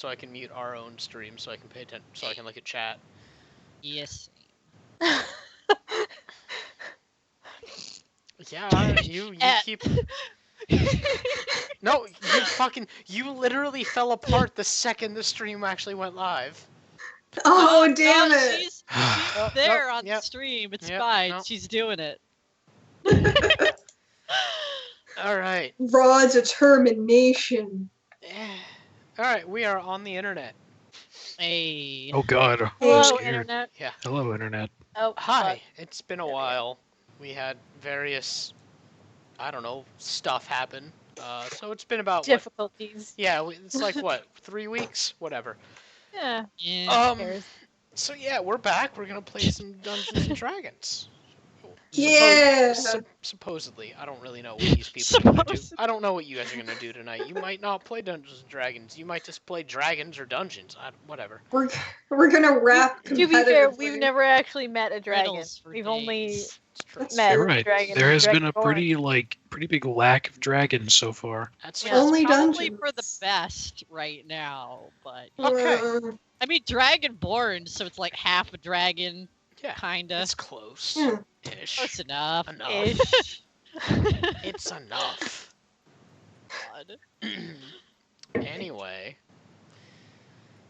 so I can mute our own stream so I can pay attention, so I can look at chat. Yes. Yeah, you keep. No, you literally fell apart the second the stream actually went live. Oh, damn it! She's there on yep. the stream. It's Yep, fine. no. She's doing it. All right. Raw determination. All right, we are on the internet. Hey. Oh God. I'm Hello, scared. internet. Yeah. Hello, internet. Oh, Hi. It's been a There we go. while. We had various, I don't know, stuff happen. So it's been about what? difficulties. Yeah, it's like what? 3 weeks? Whatever. Yeah. Yeah. cares? So yeah, we're back. We're gonna play some Dungeons and Dragons. Yeah! Supposedly, I don't really know what these people are gonna do. Supposedly. I don't know what you guys are gonna do tonight. You might not play Dungeons and Dragons. You might just play dragons or dungeons. Whatever. We're gonna rap To be fair, competitively. we've never actually met a dragon. Riddles for We've only days. It's true. met You're a right. dragon. There has been a Dragonborn. pretty big lack of dragons so far. That's Which true. Only is probably dungeons. for the best right now, but Okay. I mean Dragonborn, so it's like half a dragon, Yeah. kinda. It's close. Yeah. Ish. Close enough. Enough. Ish. It's enough. God. Anyway.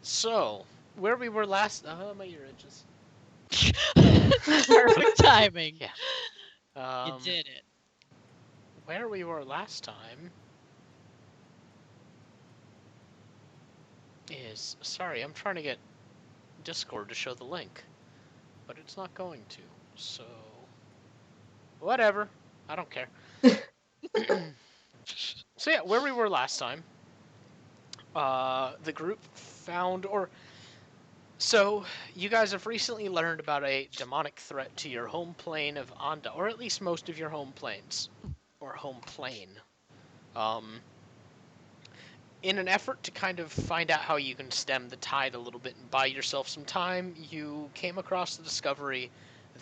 So, where we were last. My ear itches. Perfect timing. Yeah. You did it. Where we were last time is. Sorry, I'm trying to get Discord to show the link, but it's not going to. So. Whatever. I don't care. So, yeah, where we were last time. The group found. So, you guys have recently learned about a demonic threat to your home plane of Anda, or at least most of your home planes. Or home plane. In an effort to kind of find out how you can stem the tide a little bit and buy yourself some time, you came across the discovery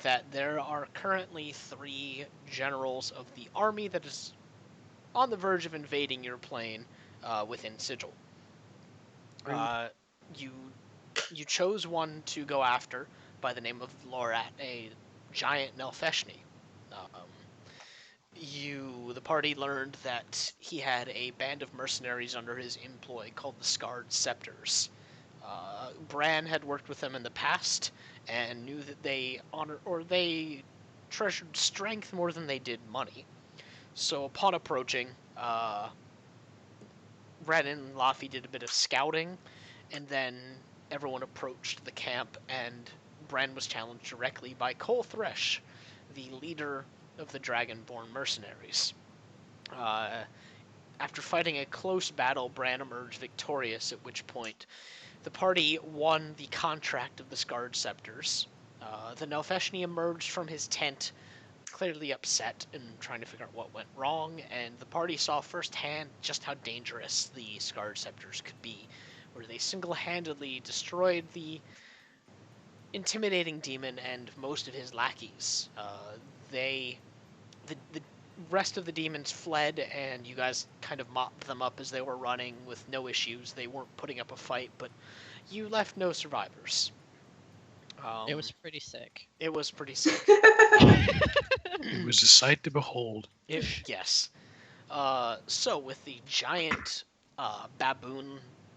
that there are currently 3 generals of the army that is on the verge of invading your plane within Sigil. You chose one to go after by the name of Lorat, a giant Nelfeshni. The party learned that he had a band of mercenaries under his employ called the Scarred Scepters. Bran had worked with them in the past and knew that they treasured strength more than they did money. So upon approaching, Ren and Laffy did a bit of scouting, and then everyone approached the camp, and Bran was challenged directly by Cole Thresh, the leader of the Dragonborn mercenaries. After fighting a close battle, Bran emerged victorious, at which point the party won the contract of the Scarred Scepters. The Nelfeshni emerged from his tent, clearly upset and trying to figure out what went wrong, and the party saw firsthand just how dangerous the Scarred Scepters could be, where they single-handedly destroyed the intimidating demon and most of his lackeys. The rest of the demons fled, and you guys kind of mopped them up as they were running with no issues. They weren't putting up a fight, but you left no survivors. It was pretty sick. It was pretty sick. It was a sight to behold. Yes. So with the giant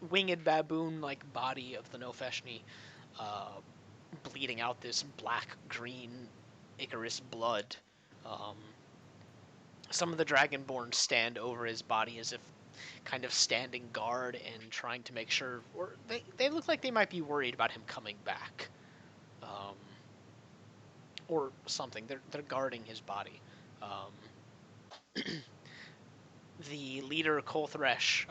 winged baboon-like body of the Nofeshni bleeding out this black-green Icarus blood, some of the Dragonborn stand over his body as if kind of standing guard and trying to make sure, or they look like they might be worried about him coming back. Or something. They're guarding his body. The leader, Kolthresh,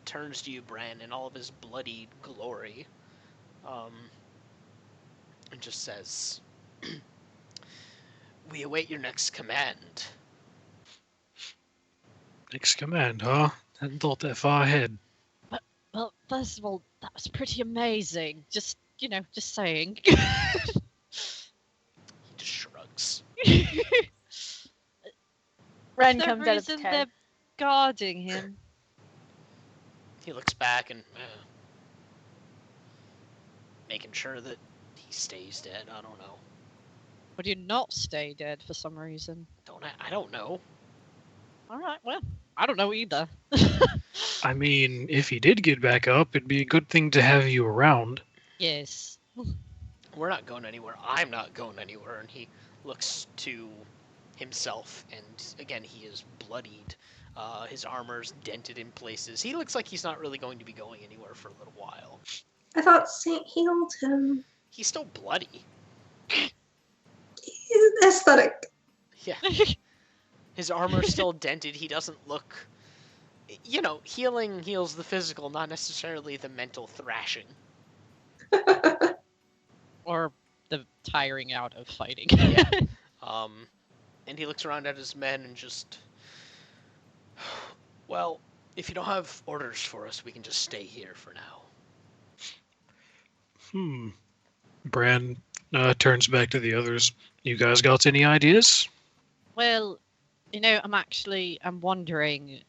turns to you, Bran, in all of his bloody glory, and just says, "We await your next command." Next command, huh? Hadn't thought that far ahead. Well, first of all, that was pretty amazing. Just saying. He just shrugs. Ren The comes out of the reason they're tent. guarding him. He looks back and, making sure that he stays dead. I don't know. Would you not stay dead for some reason? I don't know. All right, well, I don't know either. I mean, if he did get back up, it'd be a good thing to have you around. Yes. We're not going anywhere. I'm not going anywhere. And he looks to himself, and again, he is bloodied. His armor's dented in places. He looks like he's not really going to be going anywhere for a little while. I thought Saint healed him. He's still bloody. He's aesthetic. Yeah. His armor's still dented. He doesn't look... healing heals the physical, not necessarily the mental thrashing. Or the tiring out of fighting. Yeah. And he looks around at his men and just... Well, if you don't have orders for us, we can just stay here for now. Bran turns back to the others. You guys got any ideas? Well, I'm wondering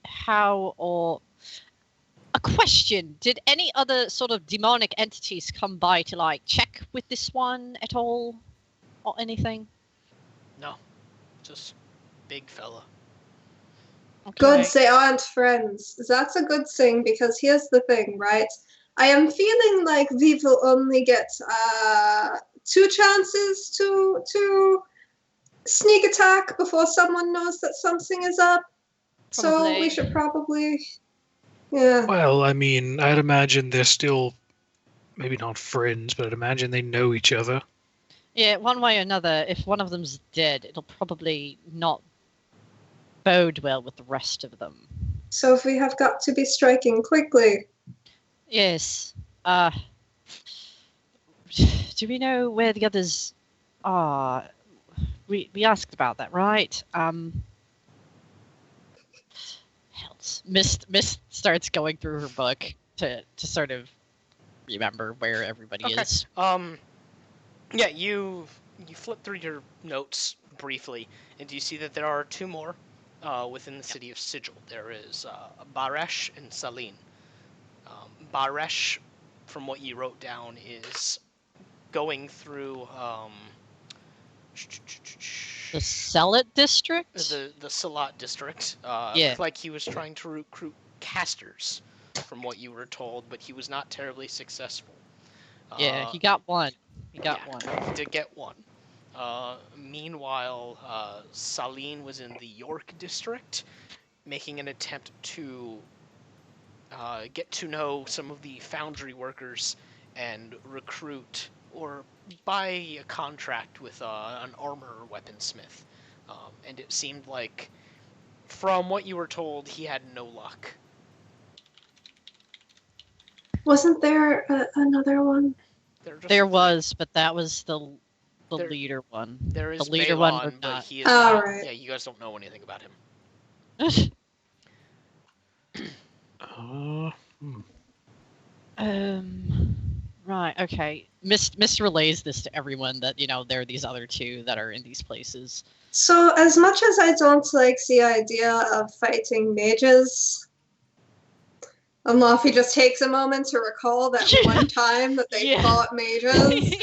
how or... A question. Did any other sort of demonic entities come by to, like, check with this one at all? Or anything? No. Just big fella. Okay. Good, they aren't friends. That's a good thing, because here's the thing, right? I am feeling like we will only get 2 chances to sneak attack before someone knows that something is up. So Probably. we should probably... Yeah. Well, I mean, I'd imagine they're still, maybe not friends, but I'd imagine they know each other. Yeah, one way or another, if one of them's dead, it'll probably not bode well with the rest of them. So if we have got to be striking quickly. Yes. Do we know where the others are? We asked about that, right? Mist starts going through her book to sort of remember where everybody Okay. is. Yeah, you flip through your notes briefly, and you see that there are 2 more within the city of Sigil. There is Baresh and Saline. Baresh, from what you wrote down, is going through The Sellet district? the Salat district. Yeah. Looked like he was trying to recruit casters, from what you were told, but he was not terribly successful. Yeah, he got one. He got Yeah, one. he did get one. Meanwhile, Saline was in the York district, making an attempt to get to know some of the foundry workers and recruit or buy a contract with an armor weaponsmith. And it seemed like, from what you were told, he had no luck. Wasn't there another one? There was, but that was the There- leader one. There is The leader one Balon, would but not. he is Oh, not. right. Yeah, you guys don't know anything about him. Right, okay. Mist relays this to everyone that, there are these other 2 that are in these places. So as much as I don't like the idea of fighting mages, Unluffy just takes a moment to recall that one time that they Yeah. fought mages.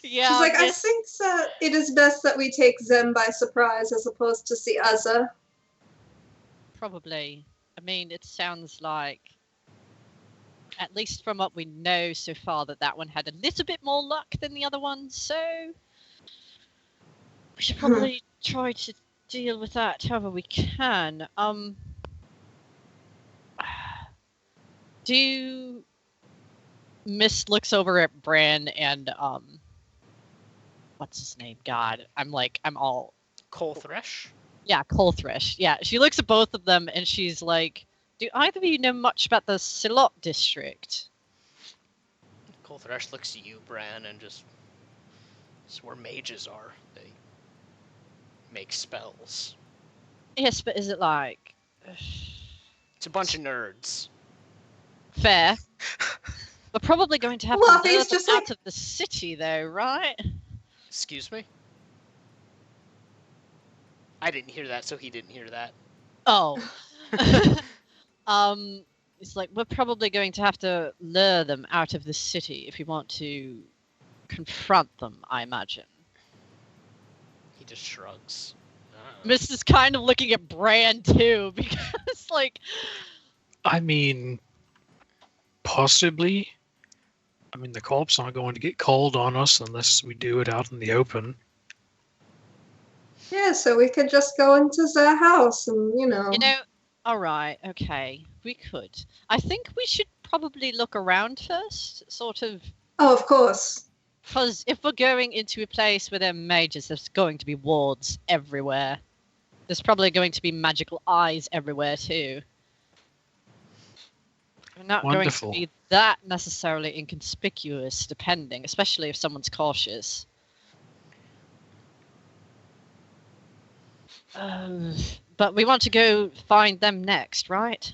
Yeah, She's like, I Mist- think that it is best that we take them by surprise as opposed to the other. Probably. I mean, it sounds like, at least from what we know so far, that one had a little bit more luck than the other one, so we should probably try to deal with that however we can. Do Mist looks over at Bran and what's his name? God, I'm all Cole Thresh? yeah, Colthresh. Yeah, she looks at both of them and she's like, "Do either of you know much about the Silot district?" Cole Thresh looks at you, Bran, and just... It's where mages are. They make spells. Yes, but is it like It's a bunch of nerds. fair? We're probably going to have Well, to it's lure them just out like- of the city, though, right? Excuse me? I didn't hear that, so he didn't hear that. Oh. It's like we're probably going to have to lure them out of the city if we want to confront them, I imagine. He just shrugs. Miss is kind of looking at Bran too, because like I mean, possibly. I mean, the cops aren't going to get called on us unless we do it out in the open. Yeah, so we could just go into their house and, all right, okay, we could. I think we should probably look around first, sort of, Oh, of course. because if we're going into a place where there are mages, there's going to be wards everywhere. There's probably going to be magical eyes everywhere too. We're not Wonderful. going to be that necessarily inconspicuous, depending, especially if someone's cautious. But we want to go find them next, right?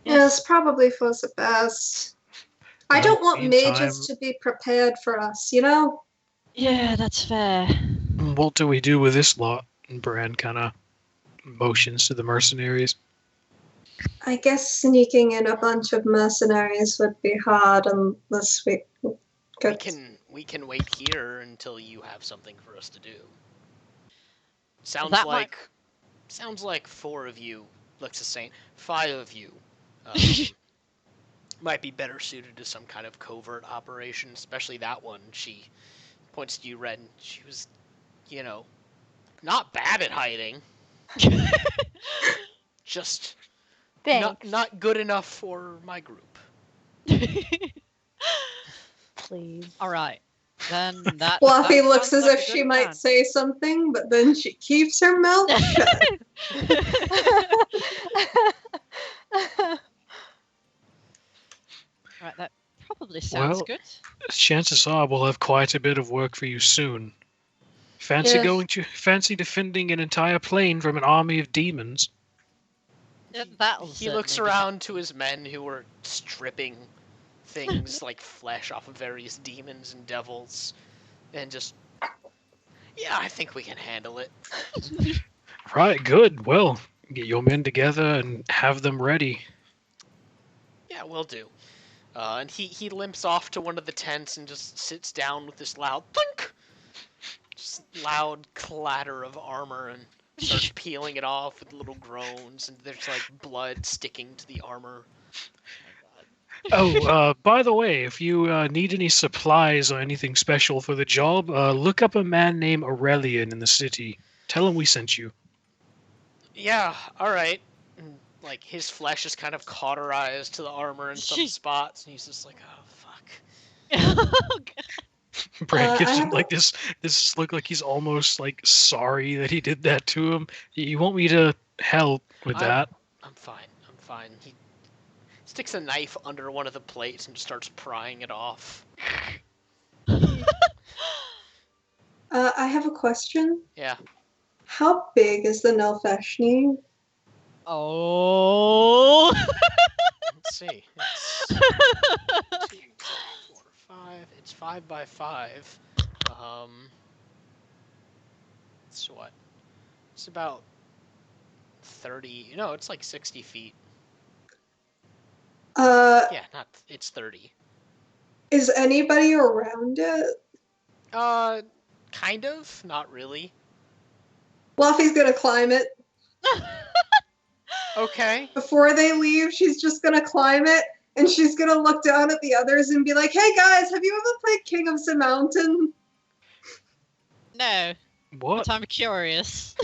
Yes, probably for the best. I don't want Meantime- mages to be prepared for us, you know? Yeah, that's fair. What do we do with this lot? And Bran kind of motions to the mercenaries. I guess sneaking in a bunch of mercenaries would be hard unless we could. We can wait here until you have something for us to do. Sounds That like 4 of you looks the same. 5 of you might be better suited to some kind of covert operation, especially that one. She points to you, Red, and she was, not bad at hiding. Just Thanks. not good enough for my group. Please. All right. Then that. Fluffy that looks sounds as like if a she good might plan. say something, but then she keeps her mouth shut. Right, that probably sounds Well, good. Chances are we'll have quite a bit of work for you soon. Fancy defending an entire plane from an army of demons? That'll He looks certainly be around to his men who are stripping things like flesh off of various demons and devils, and just, yeah, I think we can handle it. Right, good. Well, get your men together and have them ready. Yeah, we'll do. And he limps off to one of the tents and just sits down with this loud thunk, just loud clatter of armor, and starts peeling it off with little groans, and there's like blood sticking to the armor. Oh, by the way, if you need any supplies or anything special for the job, look up a man named Aurelian in the city. Tell him we sent you. Yeah, all right. And, like, his flesh is kind of cauterized to the armor in some spots, and he's just like, oh fuck. Oh, Brad gives I him have like this look like he's almost like sorry that he did that to him. You want me to help with that? I'm fine. He sticks a knife under one of the plates and just starts prying it off. I have a question. Yeah. How big is the Nelfeshni? Oh. Let's see. It's 2, 3, 4, 5. It's 5 by 5. It's what? It's about 30. No, it's like 60 feet. Yeah, it's 30. Is anybody around it? Kind of. Not really. Fluffy's gonna climb it. Okay. Before they leave, she's just gonna climb it, and she's gonna look down at the others and be like, "Hey guys, have you ever played King of the Mountain? No, What? but I'm curious.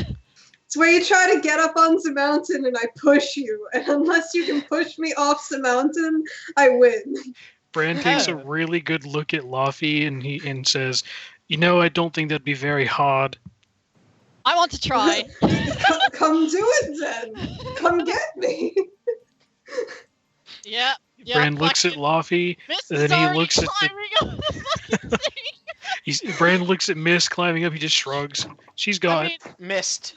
It's where you try to get up on the mountain and I push you, and unless you can push me off the mountain, I win." Bran takes a Oh. really good look at Luffy and says, I don't think that'd be very hard. I want to try. Come do it then. Come get me. Yeah. Bran looks at Luffy, and then he looks at climbing up the fucking thing. Bran looks at Miss climbing up, he just shrugs. She's got I it. mean, Missed.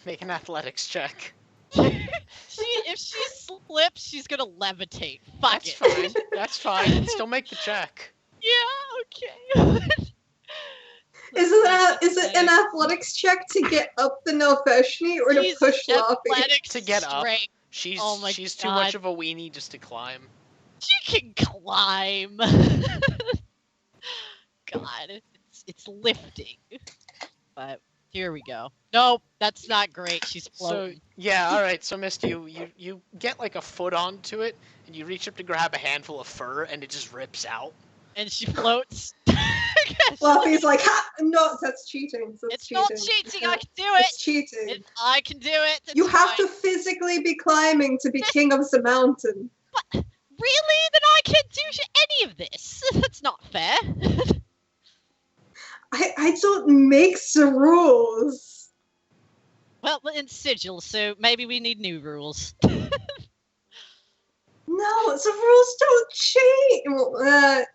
Make an athletics check. if she slips, she's gonna levitate. Fuck That's it. fine. That's fine. Still make the check. Yeah. Okay. Is it an athletics check to get up the Nelfeshni or to Jesus, push Luffy? athletics To get up. strength. She's Oh my she's too much God. of a weenie just to climb. She can climb. God, it's lifting. But here we go. Nope, that's not great. She's So floating. yeah, all right. So Mist, you get like a foot onto it, and you reach up to grab a handful of fur, and it just rips out. And she floats. Fluffy's like, ha! No, that's cheating. That's It's cheating. not cheating. I can do It's it. cheating. I can do it. It's You have fine. to physically be climbing to be king of the mountain. Really? Then I can't do any of this. That's not fair. I don't make the rules. Well, we're in sigil, so maybe we need new rules. No, the rules don't change.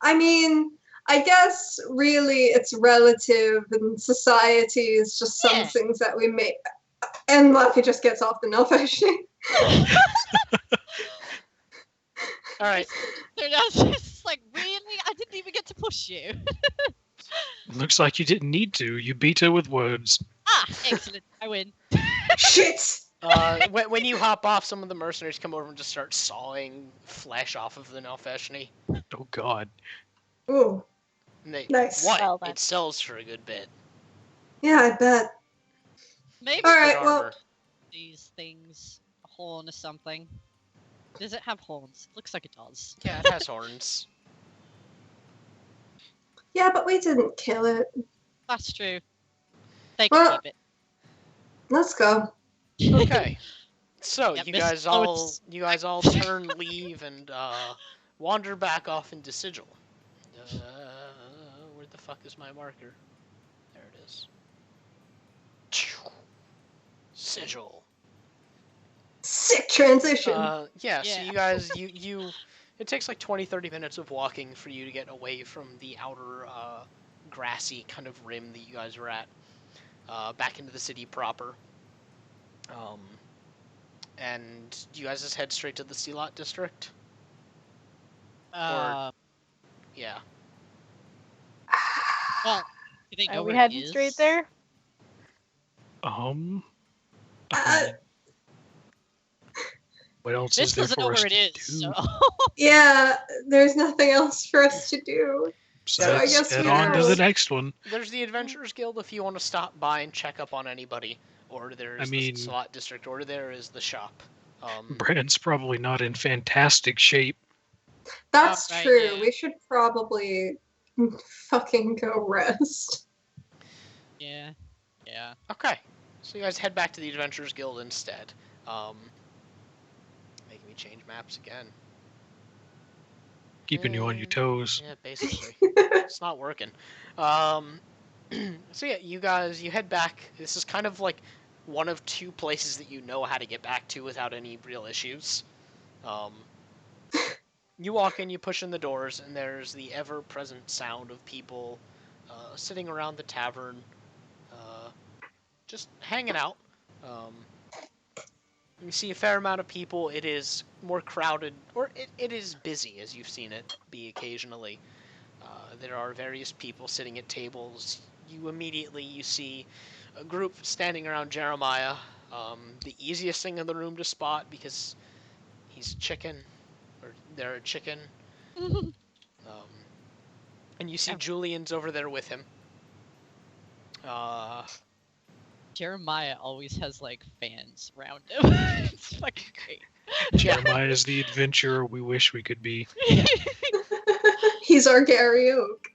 I mean, I guess really it's relative, and society is just some Yeah. things that we make. And Luffy just gets off the Nilfishing. All right. They're not just like, really? I didn't even get to push you. Looks like you didn't need to. You beat her with words. Ah, excellent. I win. Shit! When you hop off, some of the mercenaries come over and just start sawing flesh off of the Nilfeshni. Oh God. Ooh, And they, Nice. What? Well, then. It sells for a good bit. yeah, I bet. Maybe All right, Good well, armor. these things, a horn or something. Does it have horns? Looks like it does. Yeah, it has horns. yeah, but we didn't kill it. That's true. They Well- can keep Let's go. it. Okay. So Yeah, you Miss guys all turn, leave, and wander back off into Sigil. Where the fuck is my marker? There it is. Sigil. Sick transition. Yeah, so Yeah. you guys, you it takes like 20-30 minutes of walking for you to get away from the outer grassy kind of rim that you guys were at, back into the city proper. And you guys just head straight to the Sealot district? Uh, Yeah. well, you think Are we where it heading is? straight there? Uh, What else This is there doesn't know for us where it to is. do? So. yeah, there's nothing else for us to do. So So I let's guess head we on to go. the next one. There's the Adventurers Guild if you want to stop by and check up on anybody. Or there's mean- the Sealot district, or there is the shop. Brand's probably not in fantastic shape. That's Right, true. yeah. We should probably fucking go rest. Yeah. Yeah. Okay. So you guys head back to the Adventurers Guild instead. Making me change maps again. Keeping you on your toes. Yeah, basically. It's not working. So yeah, you guys, you head back. This is kind of like one of two places that you know how to get back to without any real issues. You walk in, you push in the doors, and there's the ever-present sound of people sitting around the tavern, just hanging out. You see a fair amount of people. It is more crowded, or it is busy, as you've seen it be occasionally. There are various people sitting at tables. You see a group standing around Jeremiah. The easiest thing in the room to spot because he's chicken, or they're a chicken. And you see Yeah. Julian's over there with him. Jeremiah always has like fans around him. It's fucking great. Jeremiah is the adventurer we wish we could be. He's our Gary Oak.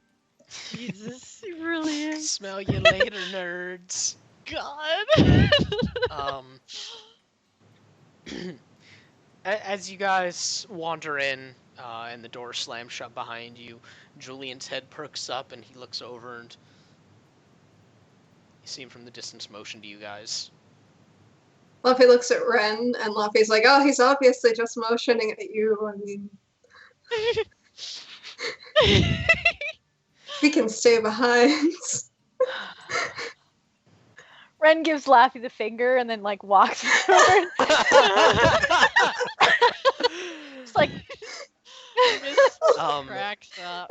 Jesus, he really is. Smell you later, nerds. God. As you guys wander in, and the door slams shut behind you, Julian's head perks up and he looks over and you see him from the distance motion to you guys. Luffy looks at Ren, and Luffy's like, oh, he's obviously just motioning at you. I mean, we can stay behind. Ren gives Laffy the finger and then like walks forward. It's like Cracks up.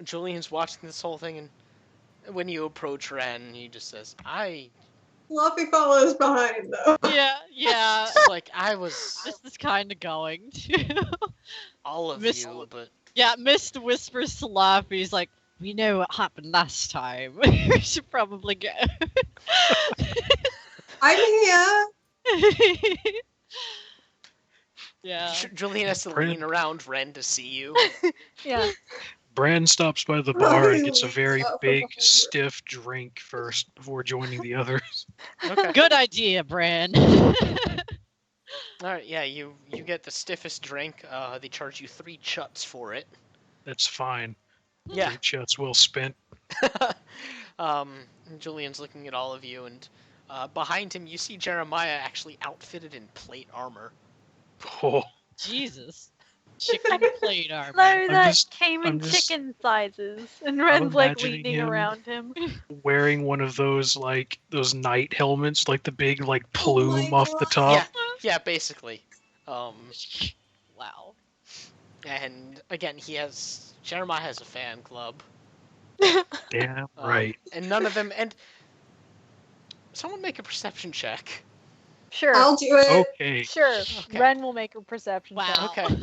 Julian's watching this whole thing, and when you approach Ren, he just says, I Fluffy follows behind, though. Yeah. It's like I was This is kind of going to. all of Miss- you, but Yeah, Mist whispers to Laffy. He's like, "We know what happened last time. We should probably go." I'm here. Yeah. Julian has to Brand- lean around Ren to see you. Yeah. Bran stops by the Well, bar he and gets a leans very out from big, behind her. stiff drink first before joining the others. Okay. Good idea, Bran. All right. Yeah. You get the stiffest drink. They charge you 3 chuts for it. That's fine. Yeah. 3 shots well spent. Julian's looking at all of you, and behind him you see Jeremiah actually outfitted in plate armor. Oh, Jesus. Chicken plate armor. No, that just- came I'm in just- chicken sizes, and Ren's like imagining leaning him. around him. wearing one of those those night helmets, like the big plume my off the God. top. Yeah, basically. Wow. And again, Jeremiah has a fan club. Damn right. And none of them. And someone make a perception check. Sure. I'll do it. Okay. Sure. Okay. Ren will make a perception check. Wow. Okay.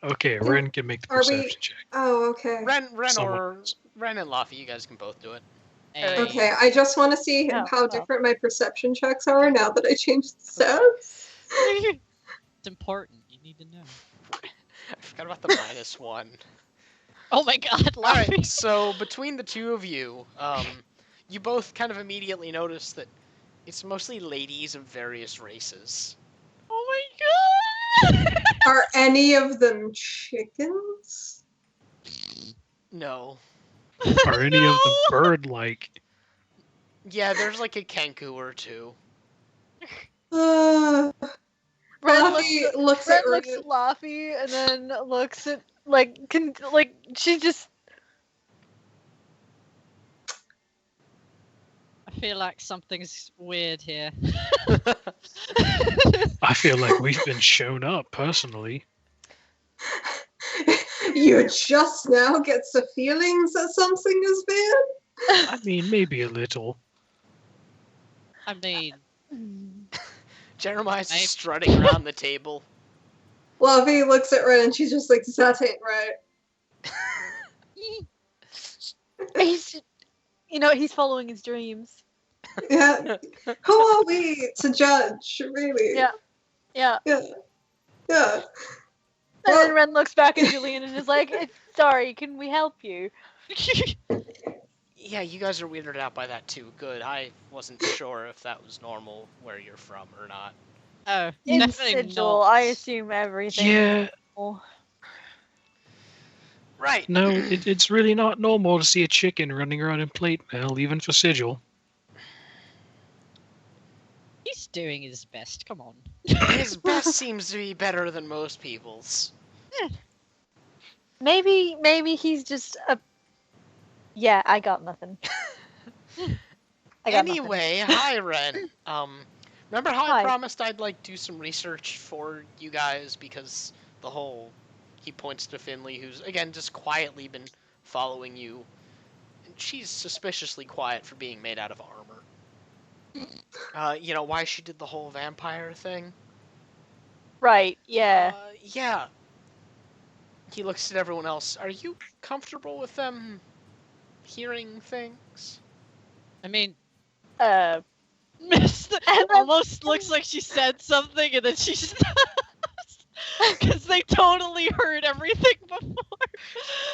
Okay, Ren can make the Are we- perception check. Oh, okay. Ren Someone and Laffy, you guys can both do it. Hey. Okay, I just want to see Oh, how well. different my perception checks are now that I changed the stats. It's important. You need to know. I forgot about the -1. Oh my god, All Laffy. right, so between the two of you, you both kind of immediately notice that it's mostly ladies of various races. Oh my god. Are any of them chickens? No. Are any of them bird-like? Yeah, there's like a Kenku or two. Uh, Ren Fluffy looks Ren at looks Ren. at Laffy and then looks at she just I feel like something's weird here. I feel like we've been shown up, personally. You just now get the feelings that something is bad? I mean, maybe a little. I mean, Jeremiah's I- just strutting around the table. Fluffy looks at Ren and she's just like, that ain't right. he's he's following his dreams. Yeah. Who are we to judge, really? Yeah. Yeah. Yeah. Yeah. And Well- then Ren looks back at Julian and is like, sorry, can we help you? Yeah, you guys are weirded out by that too. Good. I wasn't sure if that was normal where you're from or not. oh, In definitely Sigil, not. I assume everything. Yeah, Right. no, it's really not normal to see a chicken running around in plate mail, even for Sigil. He's doing his best. Come on. His best seems to be better than most people's. Maybe he's just a. Yeah, I got nothing. I got nothing. Anyway, hi Ren. Remember how I Hi. promised I'd do some research for you guys because the whole he points to Finley, who's again just quietly been following you. And she's suspiciously quiet for being made out of armor. Why she did the whole vampire thing? Right? Yeah. Yeah. He looks at everyone else. Are you comfortable with them hearing things? I mean, Uh. Mist then- almost looks like she said something and then she stops. Because they totally heard everything before.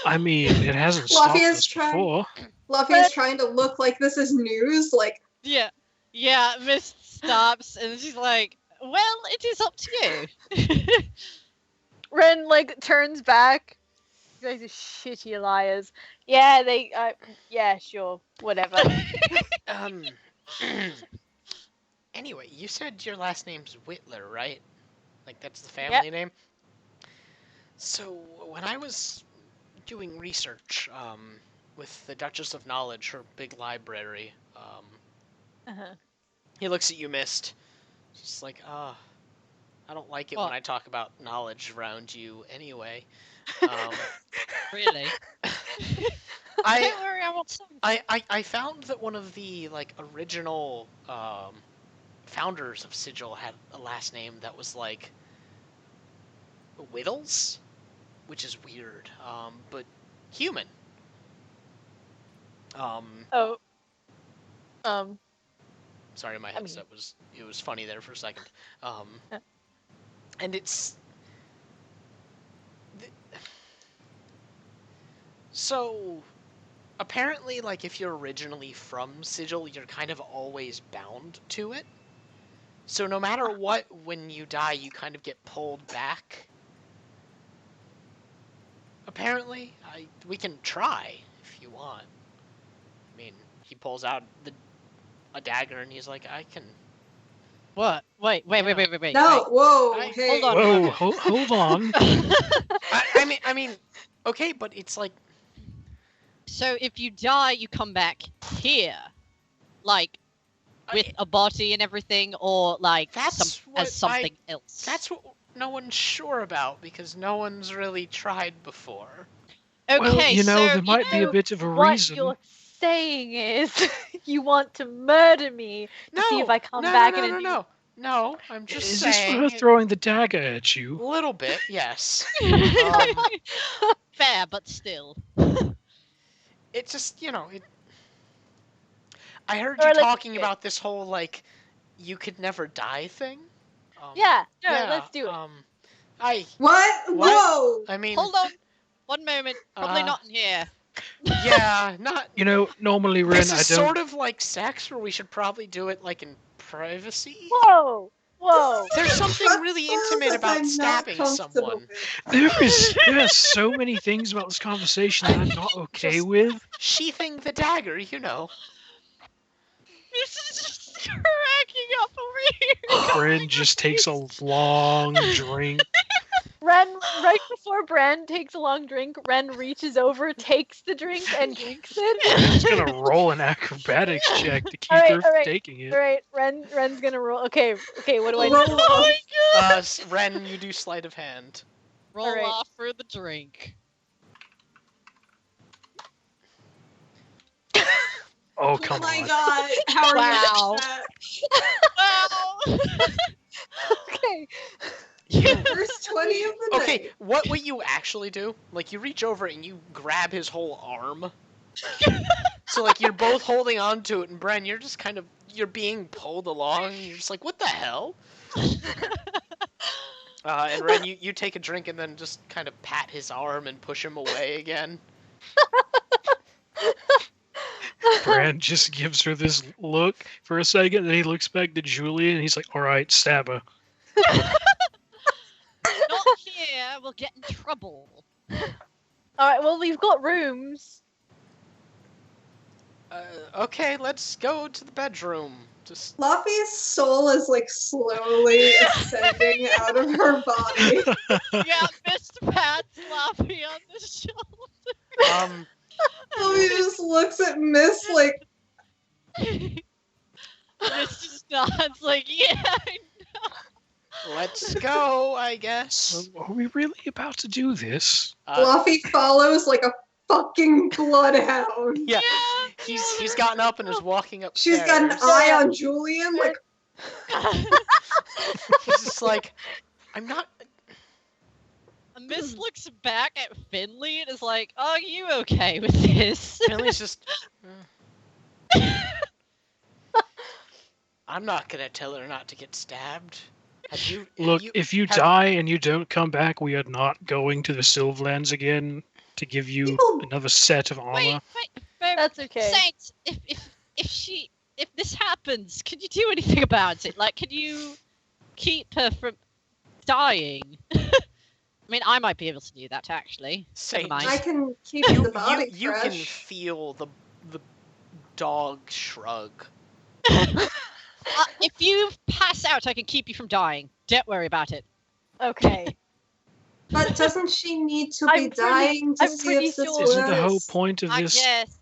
I mean, it hasn't Fluffy stopped is us trying- before. Fluffy is trying to look like this is news, like, Yeah. Yeah, Mist stops and she's like, well, it is up to you. Ren turns back. You guys are shitty liars. Yeah, they. Yeah, sure, whatever. Um. Anyway, you said your last name's Whitler, right? Like that's the family name. So when I was doing research, with the Duchess of Knowledge, her big library, Uh-huh. he looks at you, Mist. She's like, I don't like it What? when I talk about knowledge around you. Anyway, Really? Don't worry, I want some. I found that one of the like original founders of Sigil had a last name that was like Whittles, which is weird, but human. Oh. Sorry, my I mean- headset was funny there for a second. Yeah. And it's so apparently, like if you're originally from Sigil, you're kind of always bound to it. So no matter what, when you die, you kind of get pulled back. Apparently, we can try if you want. I mean, he pulls out a dagger and he's like, I can. What? Wait. No, whoa, I- hey. Hold on. Whoa, hold on. I mean, okay, but it's like So if you die, you come back here, like with a body and everything, or like That's what as something else. that's what no one's sure about because no one's really tried before. Okay. Well, you know, so there might be a bit of a What reason. you're saying is you want to murder me to see if I come back in a new... No, I'm just Is this for saying. her throwing the dagger at you? A little bit, yes. Fair, but still. It just, I heard Or you like- talking about this whole like you could never die thing. Yeah, no, let's do it. What? Whoa! I mean, Hold on. One moment. Probably not in here. Yeah, not. You know, normally, Ren, This I is don't. sort of like sex, where we should probably do it like in privacy. Whoa! There's something That's really part intimate that about I'm not stabbing comfortable someone. with. There are so many things about this conversation that I'm not okay with. Sheathing the dagger, you know. This is just cracking up over here. Ren just takes a long drink. Ren, right before Bran takes a long drink, Ren reaches over, takes the drink, and drinks it. Ren's gonna roll an acrobatics check to keep All right, her all from right, taking it. All right, Ren's gonna roll. Okay, what do I Roll do? off. Ren, you do sleight of hand. Roll Alright. off for the drink. Oh, come Oh my on. god, how are Wow. you Wow. Okay. First 20 of the Okay, night. what you actually do? Like you reach over and you grab his whole arm. So like you're both holding on to it, and Bren, you're being pulled along. And you're just like, what the hell? And Ren, you take a drink and then just kind of pat his arm and push him away again. Bran just gives her this look for a second, then he looks back to Julia and he's like, alright, stab her. Not here. We'll get in trouble. All right. Well, we've got rooms. Okay, let's go to the bedroom. Just Fluffy's soul is like slowly ascending out of her body. Yeah, Mr. Pat's laughing on the shoulder. Fluffy just looks at Miss like, Mr. Nods like, yeah, I know. let's go, I guess. Are we really about to do this? Fluffy follows like a fucking bloodhound. Yeah, he's gotten up and is walking upstairs. She's got an eye on Julian, like, He's just like, I'm not. And Miss looks back at Finley and is like, are you okay with this? Finley's just. I'm not gonna tell her not to get stabbed. Look, if you die and you don't come back, we are not going to the Sylvanlands again to give you People- another set of armor. Wait, That's okay. Saints, if this happens, can you do anything about it? Like, can you keep her from dying? I mean, I might be able to do that, actually. Saint, mind. I can keep the body you can fresh. feel the dog shrug. If you pass out, I can keep you from dying. Don't worry about it. Okay. But doesn't she need to I'm be pretty- dying to I'm see pretty if this sure- Isn't the whole works? point of I this? guess.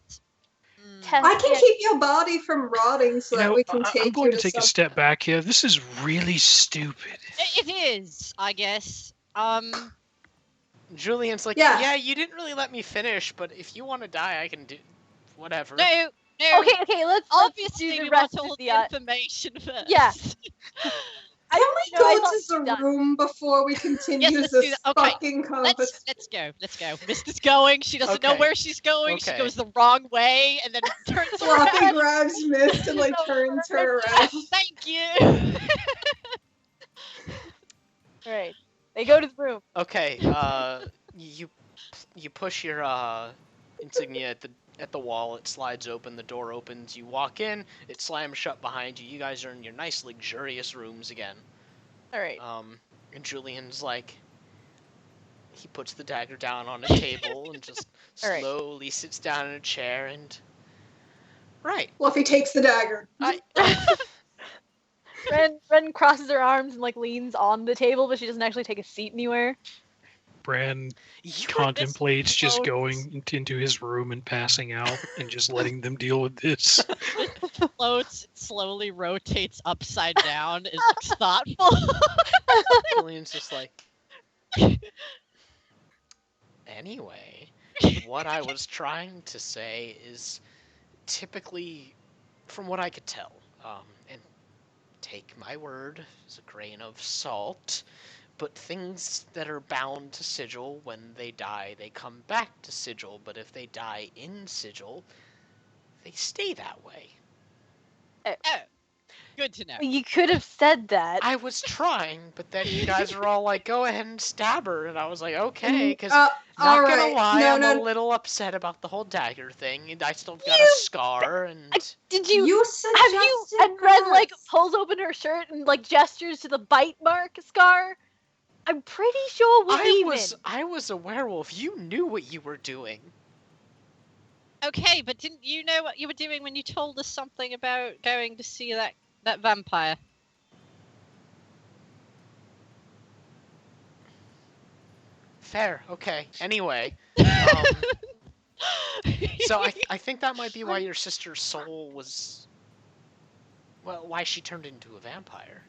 Test I can it. keep your body from rotting so You that know, we can take I'm going you to take a some- step back here. This is really stupid. It is, I guess. Julian's like, Yeah. yeah, you didn't really let me finish, but if you want to die, I can do whatever. No. Okay, let's Obviously, do the we rest want all of the the information first. Yeah. Can we I go thought to the we'd done. room before we continue let's do this that. Okay, fucking conversation? Let's go. Mister's going. She doesn't know Okay. where she's going. She Okay. goes the wrong way and then turns Fluffy around. grabs Mist and like No, turns her around. Yes, thank you. Alright. They go to the room. Okay, you push your insignia at the wall. It slides open. The door opens. You walk in. It slams shut behind you. You guys are in your nice, luxurious rooms again. Alright. And Julian's like, he puts the dagger down on a table and just All right. slowly sits down in a chair and. Right. Fluffy takes the dagger. Ren crosses her arms and like leans on the table, but she doesn't actually take a seat anywhere. Bran You're contemplates just close. going into his room and passing out and just letting them deal with this. Floats, slowly rotates upside down. It looks thoughtful. Julian's just like. Anyway, what I was trying to say is typically, from what I could tell, and take my word as a grain of salt, but things that are bound to Sigil, when they die, they come back to Sigil, but if they die in Sigil, they stay that way. Oh, good to know. You could have said that. I was trying, but then you guys were all like, go ahead and stab her, and I was like, okay, because all not gonna right. lie, No, I'm no. a little upset about the whole dagger thing, and I still got a scar, and... Did you? You Have you? suggested And Ren like this. pulls open her shirt and like gestures to the bite mark scar. I'm pretty sure we're even. I was a werewolf. You knew what you were doing. Okay, but didn't you know what you were doing when you told us something about going to see that vampire? Fair. Okay. Anyway, so I think that might be why your sister's soul was... Well, why she turned into a vampire.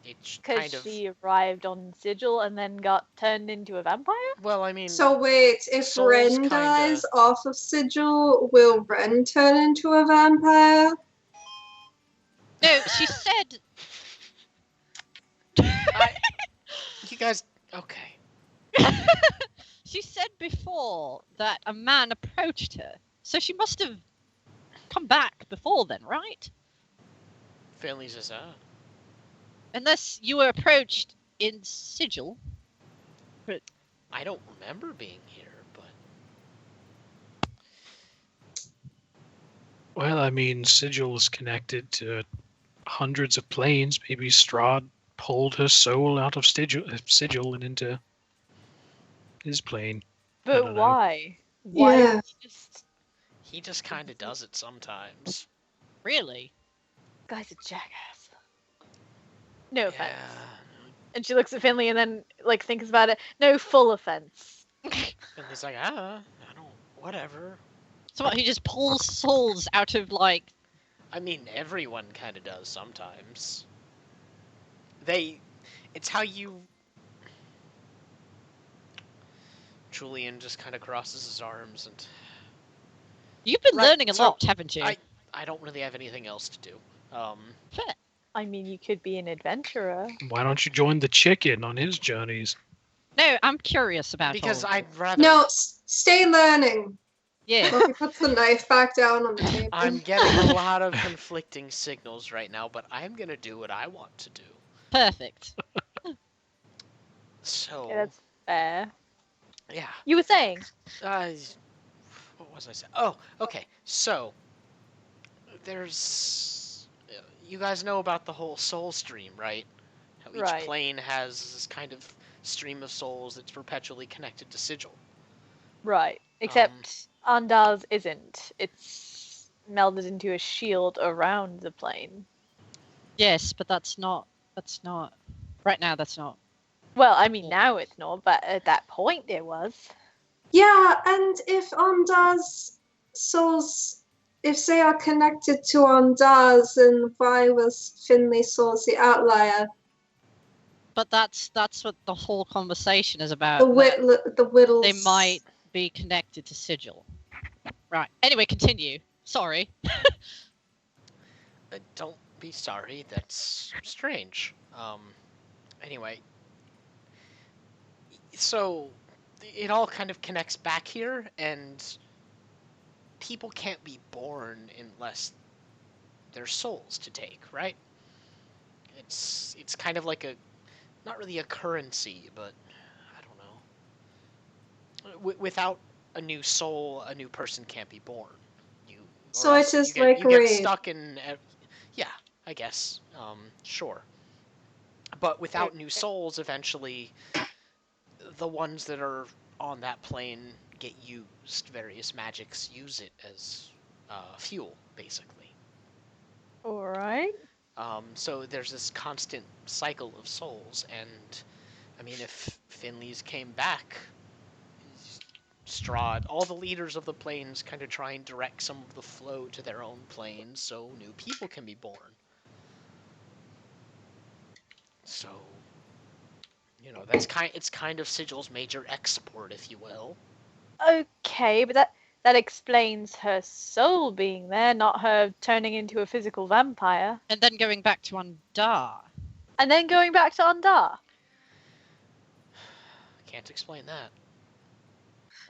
It's Because kind of... she arrived on Sigil and then got turned into a vampire? Well, I mean... So wait, if Soul's Ren kinda- dies off of Sigil, will Ren turn into a vampire? No, she said. You guys... Okay. She said before that a man approached her, so she must have come back before then, right? Finley says, Unless you were approached in Sigil. I don't remember being here, but... Well, I mean, Sigil is connected to hundreds of planes. Maybe Strahd pulled her soul out of Sigil and into his plane. But don't know. why? Why? Yeah. did you just... He just kind of does it sometimes. Really? Guy's a jackass. No offense. Yeah. And she looks at Finley and then like thinks about it. No, full offense. Finley's like, I don't... Whatever. So what, he just pulls souls out of like... I mean, everyone kind of does sometimes. It's how you... Julian just kind of crosses his arms and... You've been Right, learning a so lot, haven't you? I don't really have anything else to do. Fair. I mean, you could be an adventurer. Why don't you join the chicken on his journeys? No, I'm curious about because all of I'd rather... No, stay learning. Yeah. Fluffy puts the knife back down on the table. I'm getting a lot of conflicting signals right now, but I'm going to do what I want to do. Perfect. So, Yeah, that's fair. yeah. You were saying? What was I saying? Oh, okay. So, there's... You guys know about the whole soul stream, right? How each Right. plane has this kind of stream of souls that's perpetually connected to Sigil. Right. Except Andar's isn't. It's melded into a shield around the plane. Yes, but that's not. Right now, that's not. Well, I mean, now it's not, but at that point it was. Yeah, and if Ondar's souls, if they are connected to Ondar's, then why was Finley's souls the outlier? But that's what the whole conversation is about. The whittles. They might be connected to Sigil. Right. Anyway, continue. Sorry. Don't be sorry. That's strange. Anyway, so it all kind of connects back here, and people can't be born unless there's souls to take, right? It's kind of like not really a currency, but I don't know. Without a new soul, a new person can't be born. So it is like you get Raid. stuck in, yeah, I guess, sure. But without new souls, eventually, the ones that are on that plane get used. Various magics use it as fuel, basically. All right. So there's this constant cycle of souls, and I mean, if Finley's came back, Strahd, all the leaders of the planes kind of try and direct some of the flow to their own planes so new people can be born. So, it's kind of Sigil's major export, if you will. Okay, but that explains her soul being there, not her turning into a physical vampire. And then going back to Undar. And then going back to Undar. Can't explain that.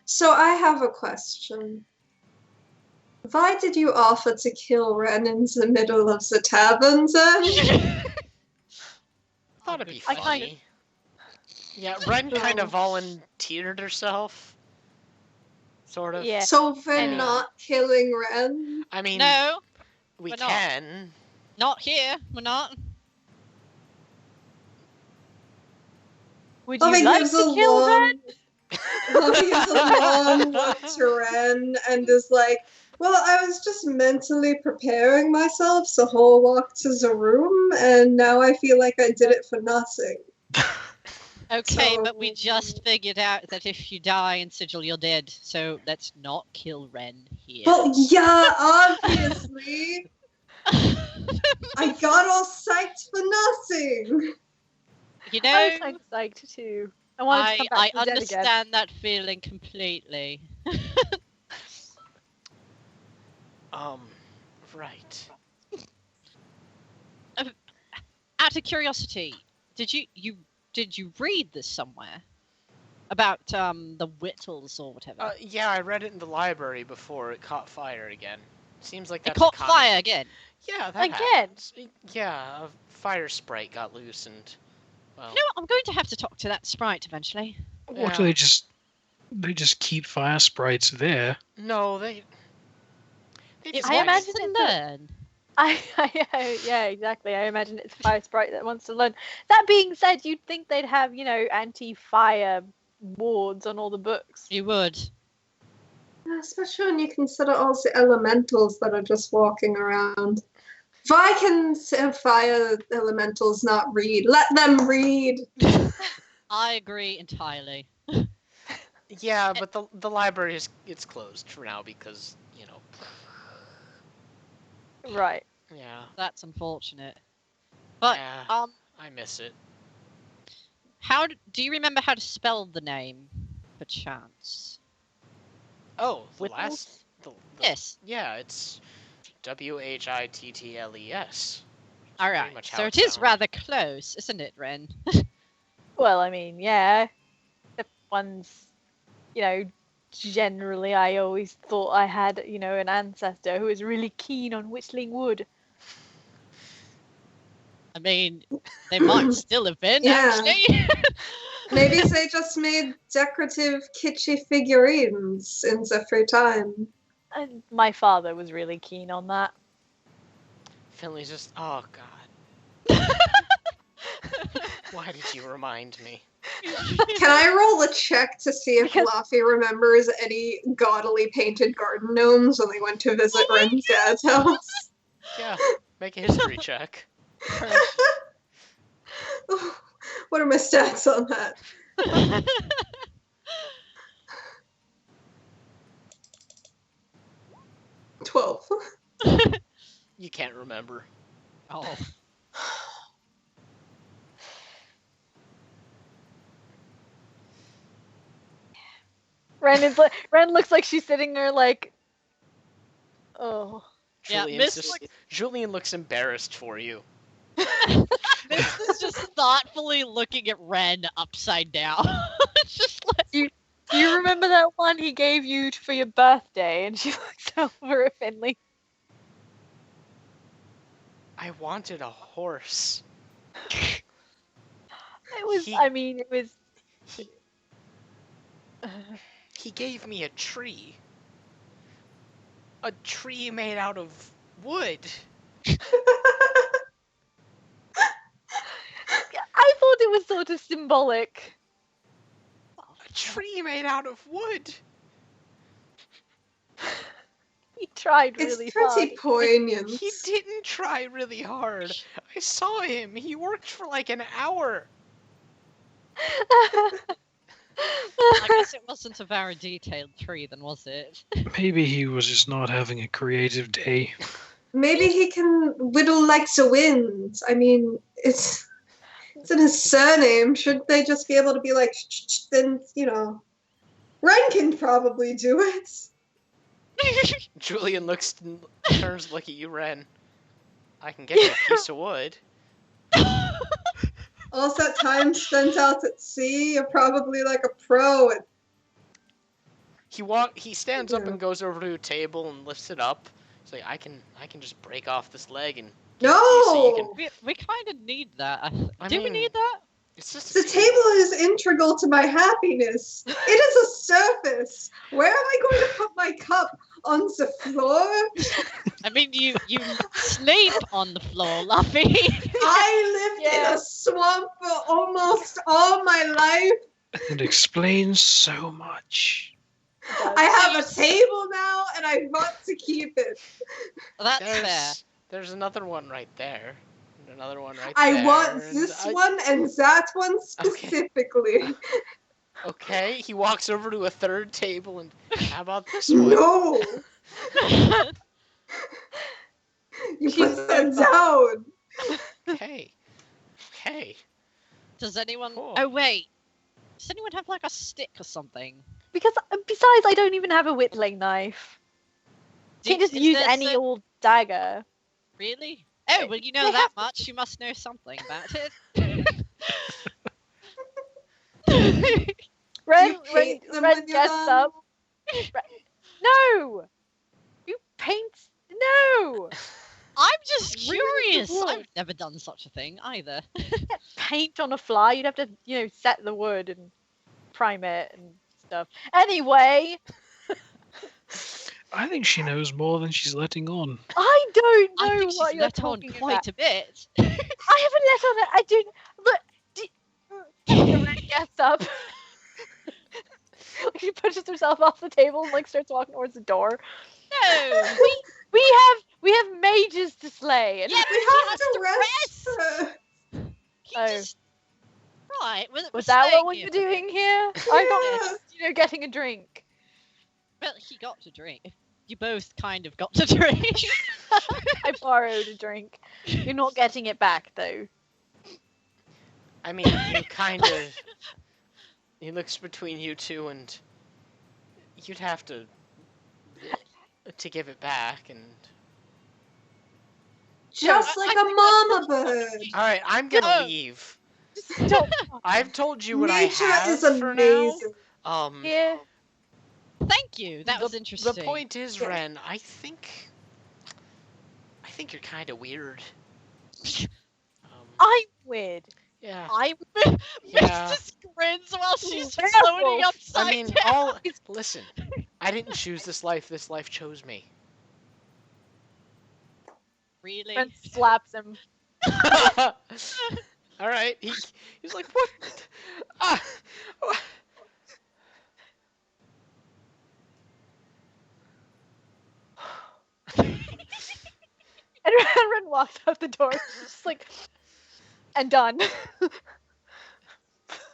So I have a question. Why did you offer to kill Ren in the middle of the tavern then? Thought it'd be I kind funny. Yeah, Ren kind of volunteered herself. Sort of. Yeah. So we're Anyway. not killing Ren? I mean, No, we we're not. can. not here. We're not. Would Bobby you like gives to a kill long, Ren? Bobby gives a long look to Ren and is like, well, I was just mentally preparing myself the whole walk to the room, and now I feel like I did it for nothing. Okay, So- but we just figured out that if you die in Sigil, you're dead. So let's not kill Ren here. Well, yeah, obviously. I got all psyched for nothing. You I know, was kind of psyched too. I wanted to come back I to the dead again. understand that feeling completely. Right. Out of curiosity, did you read this somewhere about the Whittles or whatever? Yeah, I read it in the library before it caught fire again. Seems like It that's caught a common... fire again. Yeah, that Again? happens. Yeah, a fire sprite got loose and... Well, You know what? I'm going to have to talk to that sprite eventually. What Yeah. do they just keep fire sprites there? no, they just I like- imagine to it's a- learn. Yeah, exactly. I imagine it's Fire Sprite that wants to learn. That being said, you'd think they'd have, anti-fire wards on all the books. You would. Especially when you consider all the elementals that are just walking around. Why can fire elementals not read? Let them read! I agree entirely. Yeah, but the library it's closed for now because, Right. yeah, That's unfortunate. But yeah, um, I miss it. do you remember how to spell the name, perchance? Oh, the Whittles? last... The, Yes. Yeah, it's Whittles. All pretty right. much how So it it is sounds. rather close, isn't it, Ren? Well, I mean, yeah. The ones, generally I always thought I had, an ancestor who was really keen on whittling wood. I mean, they might still have been, Yeah. actually. Maybe they just made decorative, kitschy figurines in their free time. And my father was really keen on that. Finley's just... Oh, God. Why did you remind me? Can I roll a check to see if Because- Laffy remembers any gaudily painted garden gnomes when they went to visit Ren's dad's house? Yeah, make a history check. What are my stats on that? 12. You can't remember. Oh. Ren looks like she's sitting there like, oh. Yeah, Julian looks embarrassed for you. Miss is just thoughtfully looking at Ren upside down. Just like, Do you remember that one he gave you for your birthday? And she looks over at Finley. I wanted a horse. It was. He- It was. He gave me a tree. A tree made out of wood. I thought it was sort of symbolic. A tree made out of wood. He tried It's really pretty hard. poignant. He didn't try really hard. I saw him. He worked for like an hour. I guess it wasn't a very detailed tree, then, was it? Maybe he was just not having a creative day. Maybe he can whittle like the wind. I mean, it's in his surname. Shouldn't they just be able to be like, then, Ren can probably do it. Julian turns to look at you, Ren. I can get you a piece of wood. All that time spent out at sea, you're probably like a pro at He stands up Yeah. and goes over to a table and lifts it up. He's like, I can just break off this leg and No! We kind of need that. I Do we mean, need that? it's just The table is integral to my happiness. It is a surface. Where am I going to put my cup? On the floor? I mean, you sleep on the floor, Luffy. I lived in a swamp for almost all my life. It explains so much. I have a table now, and I want to keep it. That's fair. There's another one right there. And another one right I there. want and this one and that one Okay. specifically. Okay, he walks over to a third table and how about this one? No! You She's put that down. Okay. Okay. Does anyone? Cool. Oh wait. Does anyone have like a stick or something? Because besides, I don't even have a whittling knife. You can just Is use there any old dagger. Really? Oh well, you know They that have- much. You must know something about it. Ren, You paint them Ren when you're gets done? up. No! You paint. No! I'm just Really curious. would. I've never done such a thing either. Paint on a fly. You'd have to, set the wood and prime it and stuff. Anyway, I think she knows more than she's letting on. I don't know I think what she's you're let on talking quite about. a bit. I haven't let on it. I do. Look. Ren gets up. She pushes herself off the table and starts walking towards the door. No. We have mages to slay. And Yeah, We but have he to rest. He Oh. just... Right. Was that what we we were doing here? I Yes. thought, getting a drink. Well, he got to drink. You both kind of got to drink. I borrowed a drink. You're not getting it back, though. I mean, you kind of. He looks between you two, and you'd have to give it back. And Just like a mama bird. all right, I'm gonna No. leave. Don't I've told you what Nature I have is for now. amazing. here. Thank you. That was The interesting. point is, Yeah. Ren, I think you're kind of weird. I'm weird. Yeah. I'm Yeah. Mrs. grins while she's Werewolf. floating upside I mean, down. listen. I didn't choose this life. This life chose me. Really? Ren slaps him. All right. He's like, what? What? And Ren walks out the door, just and done.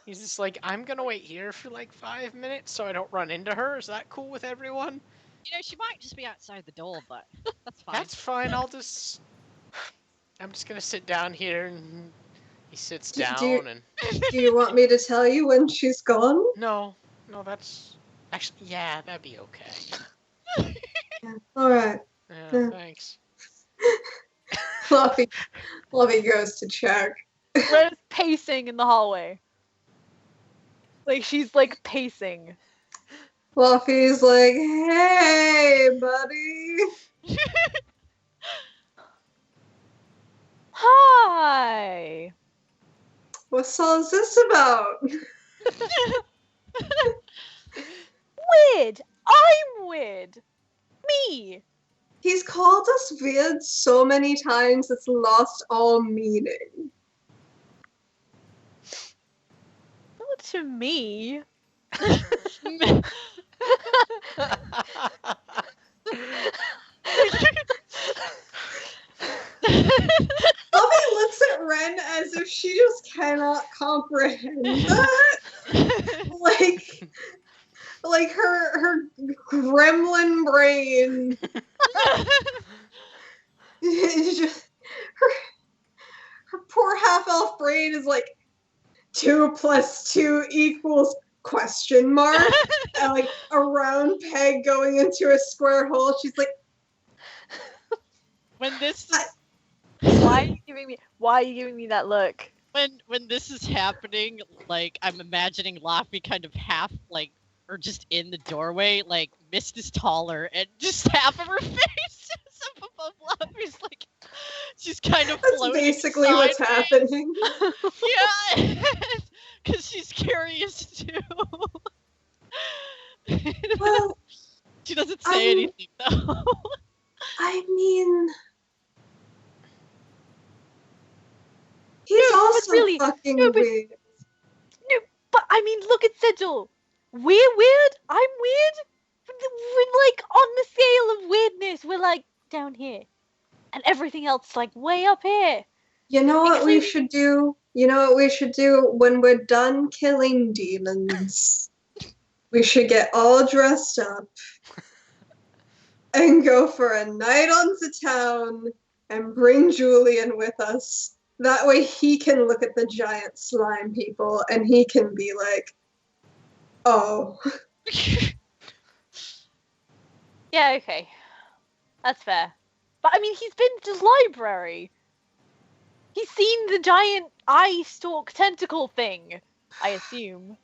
He's just like, I'm gonna wait here for like 5 minutes so I don't run into her. Is that cool with everyone? You know, she might just be outside the door, but that's fine. That's fine. I'm just gonna sit down here, and he sits Do down you- and Do you want me to tell you when she's gone? no, I Actually, yeah, that'd be okay. Yeah. All right. Yeah, Yeah. thanks. Fluffy goes to check. Ren is pacing in the hallway. Like she's like pacing. Fluffy's like, hey, buddy. Hi. What's all this about? Weird. I'm weird. Me. He's called us weird so many times it's lost all meaning. Not to me. Fluffy looks at Ren as if she just cannot comprehend that. like her gremlin brain is just her poor half-elf brain is like 2 + 2 equals question mark and like a round peg going into a square hole. She's like, When this is Why are you giving me that look? when this is happening, like I'm imagining Laffy kind of half like or just in the doorway, like Mist is taller and just half of her face is up above Laffy's, like she's kind of that's floating basically what's sideways. happening. Yeah, because she's curious too. Well, She doesn't say anything though. I mean, he's No, also but really- fucking no, but- weird. No, but I mean, look at Sigil. We're weird. I'm weird. We're like on the scale of weirdness. We're like down here, and everything else like way up here. You know what we Including- should do? You know what we should do when we're done killing demons? We should get all dressed up and go for a night onto town and bring Julian with us. That way he can look at the giant slime people and he can be like, oh. Yeah, okay, that's fair. But I mean, he's been to the library. He's seen the giant eye stalk tentacle thing. I assume.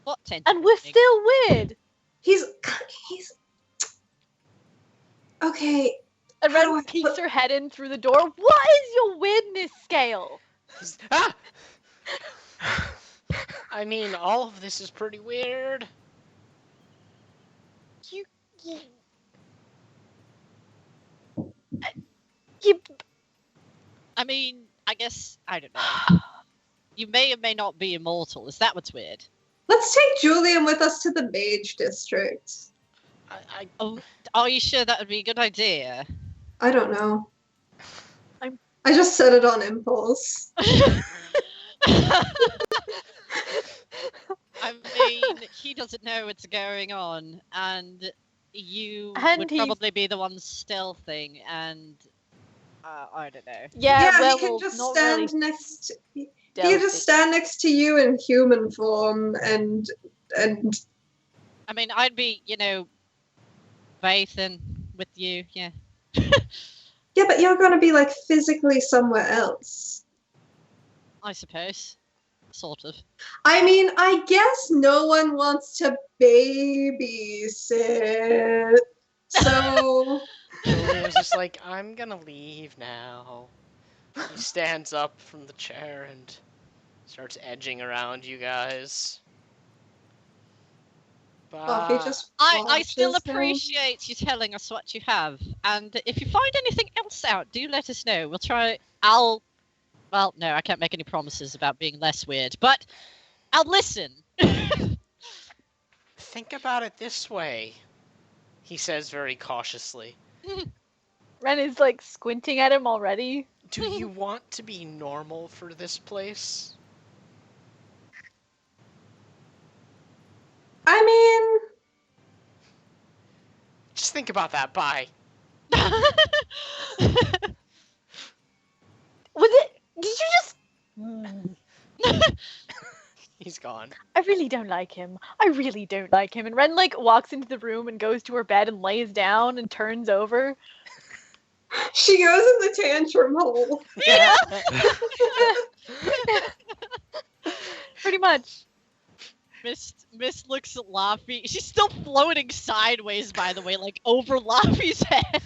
What tentacle And we're thing? still weird. He's okay. And How do I Ren peeks put- her head in through the door. What is your weirdness scale? Ah! I mean, all of this is pretty weird. You I mean, I guess I don't know. You may or may not be immortal. Is that what's weird? Let's take Julian with us to the Mage District. I Oh, are you sure that would be a good idea? I don't know. I'm- I just said it on impulse. I mean, he doesn't know what's going on, and you And would he's- probably be the one stealthing, and I don't know. Yeah, he can just not stand really next. He can stealthy. just stand next to you in human form, and I mean, I'd be, bathing with you, yeah. yeah, but you're gonna be like physically somewhere else. I suppose. Sort of. I mean, I guess no one wants to babysit, so Julian's just like, I'm gonna leave now. He stands up from the chair and starts edging around you guys. Buffy Bye. just I still watches them. appreciate you telling us what you have, and if you find anything else out, do let us know. We'll try. Well, no, I can't make any promises about being less weird, but I'll listen. Think about it this way, he says very cautiously. Ren is like squinting at him already. Do you want to be normal for this place? I mean, Just think about that. Bye. Was it? Did you just? He's gone. I really don't like him. I really don't like him. And Ren like walks into the room and goes to her bed and lays down and turns over. She goes in the tantrum hole. Yeah. Pretty much. Miss looks at Laffy. She's still floating sideways, by the way, like over Laffy's head.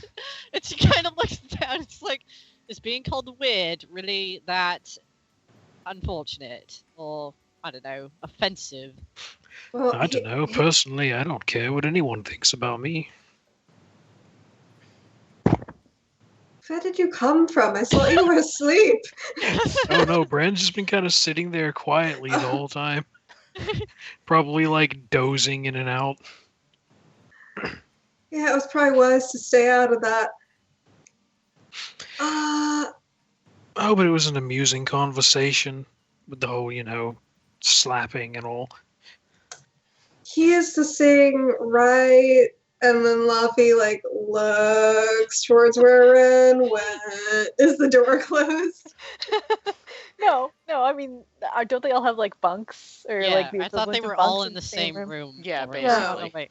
And she kind of looks down. It's like, is being called weird really that unfortunate or I don't know, offensive? Well, I don't know. Personally, I don't care what anyone thinks about me. Where did you come from? I thought you were asleep. Oh no, Brand's just been kind of sitting there quietly the whole time. Probably like dozing in and out. Yeah, it was probably wise to stay out of that. Oh, but it was an amusing conversation with the whole, slapping and all. He is to sing right, and then Laffy like looks towards where Ren went. Is the door closed? No. I mean, don't they all have like bunks or Yeah, like the I thought they equivalent of were bunks all in the same room. Yeah, already. basically. Oh, wait.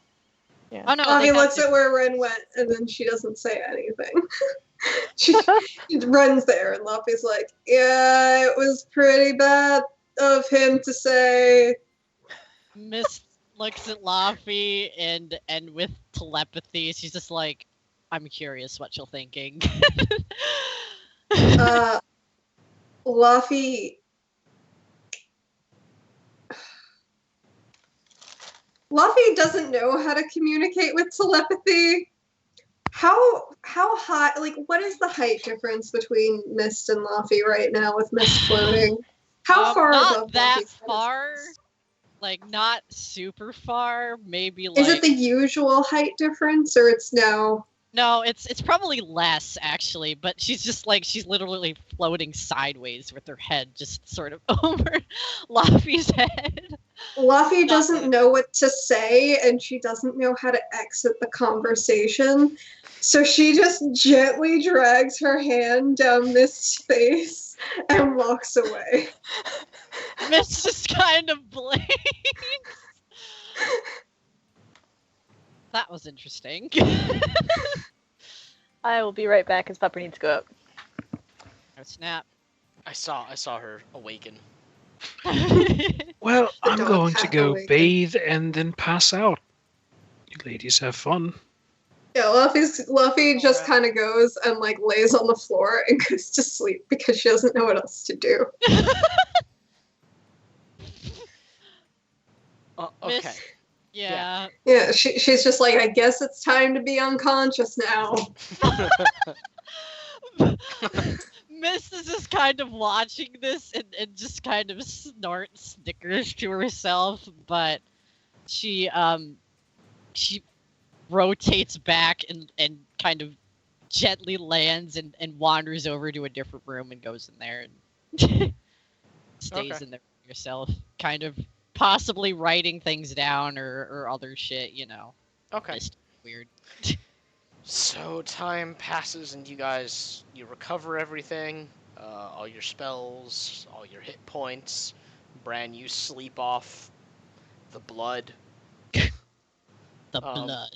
Yeah. Oh no, Laffy they have looks at where Ren went, and then she doesn't say anything. She runs there, and Laffy's like, "Yeah, it was pretty bad of him to say." Miss looks at Laffy and with telepathy, she's just like, I'm curious what you're thinking. Laffy doesn't know how to communicate with telepathy. How high? Like, what is the height difference between Mist and Laffy right now with Mist floating? How far not above that Laffy's head is far. Mist? Like not super far, maybe like Is it the usual height difference, or it's now? No, it's probably less actually, but she's just like she's literally floating sideways with her head just sort of over Laffy's head. Laffy doesn't know what to say, and she doesn't know how to exit the conversation. So she just gently drags her hand down Mist's face and walks away. Miss just kind of blinks. That was interesting. I will be right back as Pepper needs to go up. Oh, snap. I saw her awaken. Well, I'm dog going to half go awakened. bathe and then pass out. You ladies have fun. Yeah, Laffy just Alright. kind of goes and like lays on the floor and goes to sleep because she doesn't know what else to do. Okay. Miss, yeah. Yeah, she's just like, I guess it's time to be unconscious now. Miss is just kind of watching this and just kind of snickers to herself, but she rotates back and kind of gently lands and wanders over to a different room and goes in there and stays Okay. in there with herself, kind of possibly writing things down or other shit, Okay. Just weird. So time passes and you recover everything, all your spells, all your hit points. Bran, you sleep off the blood. The blood.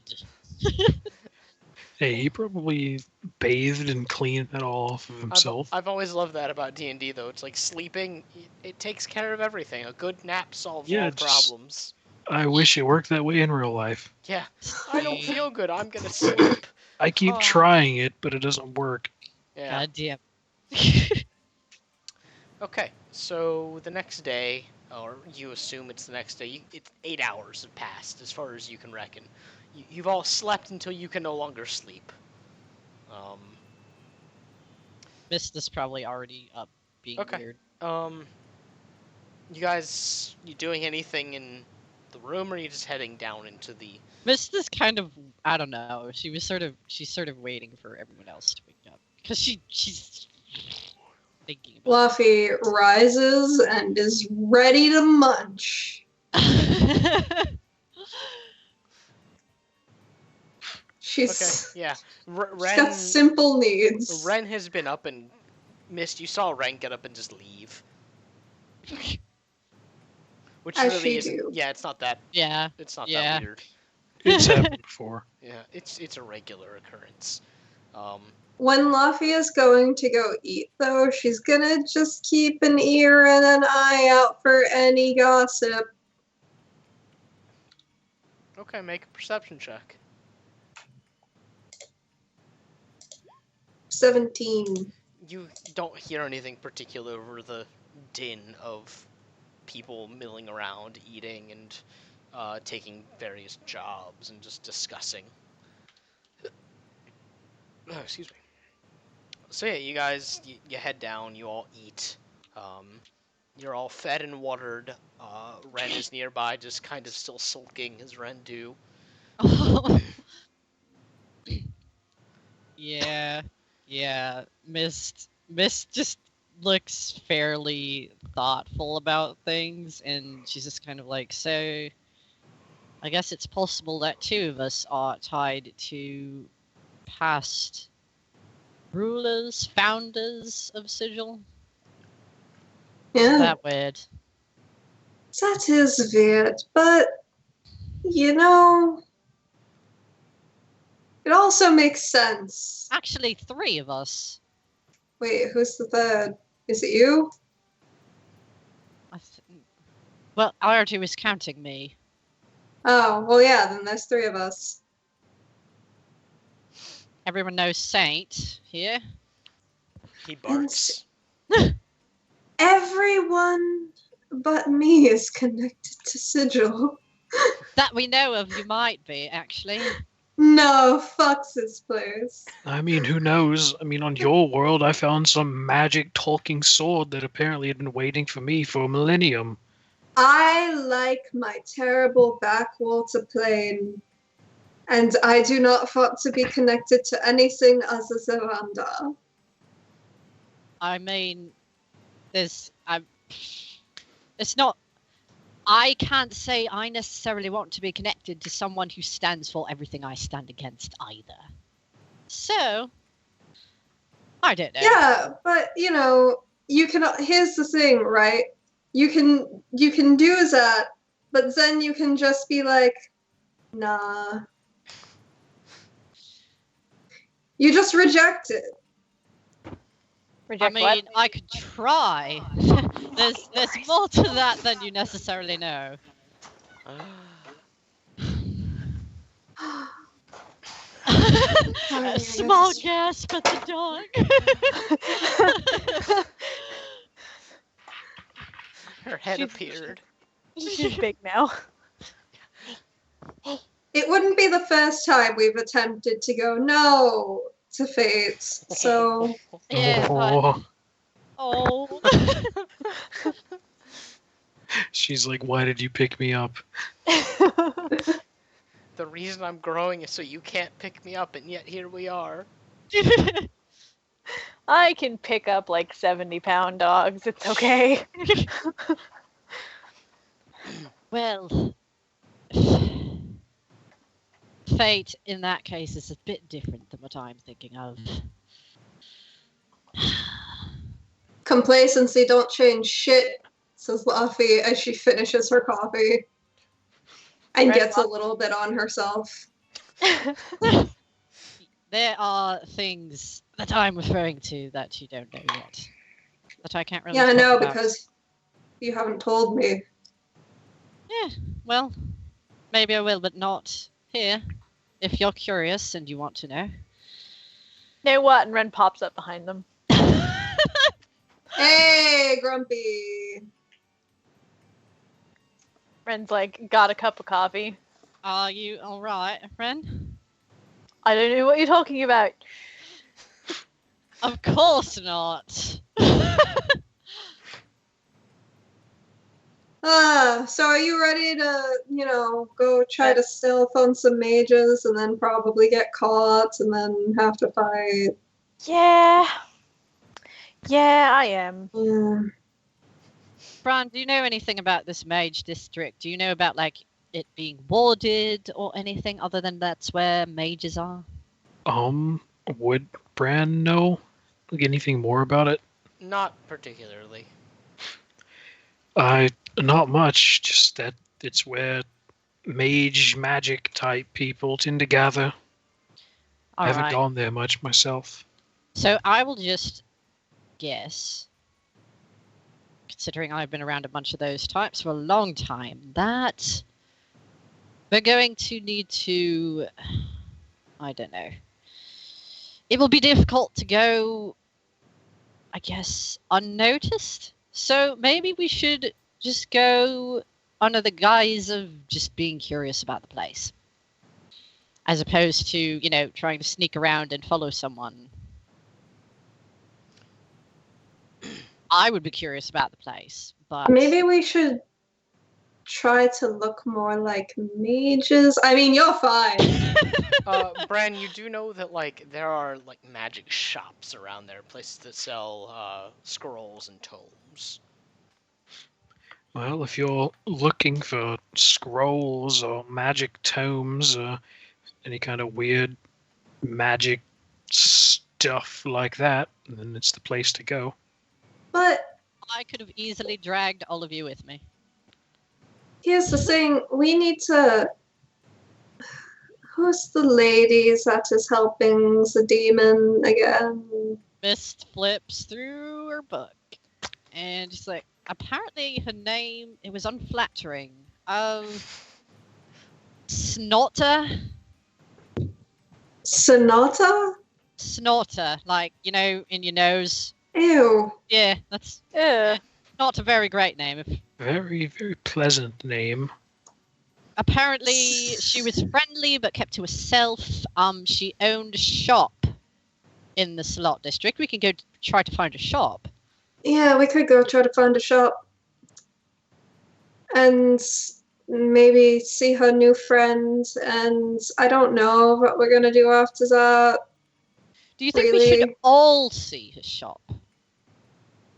Hey, he probably bathed and cleaned that all off of himself. I've always loved that about D&D though. It's like sleeping, it takes care of everything. A good nap solves Yeah, all just- problems. I wish it worked that way in real life. Yeah. I don't feel good. I'm gonna sleep. I keep Oh. trying it, but it doesn't work. Yeah. God damn. Okay. So the next day, or you assume it's the next day, it's 8 hours have passed as far as you can reckon. You've all slept until you can no longer sleep. Mist is probably already up being Okay. weird. You doing anything in the room, or are you just heading down into the... Mist is kind of, I don't know. She's sort of waiting for everyone else to wake up because she's thinking about. Laffy rises and is ready to munch. She's, Okay, yeah. she's got simple needs. Ren has been up and... Mist, you saw Ren get up and just leave. Which As really she isn't. do. Yeah, it's not that. Yeah. It's not Yeah. that weird. It's happened before. Yeah, it's a regular occurrence. When Lafia's going to go eat, though, she's gonna just keep an ear and an eye out for any gossip. Okay, make a perception check. 17. You don't hear anything particular over the din of people milling around, eating, and taking various jobs and just discussing. Oh, excuse me. So yeah, you guys, you head down, you all eat. You're all fed and watered. Ren is nearby, just kind of still sulking as Ren do. Yeah. Mist just looks fairly thoughtful about things, and she's just kind of like, so I guess it's possible that two of us are tied to past rulers, founders of Sigil. Yeah, That weird. that is weird, but, you know, it also makes sense. Actually, three of us. Wait, who's the third? Is it you? Well, Ardu is counting me. Oh, well, yeah, then there's three of us. Everyone knows Saint here. He barks. Everyone but me is connected to Sigil. That we know of, you might be, actually. No, fuck this place. I mean, who knows? I mean, on your world, I found some magic talking sword that apparently had been waiting for me for a millennium. I like my terrible backwater plane, and I do not want to be connected to anything other than Randa. I mean, it's not. I can't say I necessarily want to be connected to someone who stands for everything I stand against either. So, I don't know. Yeah, but you know, you can. Here's the thing, right? You can do that, but then you can just be like, nah. You just reject it. Reject I what? mean, I could try. there's more to that than you necessarily know. A small gasp at the dog. Her head She's- appeared. She's big now. It wouldn't be the first time we've attempted to go no to fate, so Yeah, but Oh, oh. she's like, why did you pick me up? The reason I'm growing is so you can't pick me up, and yet here we are. I can pick up like 70-pound dogs. It's okay. Well, fate in that case is a bit different than what I'm thinking of. complacency don't change shit, says Laffy as she finishes her coffee and Red gets a Rock. little bit on herself. There are things that I'm referring to that you don't know yet. That I can't really Yeah, I talk know, about. because you haven't told me. Yeah, well, maybe I will, but not here. If you're curious and you want to know. Know what? And Ren pops up behind them. Hey, Grumpy! Ren's like, got a cup of coffee. Are you alright, Ren? I don't know what you're talking about. Of course not. So are you ready to, go try to stealth on some mages and then probably get caught and then have to fight? Yeah. Yeah, I am. Yeah. Bran, do you know anything about this mage district? Do you know about, like, it being warded or anything other than that's where mages are? Would Bran know anything more about it? Not particularly. Not much. Just that it's where mage magic type people tend to gather. I All haven't right. gone there much myself. So I will just guess, considering I've been around a bunch of those types for a long time, that we're going to need to, I don't know. It will be difficult to go, I guess, unnoticed. So maybe we should just go under the guise of just being curious about the place. As opposed to, trying to sneak around and follow someone. I would be curious about the place, but Maybe we should try to look more like mages. I mean, you're fine. Bran, you do know that there are magic shops around there, places that sell scrolls and tomes. Well, if you're looking for scrolls or magic tomes or any kind of weird magic stuff like that, then it's the place to go. But I could have easily dragged all of you with me. here's the thing, we need to... Who's the lady that is helping the demon again? Mist flips through her book, and she's like, apparently her name, it was unflattering. Snorter? Sonata? Snorter, in your nose. Ew. Yeah, that's Ugh. not a very great name. Very, very pleasant name. Apparently, she was friendly but kept to herself. She owned a shop in the slot district. We can go try to find a shop. Yeah, we could go try to find a shop. And maybe see her new friend, and I don't know what we're gonna do after that. Do you think we should all see her shop?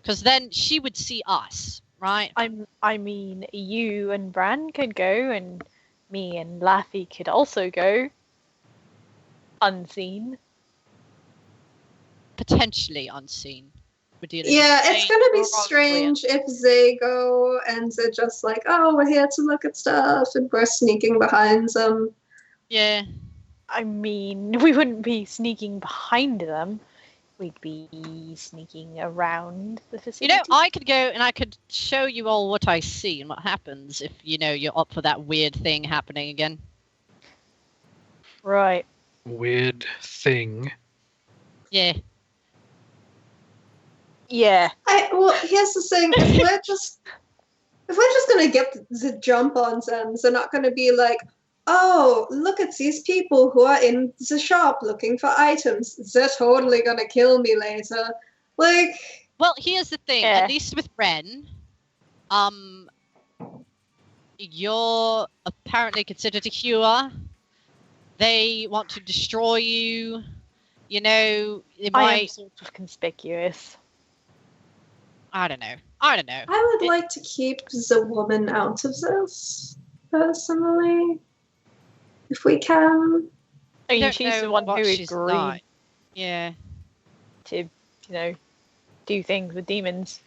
Because then she would see us, right? I mean, you and Bran could go, and me and Laffy could also go. Unseen. Potentially unseen. Yeah, it's gonna be strange if they go and they're just like, oh, we're here to look at stuff, and we're sneaking behind them. Yeah. I mean, we wouldn't be sneaking behind them. We'd be sneaking around the facility. I could go and I could show you all what I see and what happens if, you're up for that weird thing happening again. Right. Weird thing. Yeah. Yeah. Well, here's the thing: if we're just gonna get the jump on them, they're not gonna be like, oh, look at these people who are in the shop looking for items. They're totally gonna kill me later. Well, here's the thing. Yeah. At least with Ren, you're apparently considered a healer. They want to destroy you. It I might. am sort of conspicuous. I don't know. I would like to keep the woman out of this, personally, if we can. I mean, don't she's the know one what who she's agreed like. Yeah. to, do things with demons.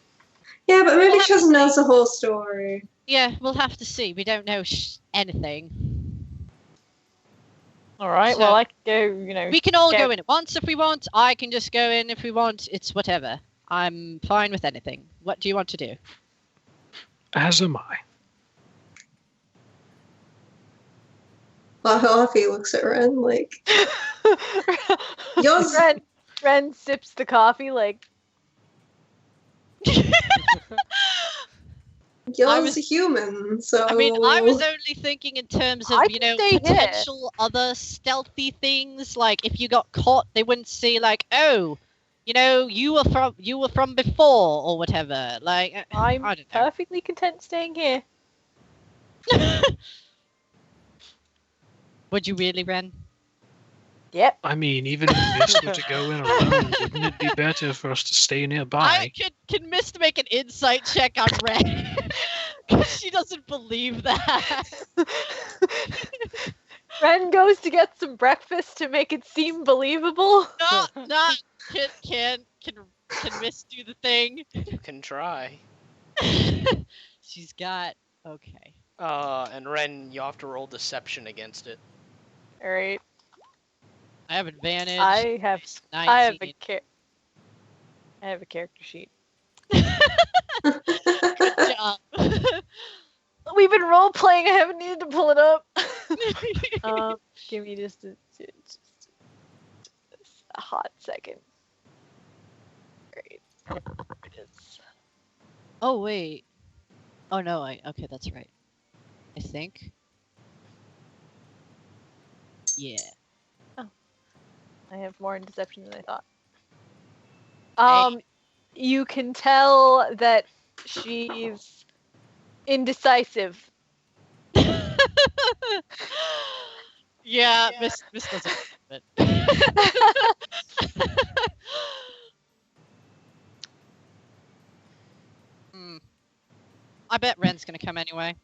Yeah, but maybe We'll she have to doesn't know see. the whole story. Yeah, we'll have to see. We don't know anything. All right. So- well, I could go. We can all Go. go in at once if we want. I can just go in if we want. It's whatever. I'm fine with anything. What do you want to do? As am I. Well, Huffy looks at Ren like, yours. Ren sips the coffee like. Yours a human, so. I mean, I was only thinking in terms of, I can stay here. potential other stealthy things. Like, if you got caught, they wouldn't see, like, oh, you were from before or whatever. Like, I'm I don't know. perfectly content staying here. Would you really, Ren? Yep. I mean, even if Mist were to go in alone, wouldn't it be better for us to stay nearby? Can Mist make an insight check on Ren? Because she doesn't believe that. Ren goes to get some breakfast to make it seem believable. Not can Mist do the thing? You can try. She's got. Okay. And Ren, you have to roll deception against it. All right. I have advantage. I have It's I have 19. I have a character sheet. Good job. We've been role playing. I haven't needed to pull it up. Give me just a hot second. Great. It is. Oh wait. Oh no. Okay, that's right. I think. Yeah. I have more in deception than I thought. You can tell that she's indecisive. Yeah, Miss doesn't. But... I bet Ren's gonna come anyway.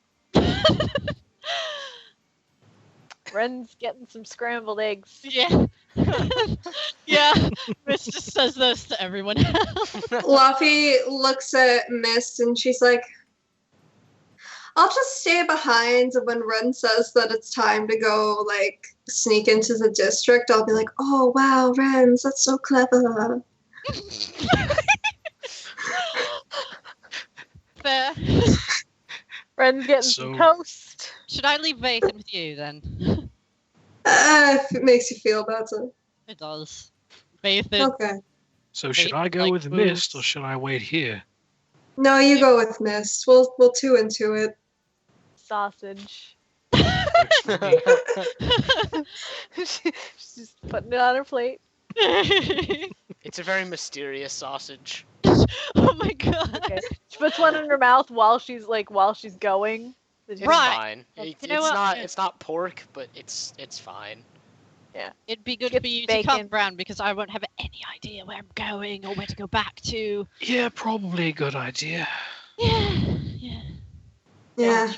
Ren's getting some scrambled eggs. Yeah. Yeah. Miss just says this to everyone else. Luffy looks at Mist and she's like, I'll just stay behind, and when Ren says that it's time to go, like, sneak into the district, I'll be like, oh, wow, Rens, that's so clever. Fair. Ren's getting some toast. Should I leave Vathan with you then? If it makes you feel better. It does. Vathan. Okay. So should I go like with Mist or should I wait here? No, you go with Mist. We'll two into it. Sausage. Works for me. She's just putting it on her plate. It's a very mysterious sausage. Oh my god. Okay. She puts one in her mouth while she's going. It's Right. fine. You know what? It's not pork, but it's fine. Yeah. It'd be good Get for you bacon. to come round because I won't have any idea where I'm going or where to go back to. Yeah, probably a good idea. Yeah. Yeah.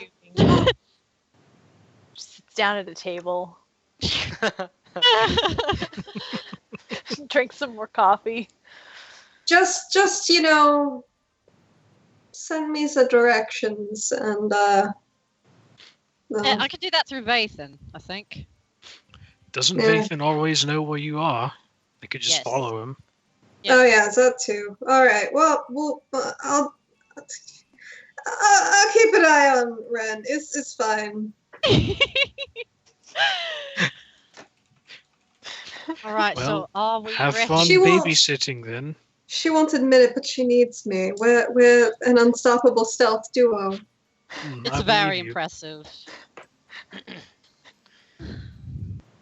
Just sits down at a table. Drink some more coffee. Just send me the directions and no. I could do that through Vathan, I think. Doesn't Yeah. Vathan always know where you are? They could just Yes. follow him. Oh yeah, that too. All right. Well, I'll keep an eye on Ren. It's fine. Alright, Well, so are we Have ready? fun She won't- babysitting then. She won't admit it, but she needs me. We're an unstoppable stealth duo. It's I very believe you. impressive.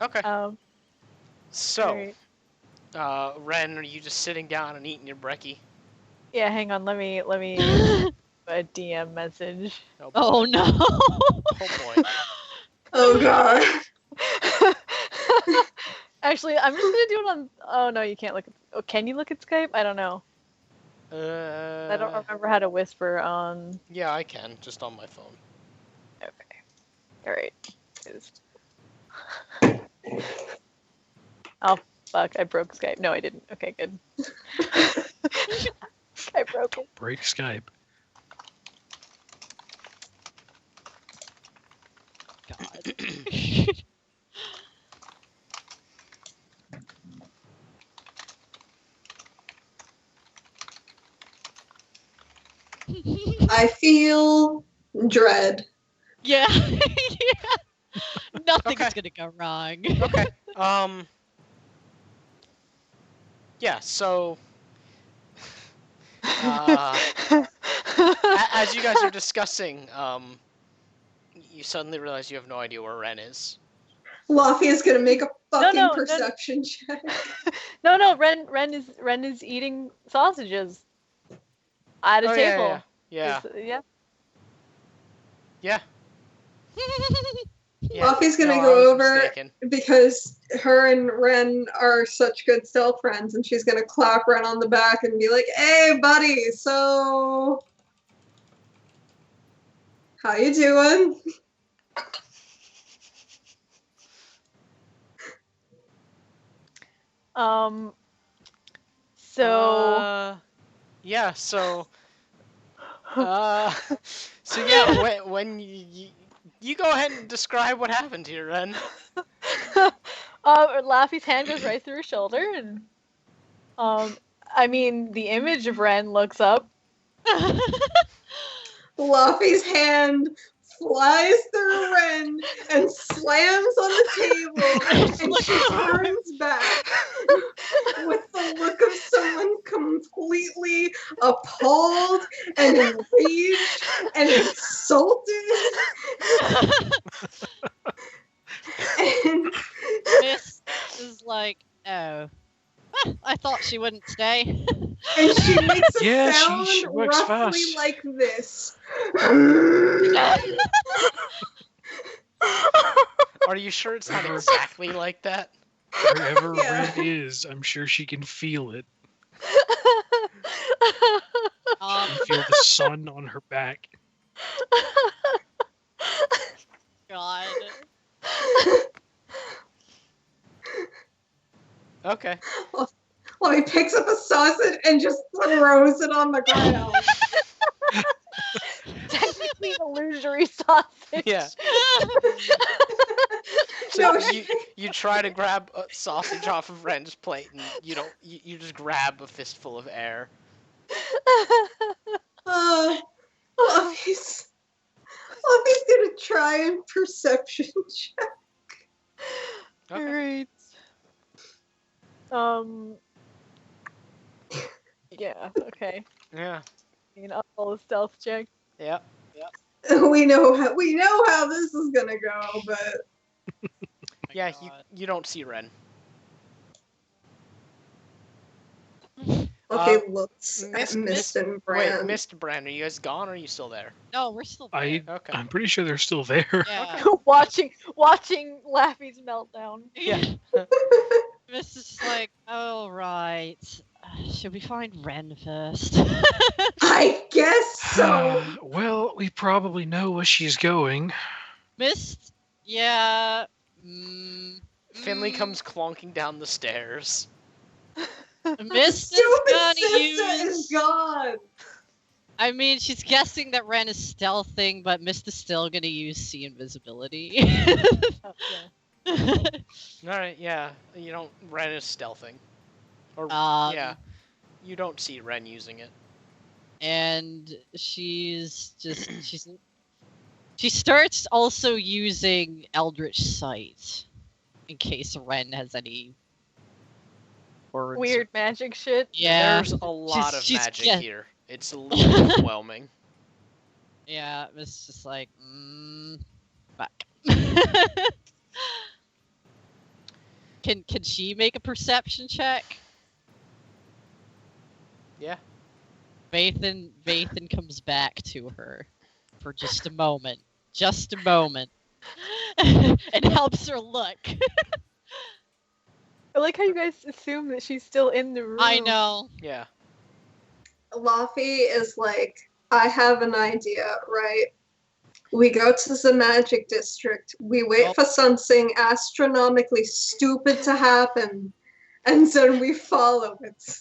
Okay. So, alright. Ren, are you just sitting down and eating your brekkie? Yeah, hang on. Let me a DM message. Oh, boy. Oh no. Oh boy. Oh god. Actually, I'm just gonna do it on. Oh no, you can't look at. Oh, can you look at Skype? I don't know. I don't remember how to whisper on. Yeah, I can, just on my phone. Okay. All right. Oh fuck! I broke Skype. No, I didn't. Okay, good. I broke it. Break Skype. God. I feel dread. Yeah. Yeah. Nothing's Okay. gonna go wrong. Okay. Yeah. So, as you guys are discussing, you suddenly realize you have no idea where Ren is. Luffy is gonna make a fucking no. perception check. No. Ren is eating sausages at a Oh, table. Yeah. Yeah. Yeah. Yeah. Luffy's gonna No, I go was over mistaken. because her and Ren are such good stealth friends, and she's gonna clap Ren on the back and be like, "Hey, buddy, so how you doing?" So Yeah. So. Uh, So yeah, when you go ahead and describe what happened here, Ren. Laffy's hand goes right through her shoulder, and I mean, the image of Ren looks up. Luffy's hand flies through Ren and slams on the table, and she turns back with the look of someone completely appalled and enraged and insulted. And Miss is like, oh, I thought she wouldn't stay. and she makes a Yeah, sound she works roughly fast. like this. Are you sure it's not exactly like that? Wherever Yeah. Ren is, I'm sure she can feel it. You feel the sun on her back. God. Okay. Well, he picks up a sausage and just throws it on the ground. Technically an illusory sausage. Yeah. So No, you try to grab a sausage off of Ren's plate, and you don't. You just grab a fistful of air. Fluffy's gonna try and perception check. Okay. Great. Yeah. Okay. Yeah. I'll roll a stealth check. Yeah. We know how this is gonna go, but Yeah. You don't see Ren. okay, looks Miss- at Mist and Bran. Wait, Mr. Brand, are you guys gone or are you still there? No, we're still there. Okay. I'm pretty sure they're still there. Yeah. watching Laffy's meltdown. Yeah. Miss is like, oh, right. Should we find Ren first? I guess so. Well, we probably know where she's going. Mist? Yeah. Finley comes clonking down the stairs. Mist is Stupid gonna sister use. is gone. I mean, she's guessing that Ren is stealthing, but Mist is still gonna use sea invisibility. Oh, yeah. Alright, yeah. You don't. Ren is stealthing. Or, yeah. You don't see Ren using it. And she starts also using Eldritch Sight in case Ren has any words. Weird magic shit. Yeah. There's a lot of she's magic get- here. It's a little overwhelming. Yeah, it's just like, back. Can she make a perception check? Yeah. Vathan comes back to her for just a moment. Just a moment. And helps her look. I like how you guys assume that she's still in the room. I know. Yeah. Luffy is like, I have an idea, right? We go to the magic district, we wait for something astronomically stupid to happen, and then we follow it.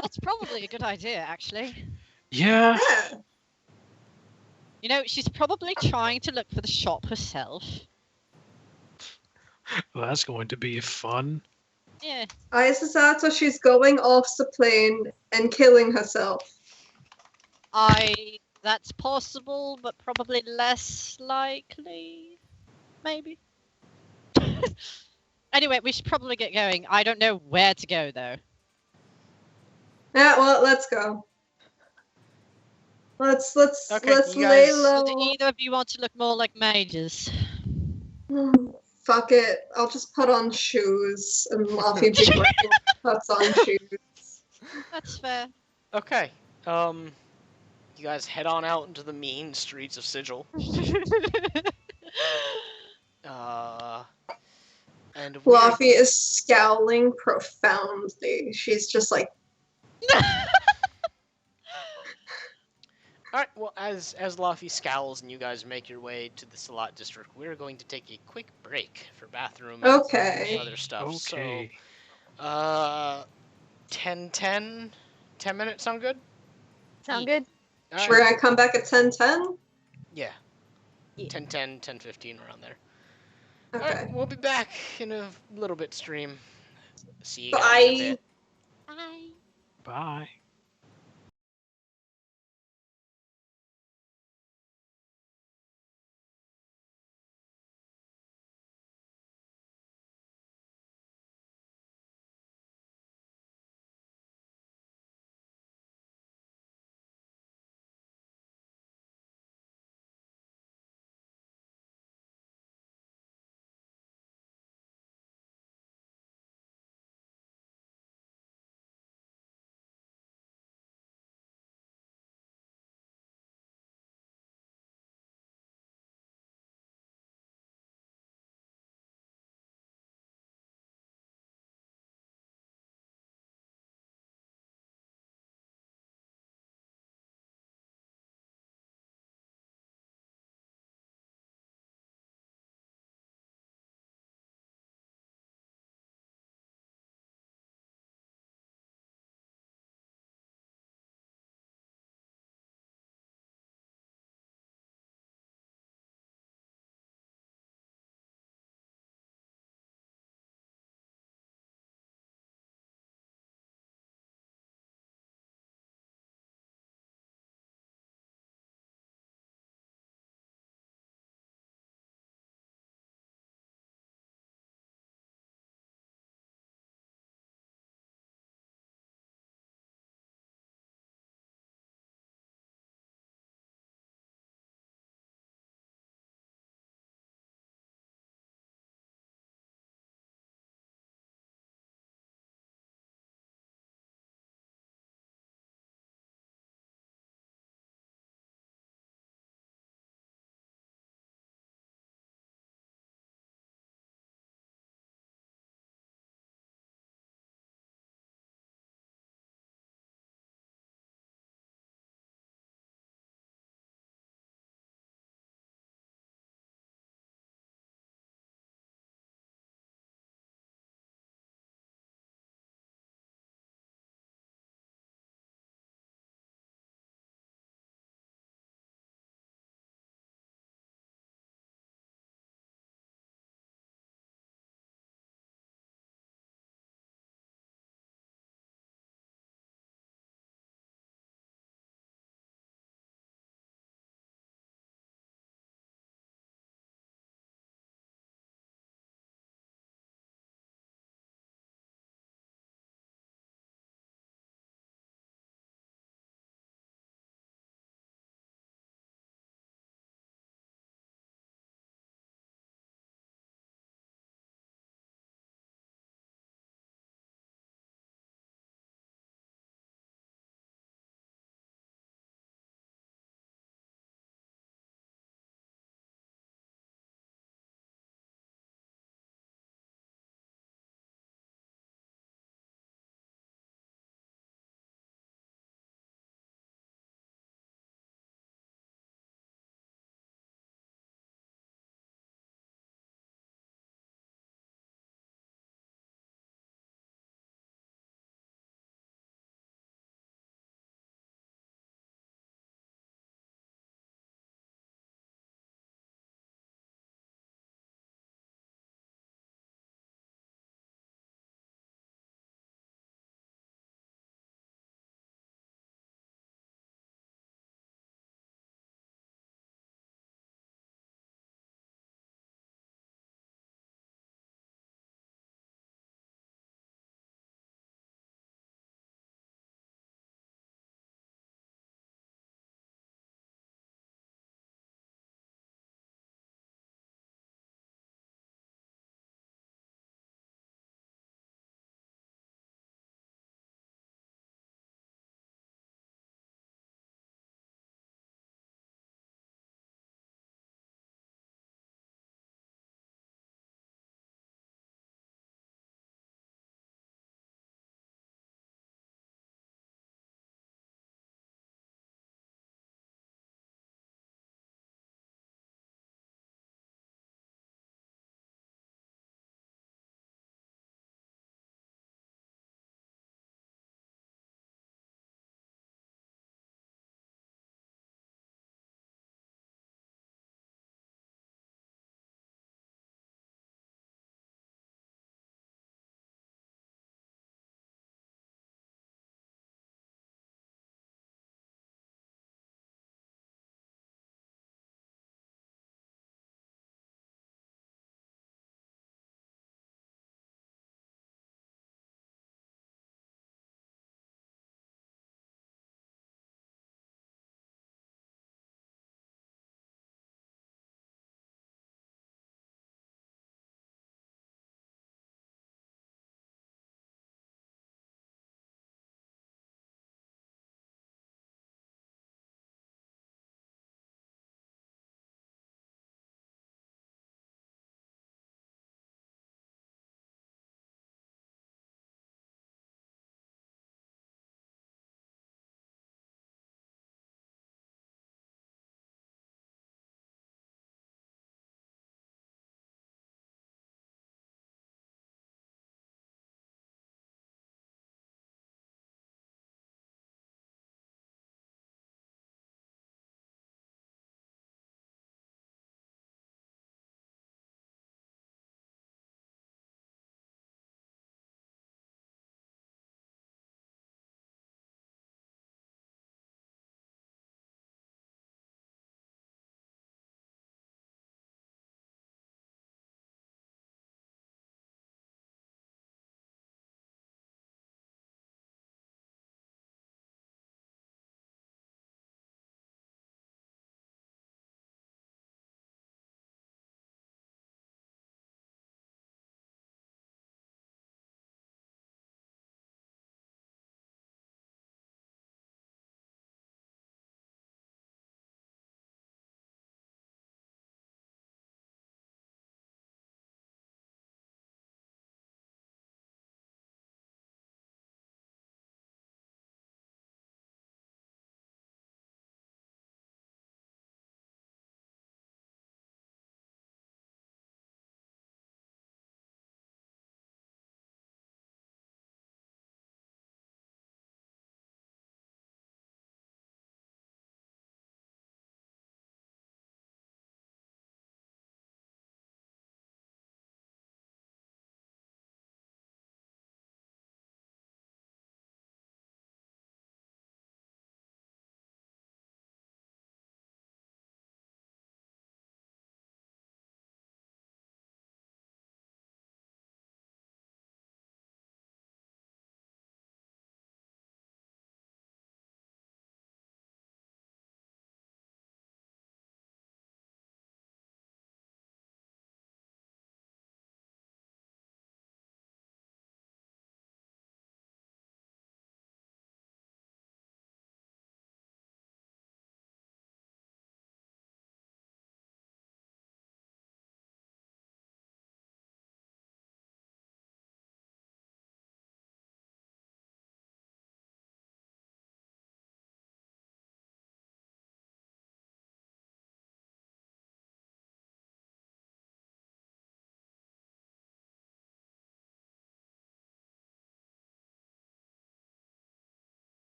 That's probably a good idea, actually. Yeah. Yeah. You know, she's probably trying to look for the shop herself. Well, that's going to be fun. Yeah. Aizasato, she's going off the plane and killing herself. That's possible, but probably less likely. Maybe. Anyway, we should probably get going. I don't know where to go, though. Yeah, well, let's go. Let's Okay, you lay guys- low. Do either of you want to look more like mages? Fuck it. I'll just put on shoes and Luffy puts on shoes. That's fair. Okay. You guys head on out into the mean streets of Sigil. And Luffy is scowling profoundly. She's just like, Alright, well, as Luffy scowls and you guys make your way to the Salat district, we're going to take a quick break for bathroom and Okay. other stuff. Okay. So, 10 minutes sound good? Sound good? All Where right. I come back at 10:10? Yeah. Yeah. 10:10, 10:15, around there. All Okay. right, we'll be back in a little bit stream. See you guys in a Bye. bit. Bye. Bye.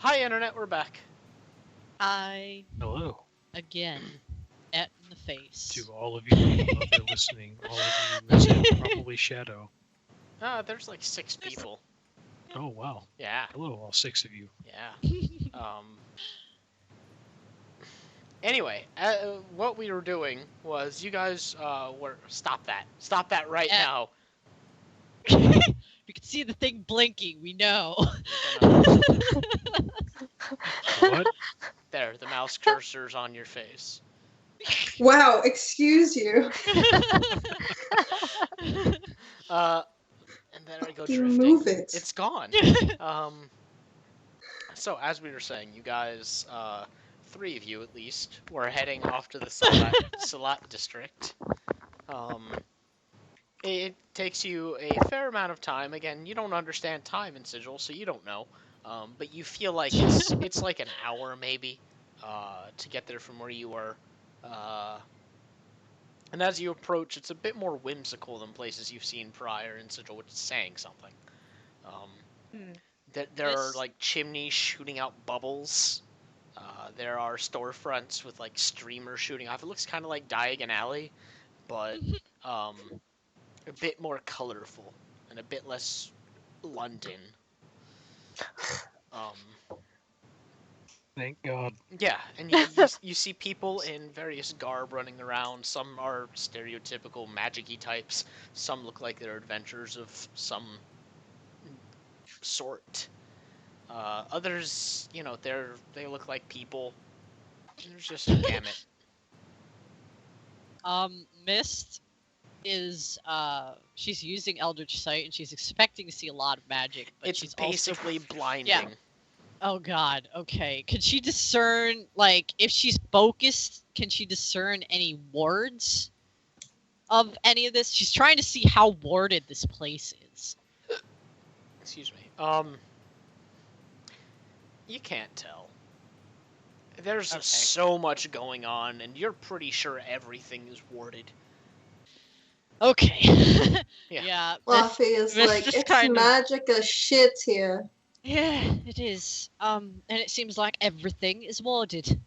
Hi, Internet, we're back. Hello Again, at in the face. to all of you out there listening. All of you except probably Shadow. There's like 6 people. Oh wow. Yeah, Hello, all 6 of you. yeah. Anyway, what we were doing was you guys were... Stop that right Uh, now. We can see the thing blinking. We know. What? There, the mouse cursor's on your face. Wow, excuse you. And then I go You drifting. move it. It's gone. So as we were saying, you guys, 3 of you at least, were heading off to the Salat district. It takes you a fair amount of time. Again, you don't understand time in Sigil, so you don't know. But you feel like it's like an hour maybe to get there from where you were. And as you approach, it's a bit more whimsical than places you've seen prior in Sigil, which is saying something. There are This- like chimneys shooting out bubbles. There are storefronts with like streamers shooting off. It looks kind of like Diagon Alley, but a bit more colorful and a bit less London. Thank God. Yeah, and you see people in various garb running around. Some are stereotypical magic-y types. Some look like they're adventurers of some sort. Others, they look like people. There's just a gamut. Mist is she's using Eldritch Sight and she's expecting to see a lot of magic, but It's she's also basically blinding. Yeah. Oh god, okay. Can she discern, like, if she's focused, can she discern any wards of any of this? She's trying to see how warded this place is. Excuse me. You can't tell. There's Okay. so much going on, and you're pretty sure everything is warded. Okay. Yeah. Yeah. Fluffy is this like, just it's kind of- magic as shit here. Yeah, it is. And it seems like everything is warded.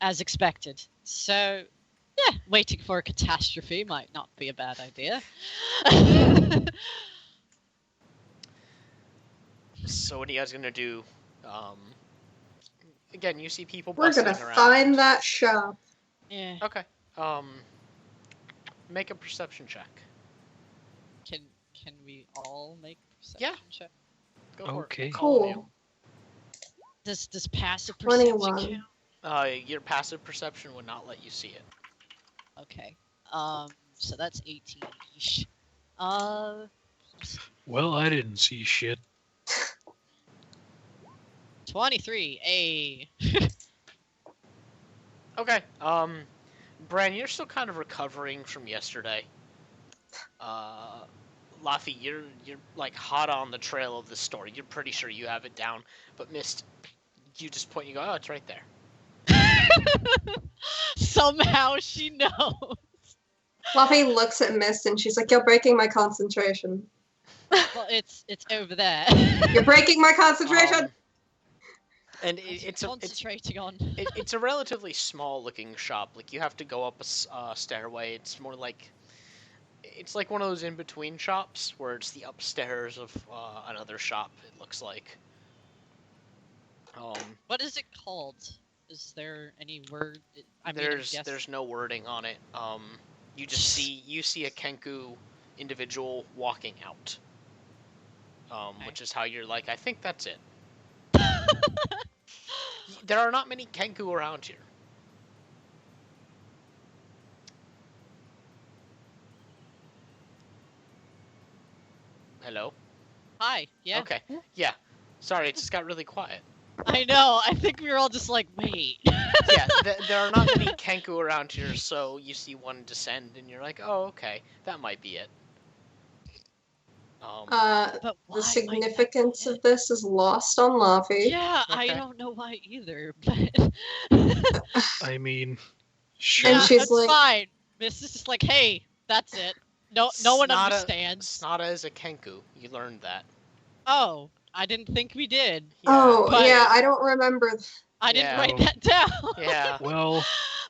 As expected. So, yeah, waiting for a catastrophe might not be a bad idea. So what are you guys gonna do? Again, you see people We're bustling gonna around. find that shop. Yeah. Okay. Make a perception check. Can we all make perception check? Go for Okay. it. All of you. Cool. Does passive perception 21. count? Your passive perception would not let you see it. Okay. So that's 18-ish. Well, I didn't see shit. 23. A. Okay. Bran, you're still kind of recovering from yesterday. Laffy, you're like hot on the trail of the story. You're pretty sure you have it down, but Mist, you just point. You go, oh, it's right there. Somehow she knows. Fluffy looks at Mist and she's like, "You're breaking my concentration. Well, it's over there. You're breaking my concentration." And What's it's it a concentrating on. it's a relatively small looking shop. Like you have to go up a stairway. It's more like it's like one of those in between shops where it's the upstairs of another shop. It looks like. What is it called? Is there any word? I mean, I'm guessing- There's no wording on it. You just see a Kenku individual walking out. Which is how you're like, I think that's it. There are not many Kenku around here. Hello? Hi. Yeah. Okay. Yeah. Sorry, it just got really quiet. I know. I think we were all just like, wait. Yeah, there are not many Kenku around here, so you see one descend, and you're like, oh, okay, that might be it. But The why significance of this is lost on Laffy. Yeah, Okay. I don't know why either. But I mean, sure. And yeah, she's that's like- fine. Miss is just like, hey, that's it. No one Snada- understands. Snada is a Kenku. You learned that. Oh, I didn't think we did. Oh, but- yeah, I don't remember. I didn't Yeah. write that down. Yeah. Well,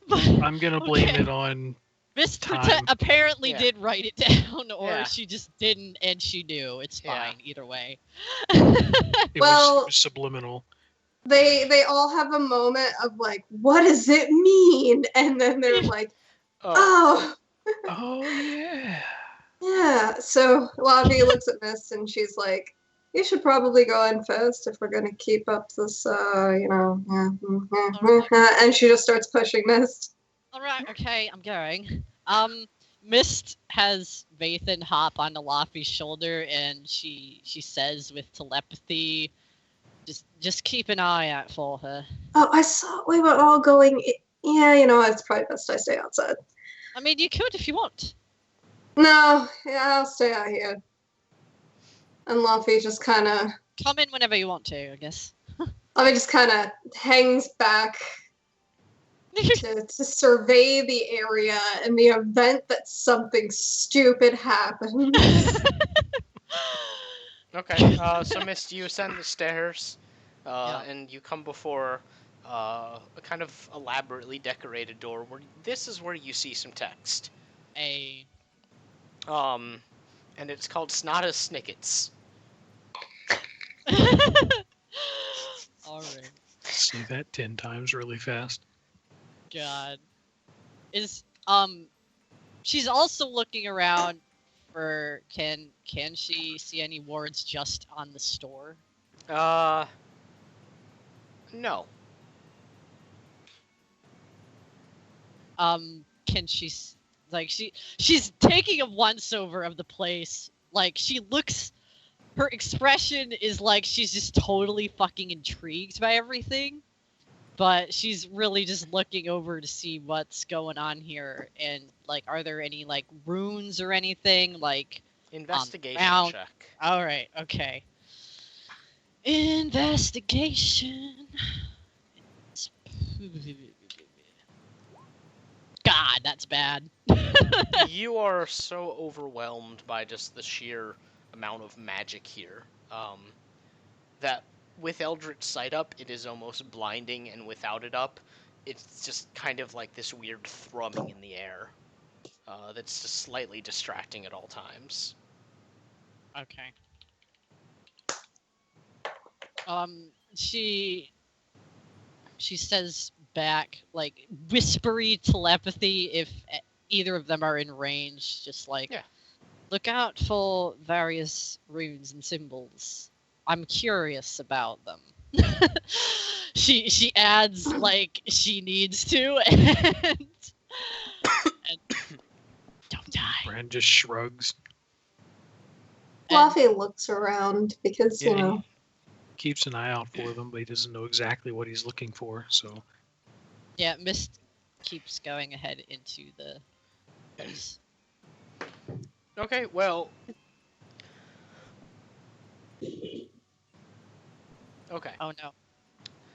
But I'm gonna blame okay. it on Miss time. apparently Yeah. did write it down, or Yeah. she just didn't and she knew. It's Yeah. fine either way. it Well- was subliminal. They all have a moment of like, what does it mean? And then they're like, Oh. oh, Oh yeah. yeah. So Lavi looks at Mist and she's like, you should probably go in first if we're gonna keep up this, and she just starts pushing Mist. All right, okay, I'm going. Mist has Vathan hop onto Laffy's shoulder, and she says with telepathy, just keep an eye out for her. Oh, I saw we were all going. Yeah, it's probably best I stay outside. I mean, you could if you want. No, yeah, I'll stay out here. And Luffy just kind of, Come in whenever you want to, I guess. hangs back to survey the area in the event that something stupid happens. Okay. So Mist, you ascend the stairs, Yeah. and you come before a kind of elaborately decorated door. This is where you see some text. And it's called Snodda Snickets. Alright. Say that 10 times really fast. God. She's also looking around for can she see any wards just on the store? No. Can she she's taking a once over of the place. Like she looks, her expression is like she's just totally fucking intrigued by everything. But she's really just looking over to see what's going on here, and like, are there any like runes or anything like? Investigation round. check. All right, okay. Investigation. God, that's bad. You are so overwhelmed by just the sheer amount of magic here, that with Eldritch Sight up, it is almost blinding, and without it up, it's just kind of like this weird thrumming in the air, that's just slightly distracting at all times. Okay. She says back, like, whispery telepathy if either of them are in range, just like, Yeah. Look out for various runes and symbols. I'm curious about them. She adds like she needs to, and don't die. Brand just shrugs. Fluffy looks around because, Yeah, he keeps an eye out for them, but he doesn't know exactly what he's looking for, so... Yeah, Mist keeps going ahead into the place. Okay, well... Okay, Oh no.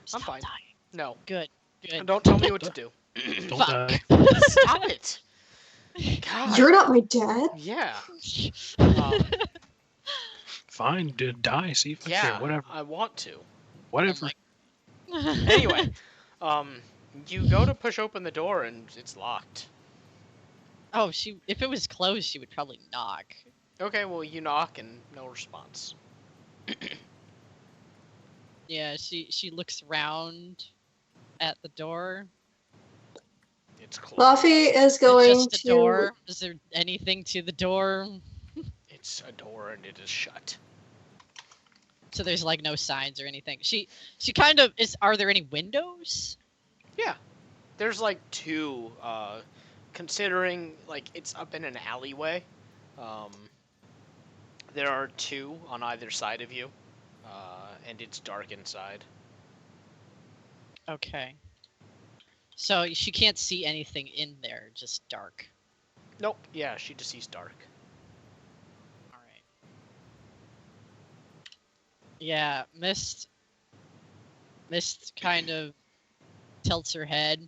Stop fine. dying. no. Good. Good. Don't tell me what to do. Don't Fuck. die. Stop it! God. you're not my dad. Yeah. Um, Fine, die, see if I yeah, care, whatever. I want to. Whatever. Anyway, you go to push open the door and it's locked. Oh, if it was closed, she would probably knock. Okay, well, you knock and no response. Yeah, she looks around at the door. It's closed. Fluffy is Is it going just a to. door? Is there anything to the door? It's a door and it is shut. So there's like no signs or anything. She kind of is. Are there any windows? Yeah. There's like two, considering like it's up in an alleyway. There are two on either side of you, and it's dark inside. Okay. So she can't see anything in there, just dark. Nope. Yeah, she just sees dark. All right. Yeah, Mist kind of tilts her head.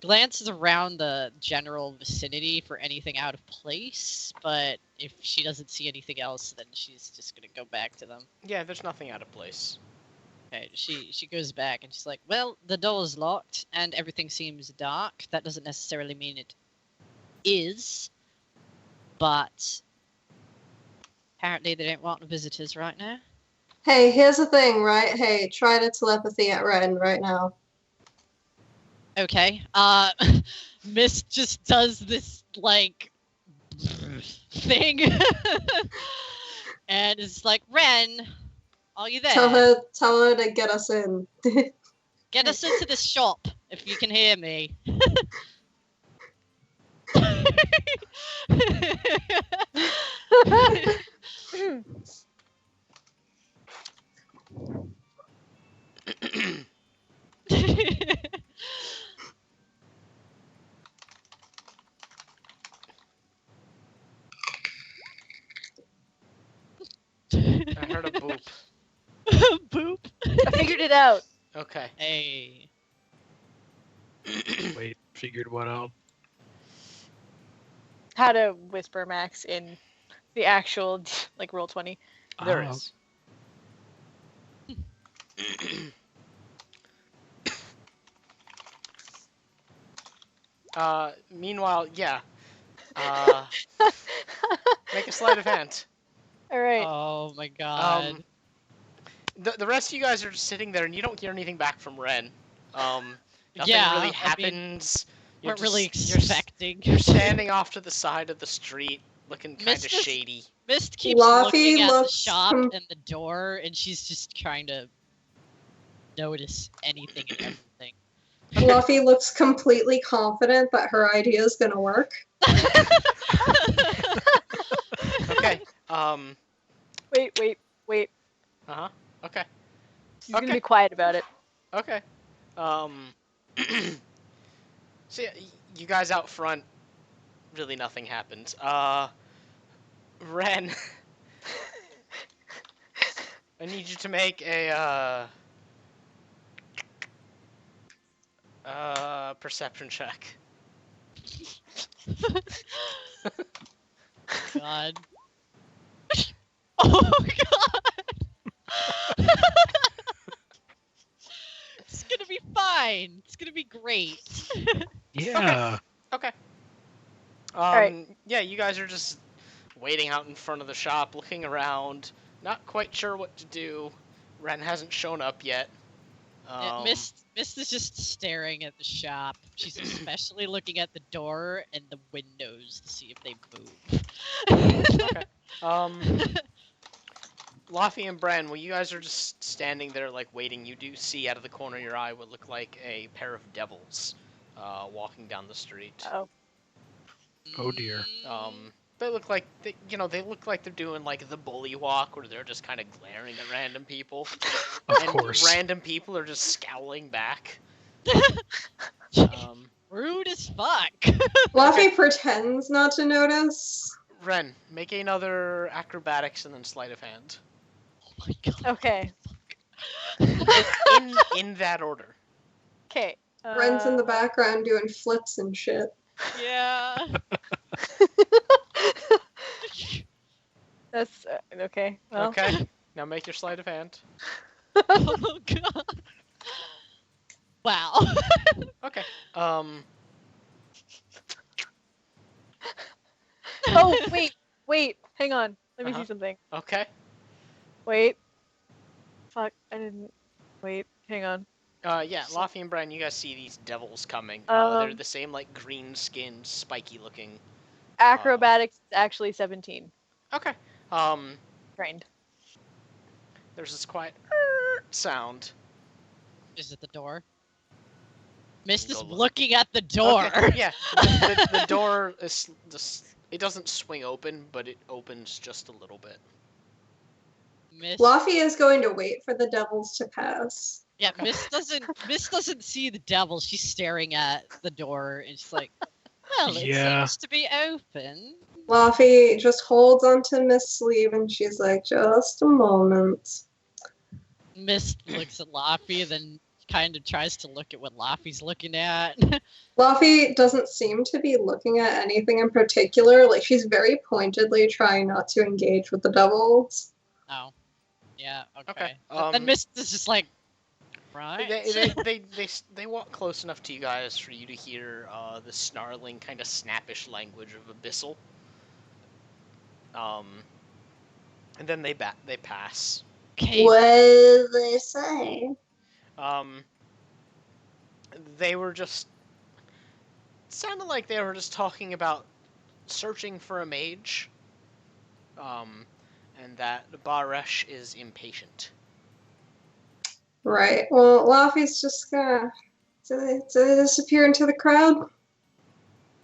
glances around the general vicinity for anything out of place, but if she doesn't see anything else, then she's just gonna go back to them. Yeah, there's nothing out of place. Okay, she goes back and she's like, well, the door is locked and everything seems dark. That doesn't necessarily mean it is, but apparently they don't want visitors right now. Hey, here's the thing, right? Hey, try to telepathy at Ren right now. Okay, Mist just does this, like, thing, and it's like, Ren, are you there? Tell her to get us in. Get us into this shop, if you can hear me. I heard a boop. Boop. I figured it out. Okay. Hey. Wait, figured what out? How to whisper Max in the actual like roll 20. There Ah, is. Meanwhile, yeah. Make a sleight of hand. All right. Oh my god. The rest of you guys are just sitting there, and you don't hear anything back from Ren. Nothing Yeah, really I mean, happens. weren't really You're expecting. You're standing off to the side of the street, looking kind of Mist is- shady. Mist keeps Luffy looking at the looks shop com- and the door, and she's just trying to notice anything and everything. Fluffy looks completely confident that her idea is gonna work. Okay. Wait. Uh-huh. Okay. She's gonna Okay. be quiet about it. Okay. So yeah, you guys out front, really nothing happens. Ren, I need you to make a perception check. God. Oh god. It's gonna be fine. It's gonna be great. yeah. Okay. right. Yeah, you guys are just waiting out in front of the shop, looking around, not quite sure what to do. Ren hasn't shown up yet. Mist is just staring at the shop. She's especially looking at the door and the windows to see if they move. Okay. Laffy and Bran, while you guys are just standing there, like, waiting, you do see out of the corner of your eye what look like a pair of devils walking down the street. Oh. Oh, dear. They look like, they look like they're doing, like, the bully walk, where they're just kind of glaring at random people. Of And course. random people are just scowling back. Rude as fuck. Fluffy pretends not to notice. Ren, make another acrobatics and then sleight of hand. Oh my god. Okay. In that order. Okay. Ren's in the background doing flips and shit. Yeah. That's okay. Well. Okay. Now make your sleight of hand. Oh god. Wow. Okay. Oh wait. Hang on. Let me Uh-huh. see something. Okay. Wait. Fuck. I didn't. Wait. Hang on. Yeah, Laffy and Brian, you guys see these devils coming. They're the same, like, green-skinned, spiky-looking. Acrobatics is actually 17. Okay. Trained. There's this quiet sound. Is it the door? Mist is Go look. looking at the door. Okay, yeah, the door is just, it doesn't swing open, but it opens just a little bit. Mist, Fluffy is going to wait for the devils to pass. yeah, Mist doesn't see the devil. She's staring at the door and she's like, well, it Yeah. seems to be open. Fluffy just holds onto Miss Sleeve and she's like, just a moment. Mist looks at Laffy, then kind of tries to look at what Laffy's looking at. Luffy doesn't seem to be looking at anything in particular. Like, she's very pointedly trying not to engage with the devils. Oh. Yeah, okay. Okay, Then Mist is just like, right? They walk close enough to you guys for you to hear the snarling, kind of snappish language of Abyssal. And then they pass. Okay. What do they say? They were just sounded like they were just talking about searching for a mage. And that Baresh is impatient. Right. Well, Luffy's just gonna disappear into the crowd.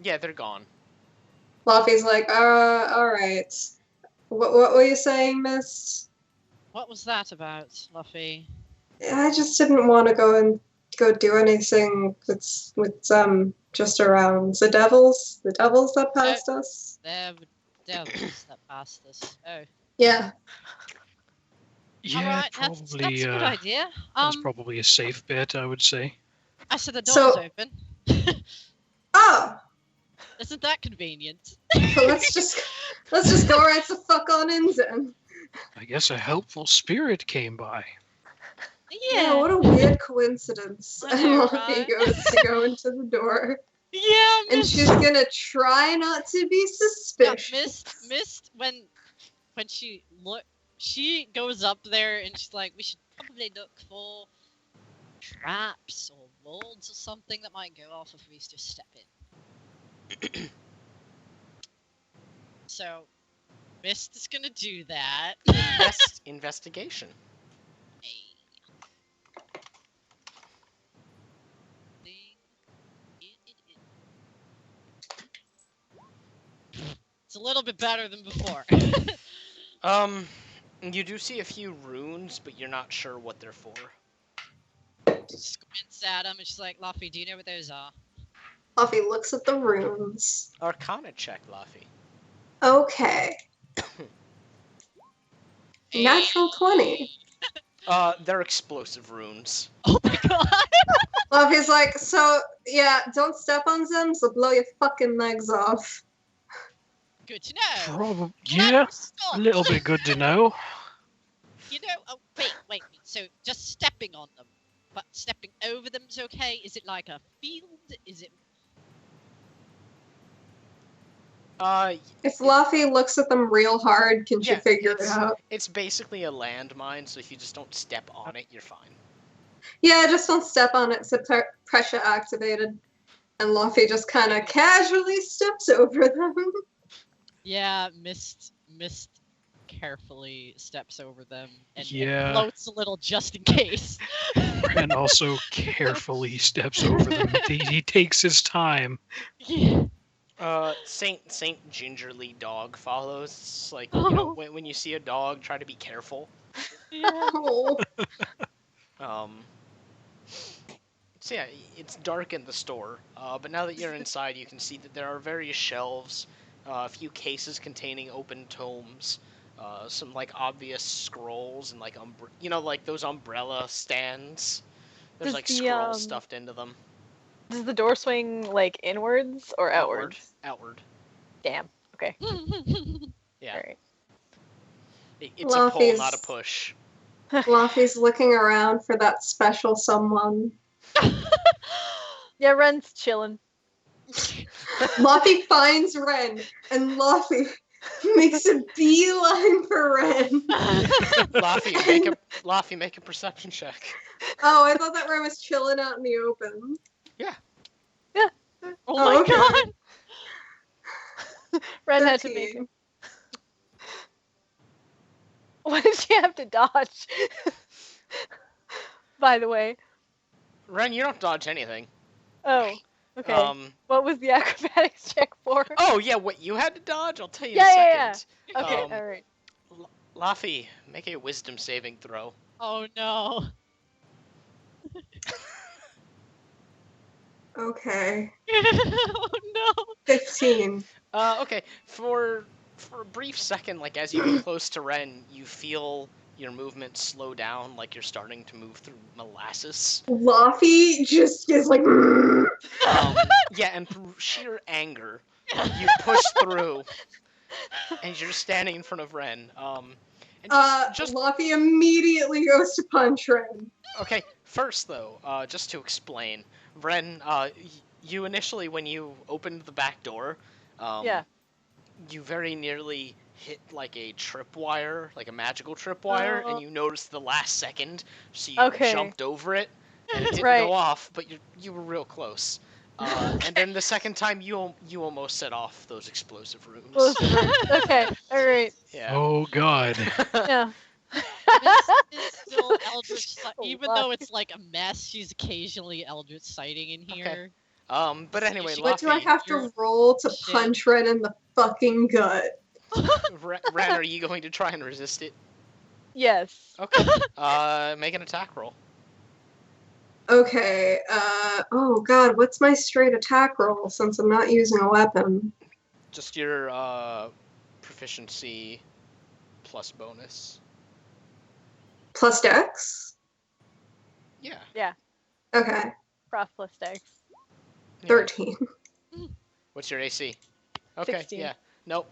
Yeah, they're gone. Luffy's like, alright. What were you saying, Miss? What was that about, Luffy? I just didn't want to go do anything with just around the devils that passed us. They're devils that passed us. Oh. Yeah. Yeah, Alright, probably. that's a good idea. That's probably a safe bet, I would say. I said the So- door's open. Oh, Isn't that convenient? well, let's just go right the fuck on in then. I guess a helpful spirit came by. Yeah, what a weird coincidence. I know, And Luffy right? goes to go into the door, Yeah, and Mist. she's gonna try not to be Yeah, suspicious. Mist when she goes up there and she's like, we should probably look for traps or molds or something that might go off if we just step in. So, Mist is gonna do that. Investigation. It's a little bit better than before. You do see a few runes, but you're not sure what they're for. Squints at him and she's like, Luffy, do you know what those are? Luffy looks at the runes. Arcana check, Luffy. Okay. Natural 20. They're explosive runes. Oh my god! Luffy's like, so, yeah, don't step on them, so blow your fucking legs off. Good to know. Probably. Well, Yeah, that's a little bit good to know. You know, oh, wait. So just stepping on them, but stepping over them is okay? Is it like a field? Is it? If Luffy looks at them real hard, can she Yeah, figure it out? It's basically a landmine, so if you just don't step on it, you're fine. Yeah, just don't step on it, so pressure activated. And Luffy just kind of casually steps over them. Yeah, Mist carefully steps over them and Yeah. floats a little just in case. And also carefully steps over them. He takes his time. Yeah. Saint Gingerly Dog follows. It's like, you know, when you see a dog, try to be careful. Yeah. Oh. So yeah, it's dark in the store, but now that you're inside, you can see that there are various shelves, a few cases containing open tomes, some like obvious scrolls and like you know, like those umbrella stands. There's Does like the, scrolls stuffed into them. Does the door swing like inwards or outwards? Outward. Damn. Okay. Yeah. All right. It's a pull, Luffy's- not a push. Luffy's looking around for that special someone. Yeah, Ren's chilling. Luffy finds Ren, and Luffy makes a beeline for Ren. Laffy, make a perception check. Oh, I thought that Ren was chilling out in the open. Oh my okay. god! Ren had to make 13. What did she have to dodge? By the way. Ren, you don't dodge anything. Oh. Okay. What was the acrobatics check for? Oh yeah, what you had to dodge? I'll tell you Yeah, in a yeah, second. Okay. Um, All right. Laffy, make a wisdom saving throw. Oh no. Okay. Oh no. 15. Okay. For a brief second, like as you get close to Ren, you feel your movement slow down like you're starting to move through molasses. Laffy just is like. Yeah, and through sheer anger, you push through, and you're just standing in front of Ren. And just Laffy immediately goes to punch Ren. okay. First, though, just to explain, Ren, you initially when you opened the back door, Yeah. you very nearly hit like a tripwire, like a magical tripwire, and you noticed the last second, so you Okay. jumped over it, and it didn't Right. go off, but you were real close. And then the second time, you almost set off those explosive runes. Okay. All right. Yeah. Oh God. Yeah. It's still Eldritch, So even lucky. though it's like a mess. She's occasionally Eldritch sighting in here. But anyway, She- What do I Laffy, have to roll to Shit. punch Ren in the fucking gut? Ren, are you going to try and resist it? Yes. Okay. Make an attack roll. Okay, oh god, what's my straight attack roll since I'm not using a weapon? Just your proficiency plus bonus. Plus dex? Yeah. Okay, Prof plus dex. Yeah. 13. What's your AC? Okay. 16. Yeah. Nope.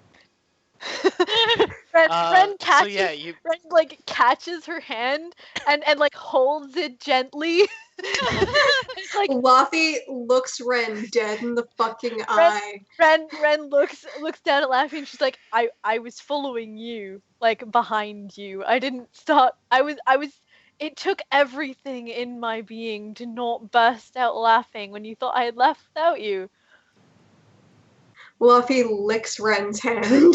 Ren catches. So yeah, you. Ren like catches her hand and like holds it gently. It's like Laffy looks Ren dead in the fucking eye. Ren looks down at Laffy and she's like, I was following you, like behind you. I didn't start. I was. It took everything in my being to not burst out laughing when you thought I had left without you. Laffy licks Ren's hand.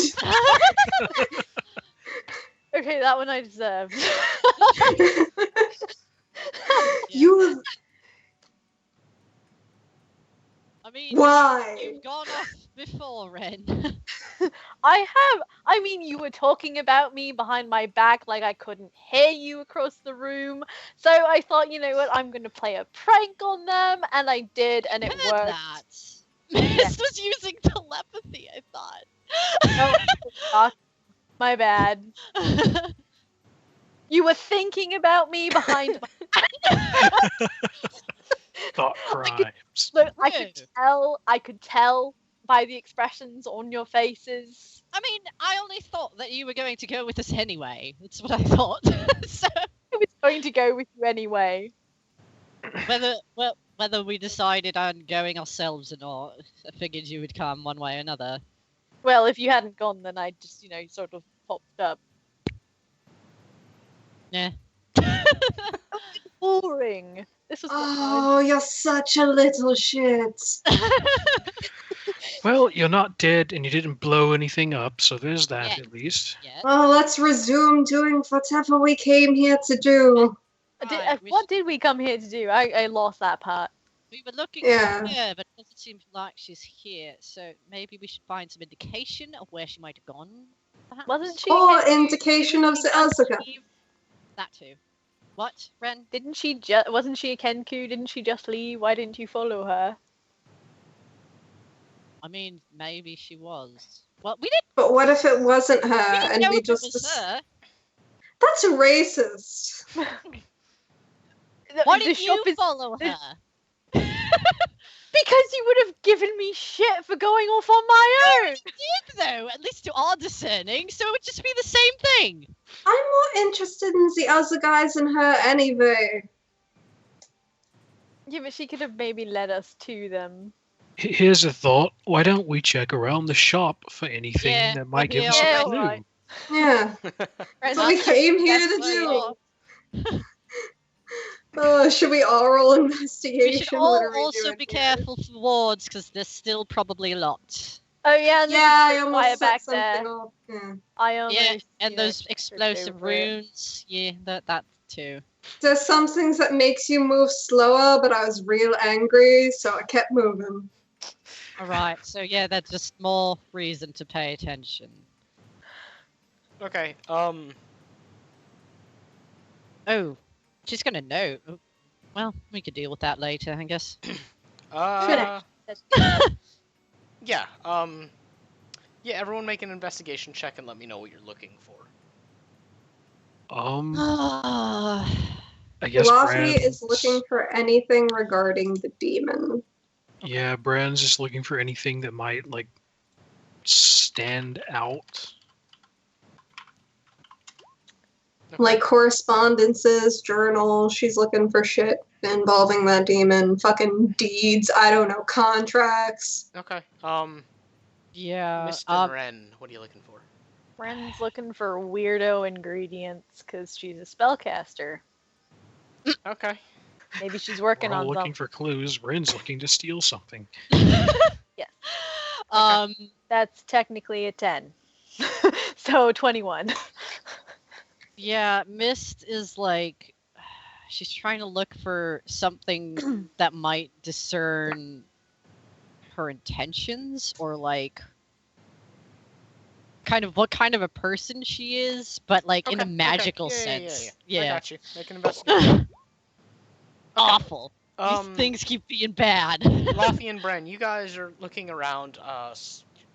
Okay, that one I deserved. You. I mean, Why? you've gone off before, Ren. I have. I mean, you were talking about me behind my back like I couldn't hear you across the room. So I thought, you know what, I'm going to play a prank on them, and I did, and it Heard worked. that. This was using telepathy, I thought. Oh, fuck. My bad. You were thinking about me behind my Thought crimes. Look, True. I could tell by the expressions on your faces. I mean, I only thought that you were going to go with us anyway. That's what I thought. So I was going to go with you anyway. whether we decided on going ourselves or not, I figured you would come one way or another. Well, if you hadn't gone, then I'd just, you know, sort of popped up. Yeah. Boring. This was Oh, you're such a little shit. Well, you're not dead and you didn't blow anything up, so there's that Yeah. at least. Yeah. Well, let's resume doing whatever we came here to do. Right, we what did we come here to do? I lost that part. We were looking Yeah. for her, but it doesn't seem like she's here. So maybe we should find some indication of where she might have gone. Perhaps? Wasn't she? Or Ken- indication of the Elsica. That too. What, Ren? Didn't she wasn't she a Kenku? Didn't she just leave? Why didn't you follow her? I mean, maybe she was. Well, we didn't. But what if it wasn't her We didn't and know we if it just. was her. That's racist. Why The did shop you is- follow the- her? Because you would have given me shit for going off on my own. Did though, at least to our discerning, so it would just be the same thing. I'm more interested in the other guys than her anyway. Yeah, but she could have maybe led us to them. Here's a thought. Why don't we check around the shop for anything Yeah, that might we're give us here a clue? already. Yeah. Friends, So we came here to That's do. Should we all roll investigation? We should What all are we also doing be here? careful for wards, because they're still probably locked. Oh yeah, and Yeah, I there's a almost fire set back something there. off. Yeah. I almost. Yeah, and you know, those tripped explosive over it. runes. Yeah, that too. There's some things that makes you move slower, but I was real angry, so I kept moving. All right, so yeah, that's just more reason to pay attention. Okay. Oh, she's gonna know. Oh, well, we could deal with that later, I guess. Yeah. Yeah. Everyone make an investigation check and let me know what you're looking for. Ah, I guess Fluffy is Brand's... looking for anything regarding the demon. Yeah, Brand's just looking for anything that might, like, stand out. Okay. Like correspondences, journals. She's looking for shit involving that demon. Fucking deeds. I don't know. Contracts. Okay. yeah. Mr. Ren, what are you looking for? Ren's looking for weirdo ingredients because she's a spellcaster. Okay. Maybe she's We're working all on looking something. for clues. Ren's looking to steal something. Yes. That's That's technically a 10. So 21. yeah. Mist is like, she's trying to look for something that might discern her intentions or like kind of what kind of a person she is, but like in a Okay, magical yeah, sense. I got you. Make an investigation. Awful. These Um, things keep being bad. Laffy and Bren, you guys are looking around.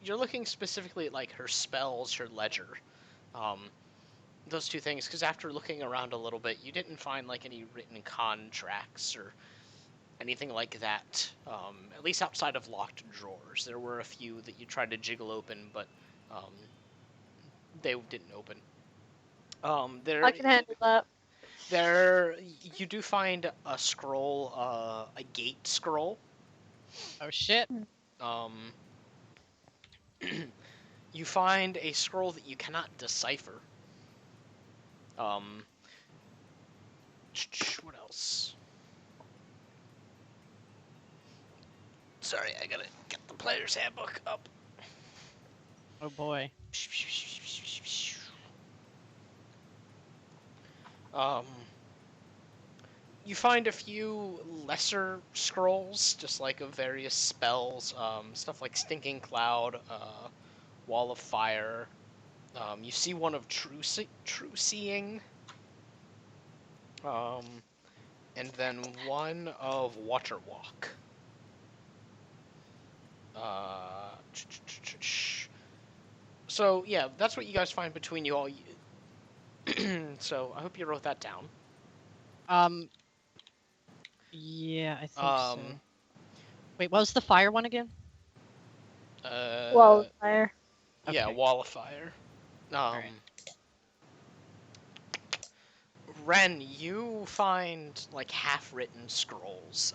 You're looking specifically at like her spells, her ledger, those two things. Because after looking around a little bit, you didn't find like any written contracts or anything like that. At least outside of locked drawers, there were a few that you tried to jiggle open, but they didn't open. There, I can handle that. there, you do find a scroll, a gate scroll. Oh shit. Um, you find a scroll that you cannot decipher. Um, what else? Sorry, I gotta get the player's handbook up. Oh boy. Um, you find a few lesser scrolls, just like of various spells, stuff like Stinking Cloud, Wall of Fire. You see one of True Seeing, and then one of Water Walk. So yeah, that's what you guys find between you all. So I hope you wrote that down. Yeah, I think so. Um, Wait, what was the fire one again? Wall of fire. Yeah, Okay. Wall of Fire. Alright. Ren, you find like half-written scrolls.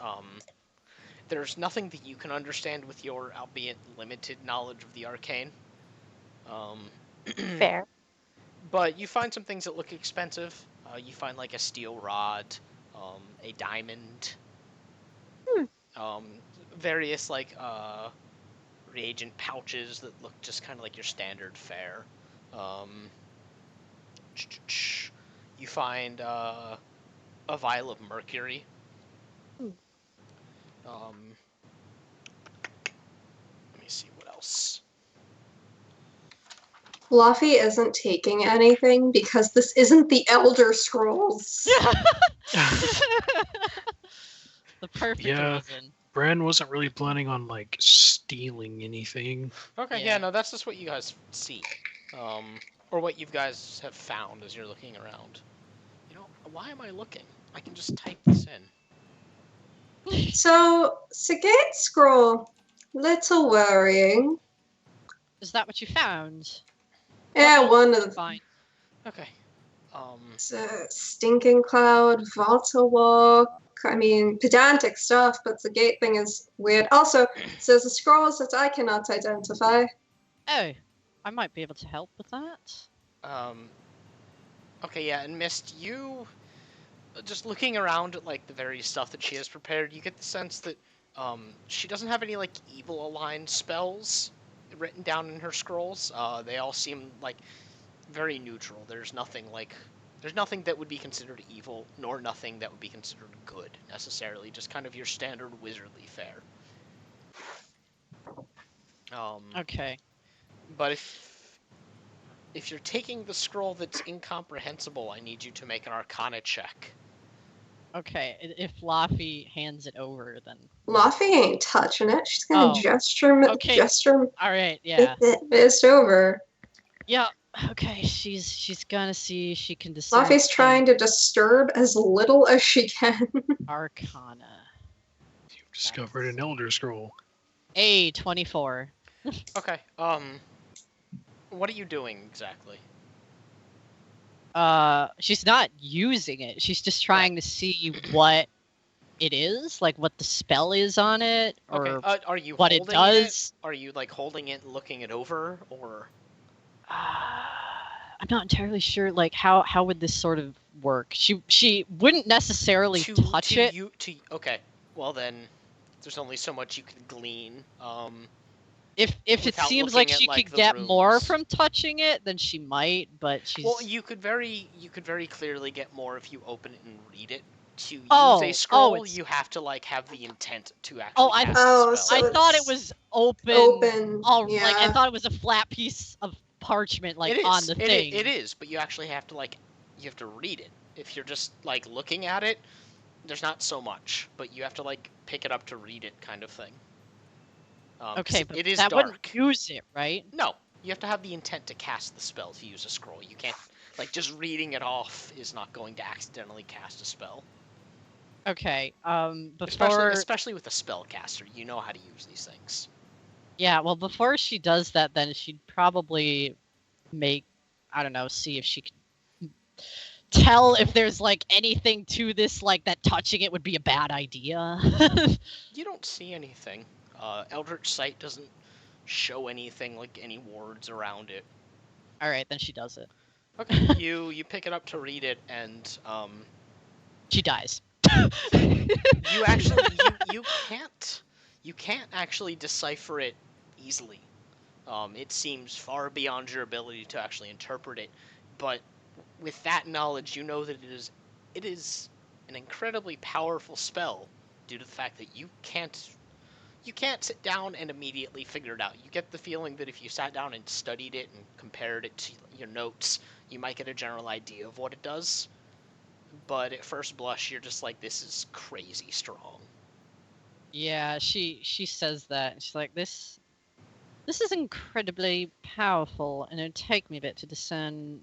There's nothing that you can understand with your, albeit limited, knowledge of the arcane. Fair. But you find some things that look expensive. You find like a steel rod, a diamond, um, various like reagent pouches that look just kind of like your standard fare. Um, you find a vial of mercury. Let me see what else. Fluffy isn't taking anything because this isn't the Elder Scrolls. The perfect Yeah. reason. Brand wasn't really planning on, like, stealing anything. Okay, Yeah. yeah, no, that's just what you guys see, or what you guys have found as you're looking around. You know, why am I looking? I can just type this in. So, Sagate Scroll, little worrying. Is that what you found? Yeah, What one did you of find? Okay. Stinking Cloud, Volta Walk. I mean, pedantic stuff, but the gate thing is weird. Also, it says the scrolls that I cannot identify. Oh, I might be able to help with that. Okay, yeah, and Mist, you just looking around at like the various stuff that she has prepared, you get the sense that she doesn't have any like evil aligned spells written down in her scrolls. They all seem like very neutral. There's nothing that would be considered evil, nor nothing that would be considered good necessarily. Just kind of your standard wizardly fare. Okay. But if you're taking the scroll that's incomprehensible, I need you to make an Arcana check. Okay, if Laffy hands it over, then... Luffy ain't touching it. She's gonna Oh. gesture Okay. gesture Alright, yeah. this over. Yeah, Okay, she's gonna see if she can discern Laffy's trying to disturb as little as she can. Arcana. You've discovered an Elder Scroll. 24. Okay. What are you doing exactly? She's not using it. She's just trying to see what it is, like what the spell is on it, or Okay. Are you what it holding does. Are you like holding it, and looking it over, or? I'm not entirely sure. Like how would this sort of work? She wouldn't necessarily touch it. Okay. Well then, there's only so much you can glean. If it without seems like looking at, she like, could the get more runes. from touching it, then she might. But she's Well, you could very clearly get more if you open it and read it. To use Oh, a scroll, it's- you have to like have the intent to actually Oh, cast Oh, the spell. so I thought it it's was open. open. Like I Yeah. thought it was a flat piece of parchment, like It is. on the thing. It is, but you actually have to you have to read it. If you're just like looking at it, there's not so much, but you have to like pick it up to read it, kind of thing. 'Cause Okay, but it is that dark. wouldn't use it, right? No, you have to have the intent to cast the spell to use a scroll. You can't just reading it off is not going to accidentally cast a spell. Okay. Before Especially with a spellcaster, you know how to use these things. Yeah, well, before she does that, then she'd probably I don't know, see if she can tell if there's like anything to this, like that touching it would be a bad idea. You don't see anything. Eldritch Sight doesn't show anything like any wards around it. All right, then she does it. Okay, you pick it up to read it, and She dies. you actually you can't actually decipher it easily. It seems far beyond your ability to actually interpret it, but with that knowledge, you know that it is an incredibly powerful spell due to the fact that you can't sit down and immediately figure it out. You get the feeling that if you sat down and studied it and compared it to your notes, you might get a general idea of what it does. But at first blush, you're just like, this is crazy strong. Yeah, she says that. And she's like, this is incredibly powerful, and it'd take me a bit to discern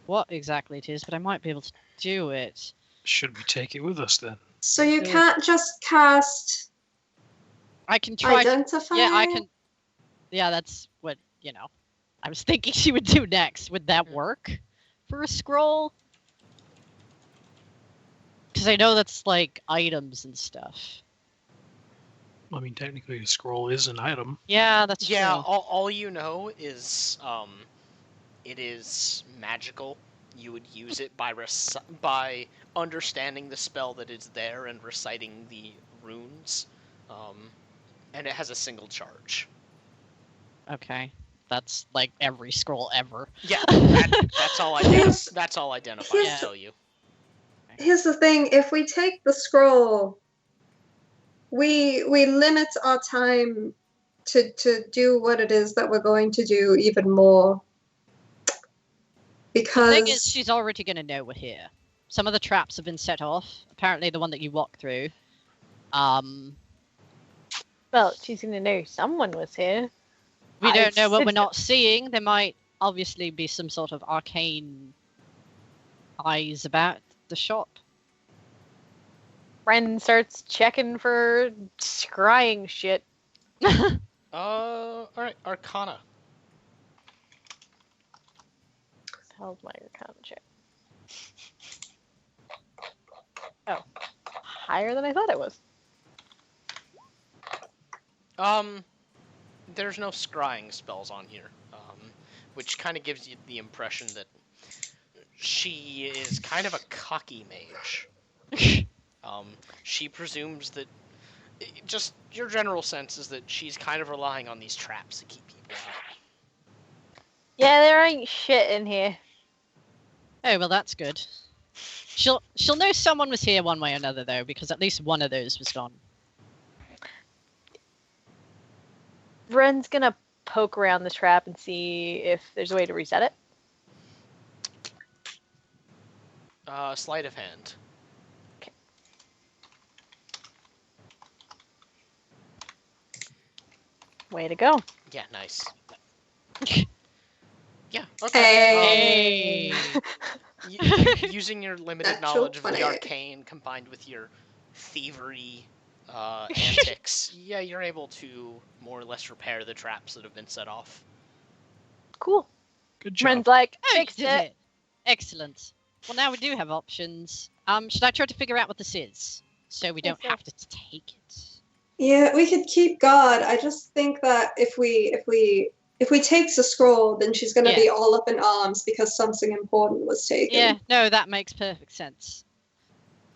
what exactly it is, but I might be able to do it. Should we take it with us then? So you can't just cast I can try. identify? Yeah, I can. Yeah, that's what I was thinking she would do next. Would that work for a scroll? Because I know that's like items and stuff. I mean, technically, a scroll is an item. Yeah, that's Yeah, true. all you know is it is magical. You would use it by understanding the spell that is there and reciting the runes, and it has a single charge. Okay, that's like every scroll ever. Yeah, that's all that's all identifiers Yeah. tell you. Here's the thing, if we take the scroll, we limit our time to do what it is that we're going to do even more. The Because thing is, she's already going to know we're here. Some of the traps have been set off. Apparently, the one that you walk through. Well, she's gonna know someone was here. We don't know what we're said- not seeing. There might obviously be some sort of arcane eyes about the shop. Ren starts checking for scrying shit. All right, Arcana. How's my Arcana check? Oh, higher than I thought it was. There's no scrying spells on here, which kind of gives you the impression that she is kind of a cocky mage. She presumes that just your general sense is that she's kind of relying on these traps to keep people out. Yeah, there ain't shit in here. Oh, well, that's good. She'll know someone was here one way or another, though, because at least one of those was gone. Ren's gonna poke around the trap and see if there's a way to reset it. Sleight of hand. Way to go. Yeah, nice. Yeah, Okay. Hey. Using your limited Natural knowledge of the 20. arcane combined with your thievery antics, yeah, you're able to more or less repair the traps that have been set off. Cool. Good job. Ren's like, Oh, you fixed did it. it. Excellent. Well, now we do have options. Should I try to figure out what this is, so we don't Yes, have to take it? Yeah, we could keep guard. I just think that if we take the scroll, then she's gonna be all up in arms because something important was taken. Yeah, no, that makes perfect sense.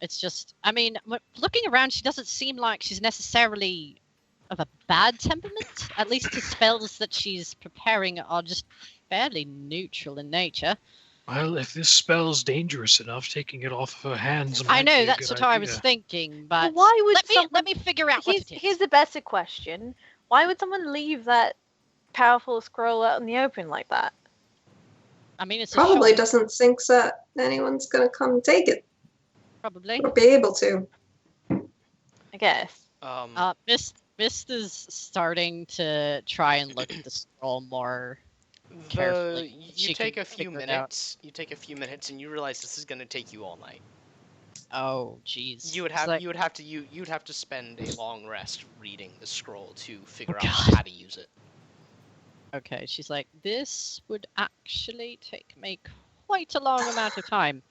It's just, I mean, looking around, she doesn't seem like she's necessarily of a bad temperament. At least the spells that she's preparing are just fairly neutral in nature. Well, if this spell's dangerous enough, taking it off of her hands might I know, be a that's good what I was idea. thinking, but Why would let someone... me figure out what it is. Here's the better question. Why would someone leave that powerful scroll out in the open like that? I mean, it's Probably a short, doesn't think that anyone's gonna come take it probably. or be able to. I guess. Mist is starting to try and look at the scroll more carefully. You She take can a few figure it out. minutes. You take a few minutes, and you realize this is going to take you all night. Oh, jeez. You would It's have like- you'd have to spend a long rest reading the scroll to figure out God. how to use it. Okay, she's like, this would actually take me quite a long amount of time.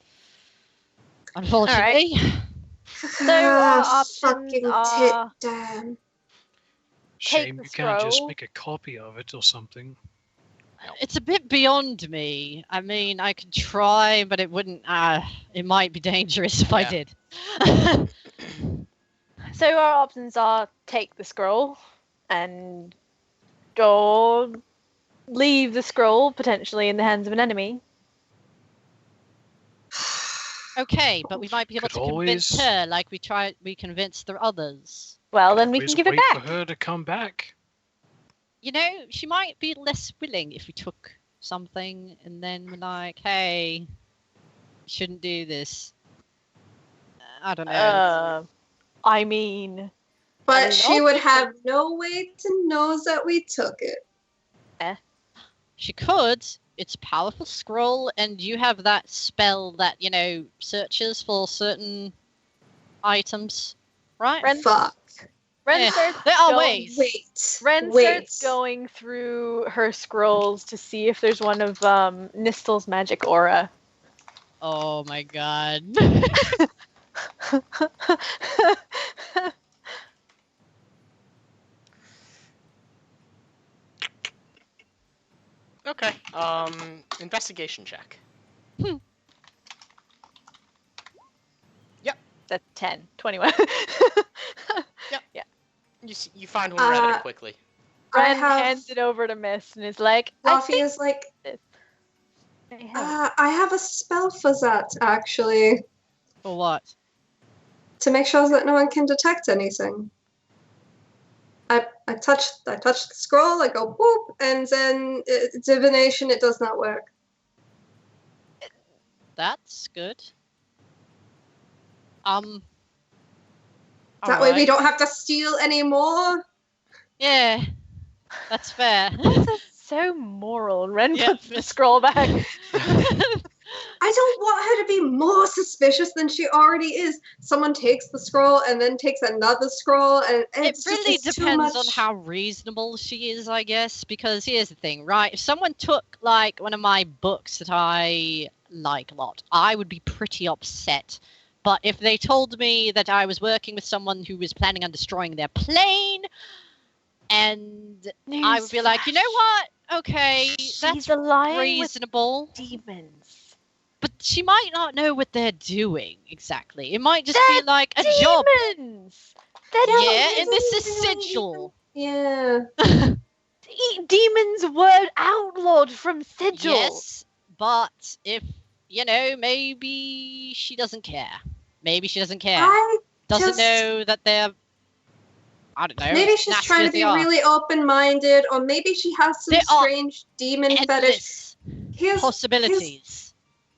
Unfortunately. So our options fucking are... tit, damn. Shame the you can't just scroll. make a copy of it or something. It's a bit beyond me. I mean, I could try, but it wouldn't. It might be dangerous if I Yeah. did. So our options are take the scroll and or leave the scroll potentially in the hands of an enemy. Okay, but we might be able Could to convince always- her like we convinced the others. Well, then we Always can give it wait back. for her to come back. You know, she might be less willing if we took something and then we're like, hey, you shouldn't do this. I don't know. I mean, But mean, she would also- have no way to know that we took it. She could. It's a powerful scroll, and you have that spell that, searches for certain items, right? Ren, Fuck. Ren Yeah, starts there are going- ways. Wait. Ren wait. starts going through her scrolls to see if there's one of Nistel's magic aura. Oh my god. Okay. Investigation check. That's 10. 21. You find one rather Uh, quickly. Ren have- hands it over to Mist and is like, I Rafi think is like, I have I have a spell for that, actually. For what? To make sure that no one can detect anything. I touch the scroll, I go boop, and then divination, it does not work. That's good. That way we alright. don't have to steal anymore. Yeah, that's fair. This is so moral. Ren Yeah, puts the Mist- scroll back. I don't want her to be more suspicious than she already is. Someone takes the scroll and then takes another scroll, and It it's really just, it's too depends on much. how reasonable she is, I guess, because here's the thing, right? If someone took, like, one of my books that I like a lot, I would be pretty upset. But if they told me that I was working with someone who was planning on destroying their plane, and I would be like, you know what? Okay, that's She's allying with reasonable. demons. But she might not know what they're doing exactly. It might just be like a job. Demons! They're Yeah, and this is Demons. sigil. Yeah. Demons were outlawed from Sigil. Yes, but if, maybe she doesn't care. Maybe she doesn't care. I Doesn't just- know that they're, I don't know. Maybe she's nasty trying to as they be are. really open-minded, or maybe she has some There are strange demon fetish. Endless Here's possibilities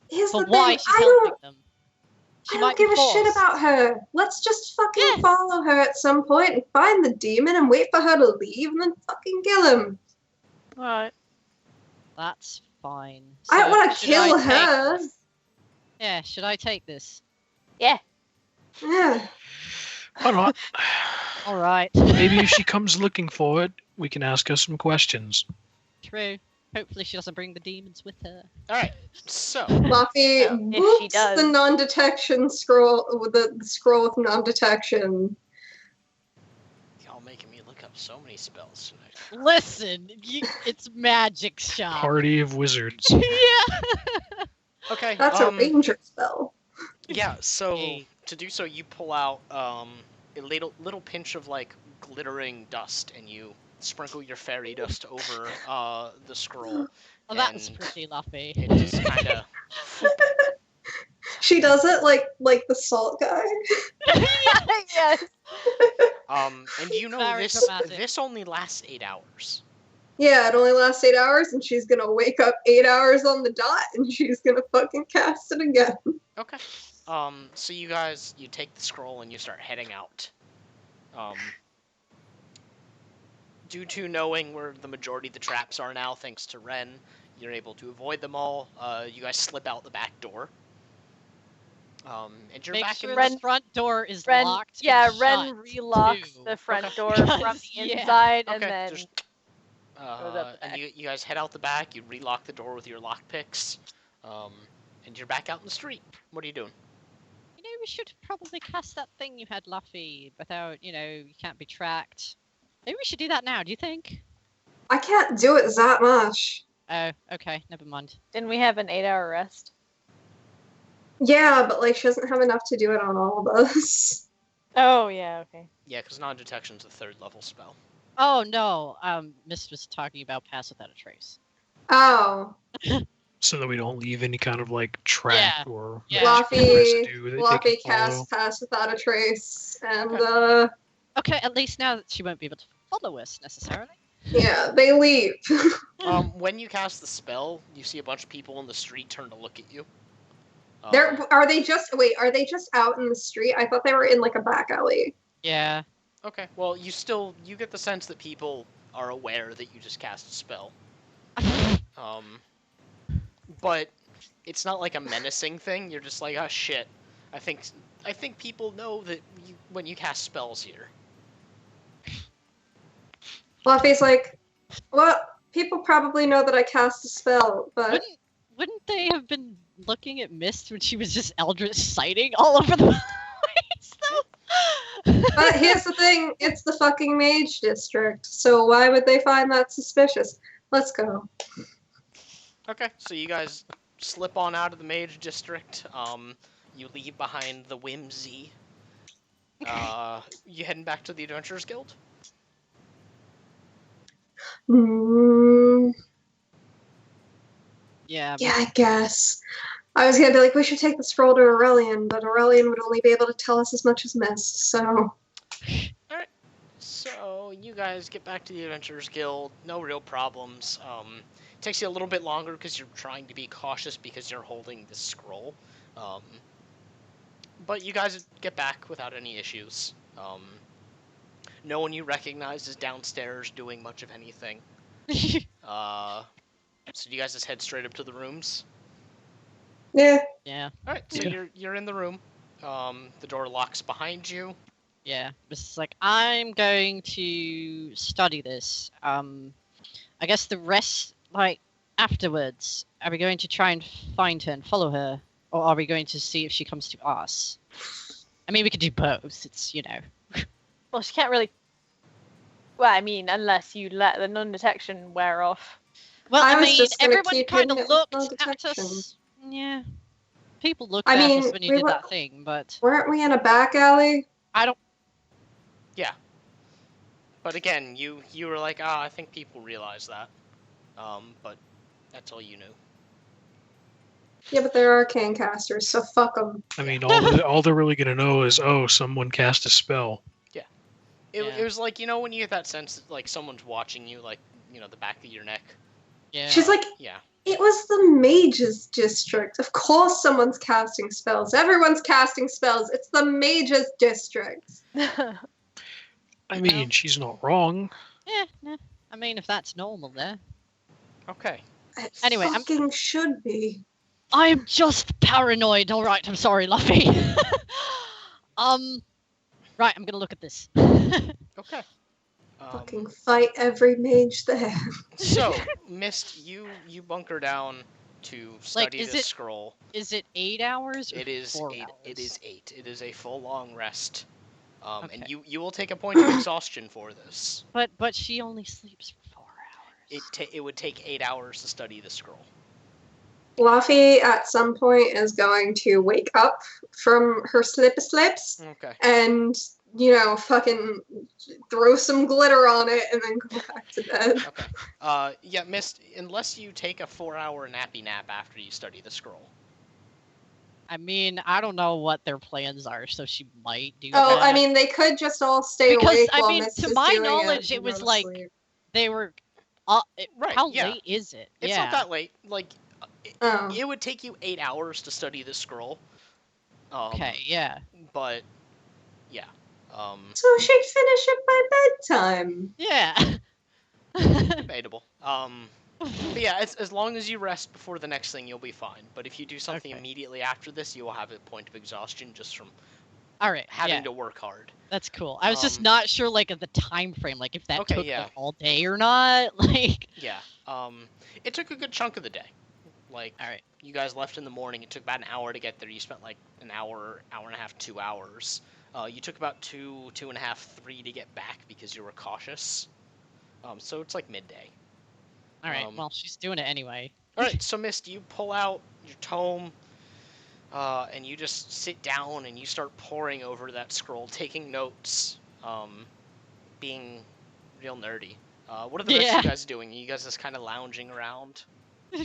here's for the why thing. she's I helping don't, them. I She don't might be give a shit forced. about her. Let's just fucking Yeah. follow her at some point and find the demon and wait for her to leave and then fucking kill him. Alright. That's fine. I don't So want to should kill I take her. this? Yeah, should I take this? Yeah. Yeah. Why not? All right. Maybe if she comes looking for it, we can ask her some questions. True. Hopefully she doesn't bring the demons with her. All right. So Fluffy Well, if she boops does. the non-detection scroll with the scroll with non-detection. y'all making me look up so many spells tonight. Listen, it's magic shop. Party of wizards. Yeah. Okay. That's a ranger spell. Yeah. So Hey. to do so, you pull out a little pinch of like glittering dust, and you sprinkle your fairy dust over the scroll. Oh, that's And pretty luffy. It just kind of. She does it like the salt guy. Yes. And you know Very this dramatic. this only lasts 8 hours. Yeah, it only lasts 8 hours, and she's gonna wake up 8 hours on the dot, and she's gonna fucking cast it again. Okay. So you take the scroll and you start heading out. Due to knowing where the majority of the traps are now, thanks to Ren, you're able to avoid them all. You guys slip out the back door. And you're Make back sure in the the... front door is Ren, locked. yeah, and Ren shut, relocks too. the front Okay. door from Because, the yeah. inside, and Okay, then just... goes out the and back. you guys head out the back, you relock the door with your lockpicks, and you're back out in the street. What are you doing? You know, we should probably cast that thing you had, Luffy, without, you can't be tracked. Maybe we should do that now, do you think? I can't do it that much. Oh, okay, never mind. didn't we have an 8-hour rest? Yeah, but like she doesn't have enough to do it on all of us. Oh yeah, okay. Yeah, because non-detection's a 3rd level spell. Oh, no, Mist was talking about Pass Without a Trace. Oh, So that we don't leave any kind of like track Yeah. or Yeah. Fluffy, residue that they Fluffy can follow. cast Pass Without a Trace, and Okay, at least now that she won't be able to follow us, necessarily. yeah, they leave. When you cast the spell, you see a bunch of people in the street turn to look at you. Are they just out in the street? I thought they were in like a back alley. Yeah. Okay, well, you get the sense that people are aware that you just cast a spell. But it's not like a menacing thing. You're just like, oh shit. I think people know that when you cast spells here. Fluffy's like, well, people probably know that I cast a spell, but Wouldn't they have been looking at Mist when she was just Eldritch sighting all over the place, though? but here's the thing, it's the fucking mage district, so why would they find that suspicious? Let's go. Okay, so you guys slip on out of the mage district. You leave behind the whimsy. You heading back to the Adventurers Guild? Mm, Yeah. yeah, I guess. I was gonna be like, we should take the scroll to Aurelian, but Aurelian would only be able to tell us as much as Mist, so... Alright, so you guys get back to the Adventurers Guild, no real problems. It takes you a little bit longer because you're trying to be cautious because you're holding this scroll. But you guys get back without any issues. No one you recognize is downstairs doing much of anything. So you guys just head straight up to the rooms? Yeah. Yeah. Alright, so Yeah. you're in the room. The door locks behind you. Yeah. Mist is like, I'm going to study this. I guess the rest, afterwards, are we going to try and find her and follow her? Or are we going to see if she comes to us? I mean, we could do both. It's, Well, she can't really. Well, I mean, unless you let the non-detection wear off. Well, I I was mean, just gonna everyone keep kind hitting of it with no looked at detection. us. Yeah. People looked I at mean, us when you we did were- that thing, but Weren't we in a back alley? I don't. But again, you were like, I think people realize that. But that's all you knew. Yeah, but they're arcane casters, so fuck them. I mean, all they're really gonna know is, oh, someone cast a spell. It Yeah. was like, when you get that sense that, like, someone's watching you, like, the back of your neck. Yeah. She's like, Yeah. it was the mages district. Of course someone's casting spells. Everyone's casting spells. It's the mages district. I mean, she's not wrong. Yeah. I mean, if that's normal, there. Okay. It Anyway, fucking should be. I'm just paranoid. All right, I'm sorry, Luffy. Right, I'm gonna look at this. Okay. Fucking fight every mage there. So, Mist, you bunker down to study is this it- scroll. Is it 8 hours or It is 4 8. hours? It is 8. It is a full long rest. And Okay. you will take a point of exhaustion for this. But she only sleeps for 4 hours. It would take 8 hours to study the scroll. Luffy at some point is going to wake up from her slips Okay. and, fucking throw some glitter on it and then go back to bed. Okay. Yeah, Mist, unless you take a 4-hour nappy nap after you study the scroll. I mean, I don't know what their plans are, so she might do Oh, that. I mean, they could just all stay Because, awake I while mean, Mist to is my doing knowledge, it it and was go to like- sleep. They were. Right, How yeah. late is it? It's yeah. not that late. Like, Oh. it would take you 8 hours to study the scroll. Okay, yeah. But, yeah. So she'd finish it by bedtime. Yeah. Debatable. But yeah, as long as you rest before the next thing, you'll be fine. But if you do something Okay. immediately after this, you will have a point of exhaustion just from All right. having Yeah, to work hard. that's cool. I was just Um, not sure, like, of the time frame, like if that Okay, took yeah. like, all day or not. Like. Yeah. It took a good chunk of the day. Like, All right. you guys left in the morning. It took about an hour to get there. You spent like an hour, hour and a half, 2 hours. You took about 2.5, 3 to get back because you were cautious. So it's like midday. All right. Um, Well, she's doing it anyway. All right, so Mist, you pull out your tome, and you just sit down and you start poring over that scroll, taking notes, being real nerdy. What are the rest of Yeah. you guys doing? Are you guys just kind of lounging around?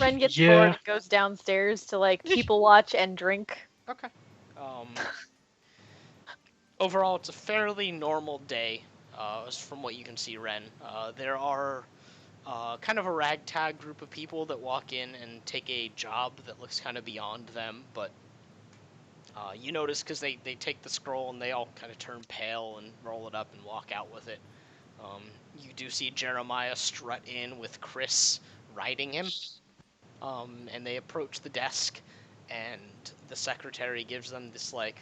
Ren gets Yeah. bored and goes downstairs to like people watch and drink. Okay. Overall, it's a fairly normal day, from what you can see, Ren. There are kind of a ragtag group of people that walk in and take a job that looks kind of beyond them, but you notice because they take the scroll and they all kind of turn pale and roll it up and walk out with it. You do see Jeremiah strut in with Chris riding him, and they approach the desk, and the secretary gives them this, like,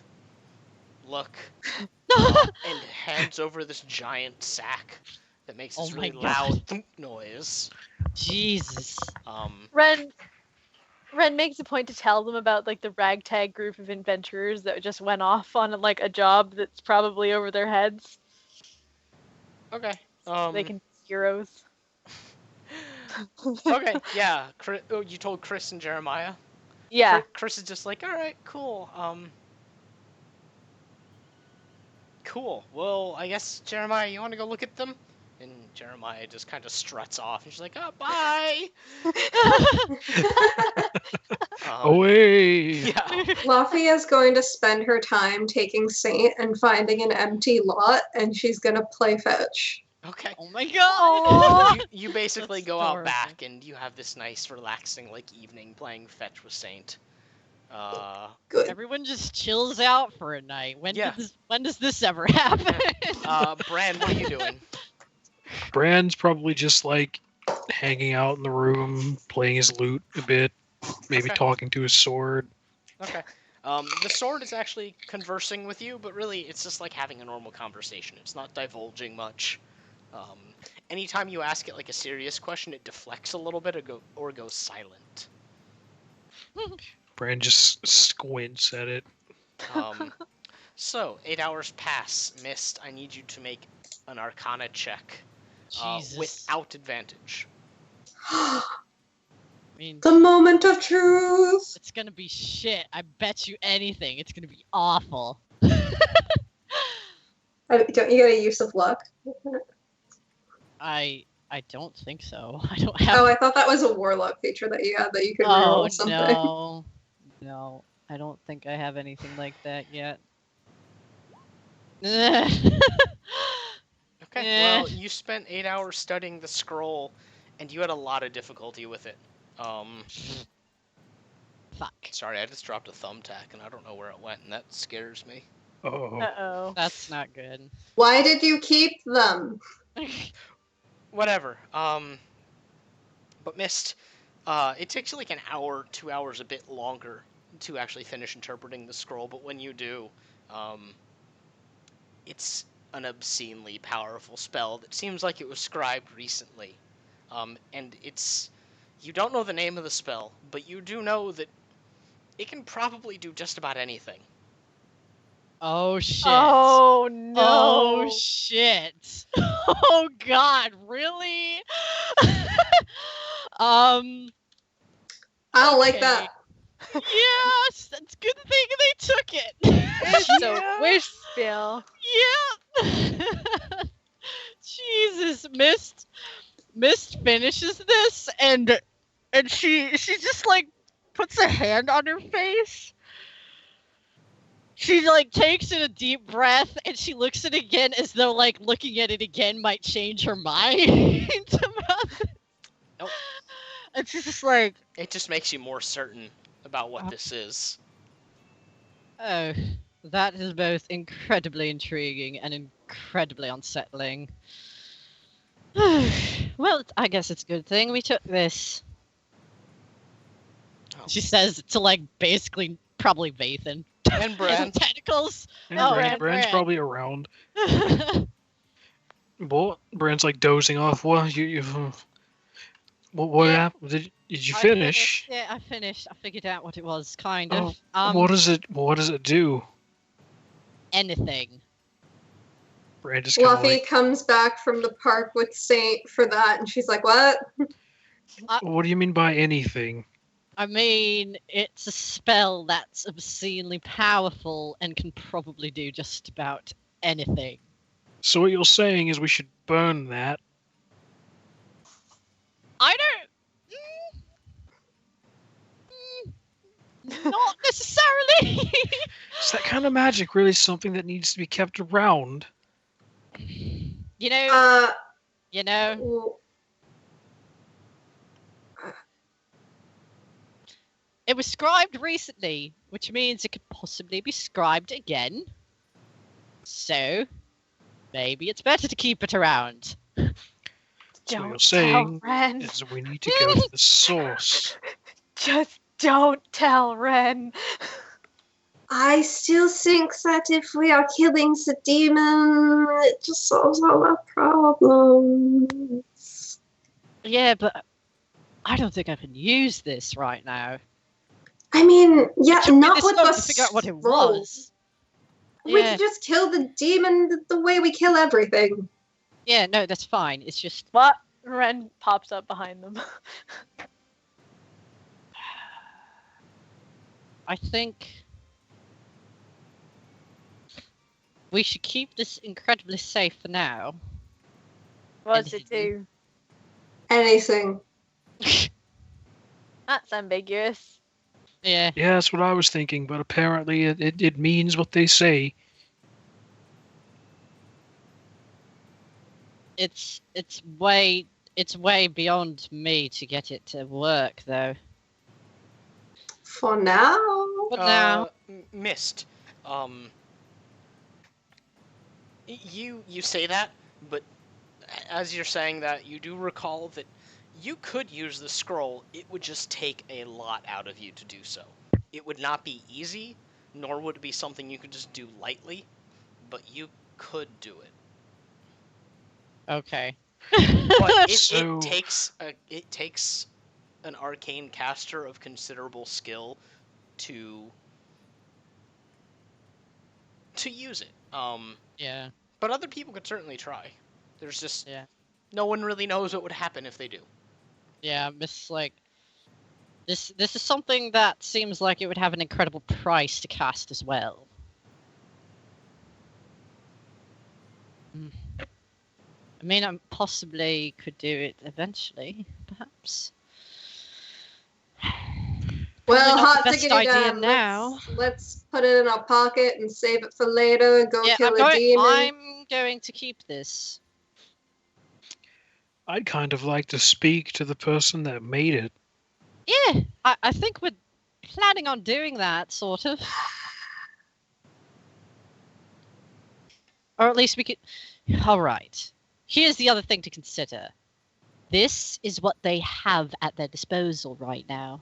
look, and hands over this giant sack that makes this Oh my really loud thump noise. Jesus. Ren makes a point to tell them about like the ragtag group of adventurers that just went off on like a job that's probably over their heads. Okay. They can be heroes. Okay, yeah. Oh, you told Chris and Jeremiah? Yeah. Chris is just like, all right, cool. Cool. Well, I guess, Jeremiah, you want to go look at them? And Jeremiah just kind of struts off. And she's like, oh, bye! Away! Yeah. Luffy is going to spend her time taking Saint and finding an empty lot, and she's gonna play fetch. Okay. Oh my god. You basically That's go out adorable. back, and you have this nice, relaxing, like, evening playing fetch with Saint. Good. Everyone just chills out for a night. When Yeah. does this ever happen? Brand, what are you doing? Brand's probably just like hanging out in the room, playing his lute a bit, maybe Okay. talking to his sword. Okay. The sword is actually conversing with you, but really it's just like having a normal conversation. It's not divulging much. Anytime you ask it like a serious question, it deflects a little bit or goes silent. Brand just squints at it. So, 8 hours pass. Mist, I need you to make an Arcana check Jesus. without advantage. I mean, The moment of truth. it's gonna be shit. I bet you anything. It's gonna be awful. Don't you get a use of luck? I don't think so. I don't have. Oh, I thought that was a warlock feature that you had that you could reroll something. No, I don't think I have anything like that yet. Okay, Eh. well, you spent 8 hours studying the scroll, and you had a lot of difficulty with it. Fuck. Sorry, I just dropped a thumbtack, and I don't know where it went, and that scares me. Oh, Uh-oh. That's not good. Why did you keep them? Whatever. But Mist, It takes you like an hour, 2 hours, a bit longer to actually finish interpreting the scroll, but when you do, it's an obscenely powerful spell that seems like it was scribed recently. And it's. You don't know the name of the spell, but you do know that it can probably do just about anything. Oh shit. Oh no. Oh shit. Oh god, really? um I don't like okay. that. Yes, that's good thing they took it. It's a wish spell. Yeah. Jesus, Mist finishes this and she just like puts a hand on her face. She like takes in a deep breath and she looks at it again as though like looking at it again might change her mind about it. Nope. And she's just like, It just makes you more certain about what this is. oh, that is both incredibly intriguing and incredibly unsettling. Well, I guess it's a good thing we took this. Oh. She says to like basically probably Vathan. And Bran. Tentacles. And Oh, Bran, and Bran's Bran. probably around. What? Brand's like dozing off. What? What Yeah. happened? Did you I finish? finished, yeah, I finished. I figured out what it was, kind Oh, of. what does it do? Anything. Brand just kind of Fluffy like, comes back from the park with Saint for that, and she's like, "What?" what do you mean by anything? I mean, it's a spell that's obscenely powerful and can probably do just about anything. So what you're saying is we should burn that. I don't. Not necessarily. Is that kind of magic really something that needs to be kept around? You know. Well, It was scribed recently, which means it could possibly be scribed again. So, maybe it's better to keep it around. So what Don't you're saying tell Ren. is we need to go to the source. Just don't tell Ren. I still think that if we are killing the demon, it just solves all our problems. Yeah, but I don't think I can use this right now. I mean, yeah, It took me not this with long the to figure out what it scroll. was. We Yeah. could just kill the demon the way we kill everything. Yeah, no, that's fine. It's just What? Ren pops up behind them. I think we should keep this incredibly safe for now. What does it do? Anything. That's ambiguous. Yeah. Yeah, that's what I was thinking, but apparently it means what they say. It's way beyond me to get it to work though. For now. But now Mist. You say that, but as you're saying that, you do recall that you could use the scroll. It would just take a lot out of you to do so. It would not be easy, nor would it be something you could just do lightly, but you could do it. okay. But So- it takes an arcane caster of considerable skill to use it. Yeah. But other people could certainly try. There's just Yeah. no one really knows what would happen if they do. Yeah, Miss like this is something that seems like it would have an incredible price to cast as well. I mean, I possibly could do it eventually, perhaps. Well, not the hot best tickety idea damn. now. Let's put it in our pocket and save it for later. Go Yeah, kill a demon. I'm going to keep this. I'd kind of like to speak to the person that made it. Yeah, I think we're planning on doing that, sort of. Or at least we could. All right. Here's the other thing to consider. this is what they have at their disposal right now.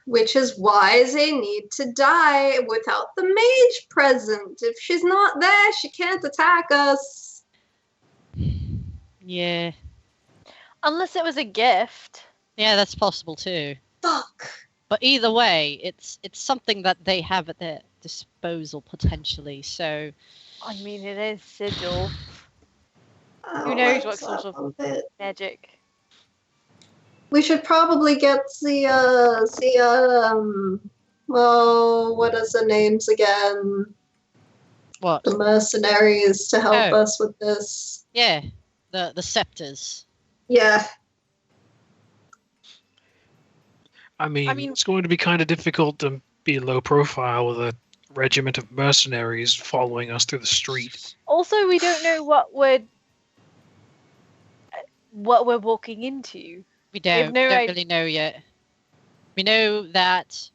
Which is why they need to die without the mage present. If she's not there, she can't attack us. Yeah. Unless it was a gift. Yeah, that's possible too. Fuck. But either way, it's something that they have at their disposal potentially. So I mean, it is sigil. I Who don't knows like what that sort of one bit. magic? We should probably get well, what is the names again? what? The mercenaries to help Oh. us with this. Yeah, the scepters. Yeah. I mean, mean- it's going to be kind of difficult to be low profile with a regiment of mercenaries following us through the street. Also, we don't know what we're walking into. We don't, no don't idea. really know yet. We know that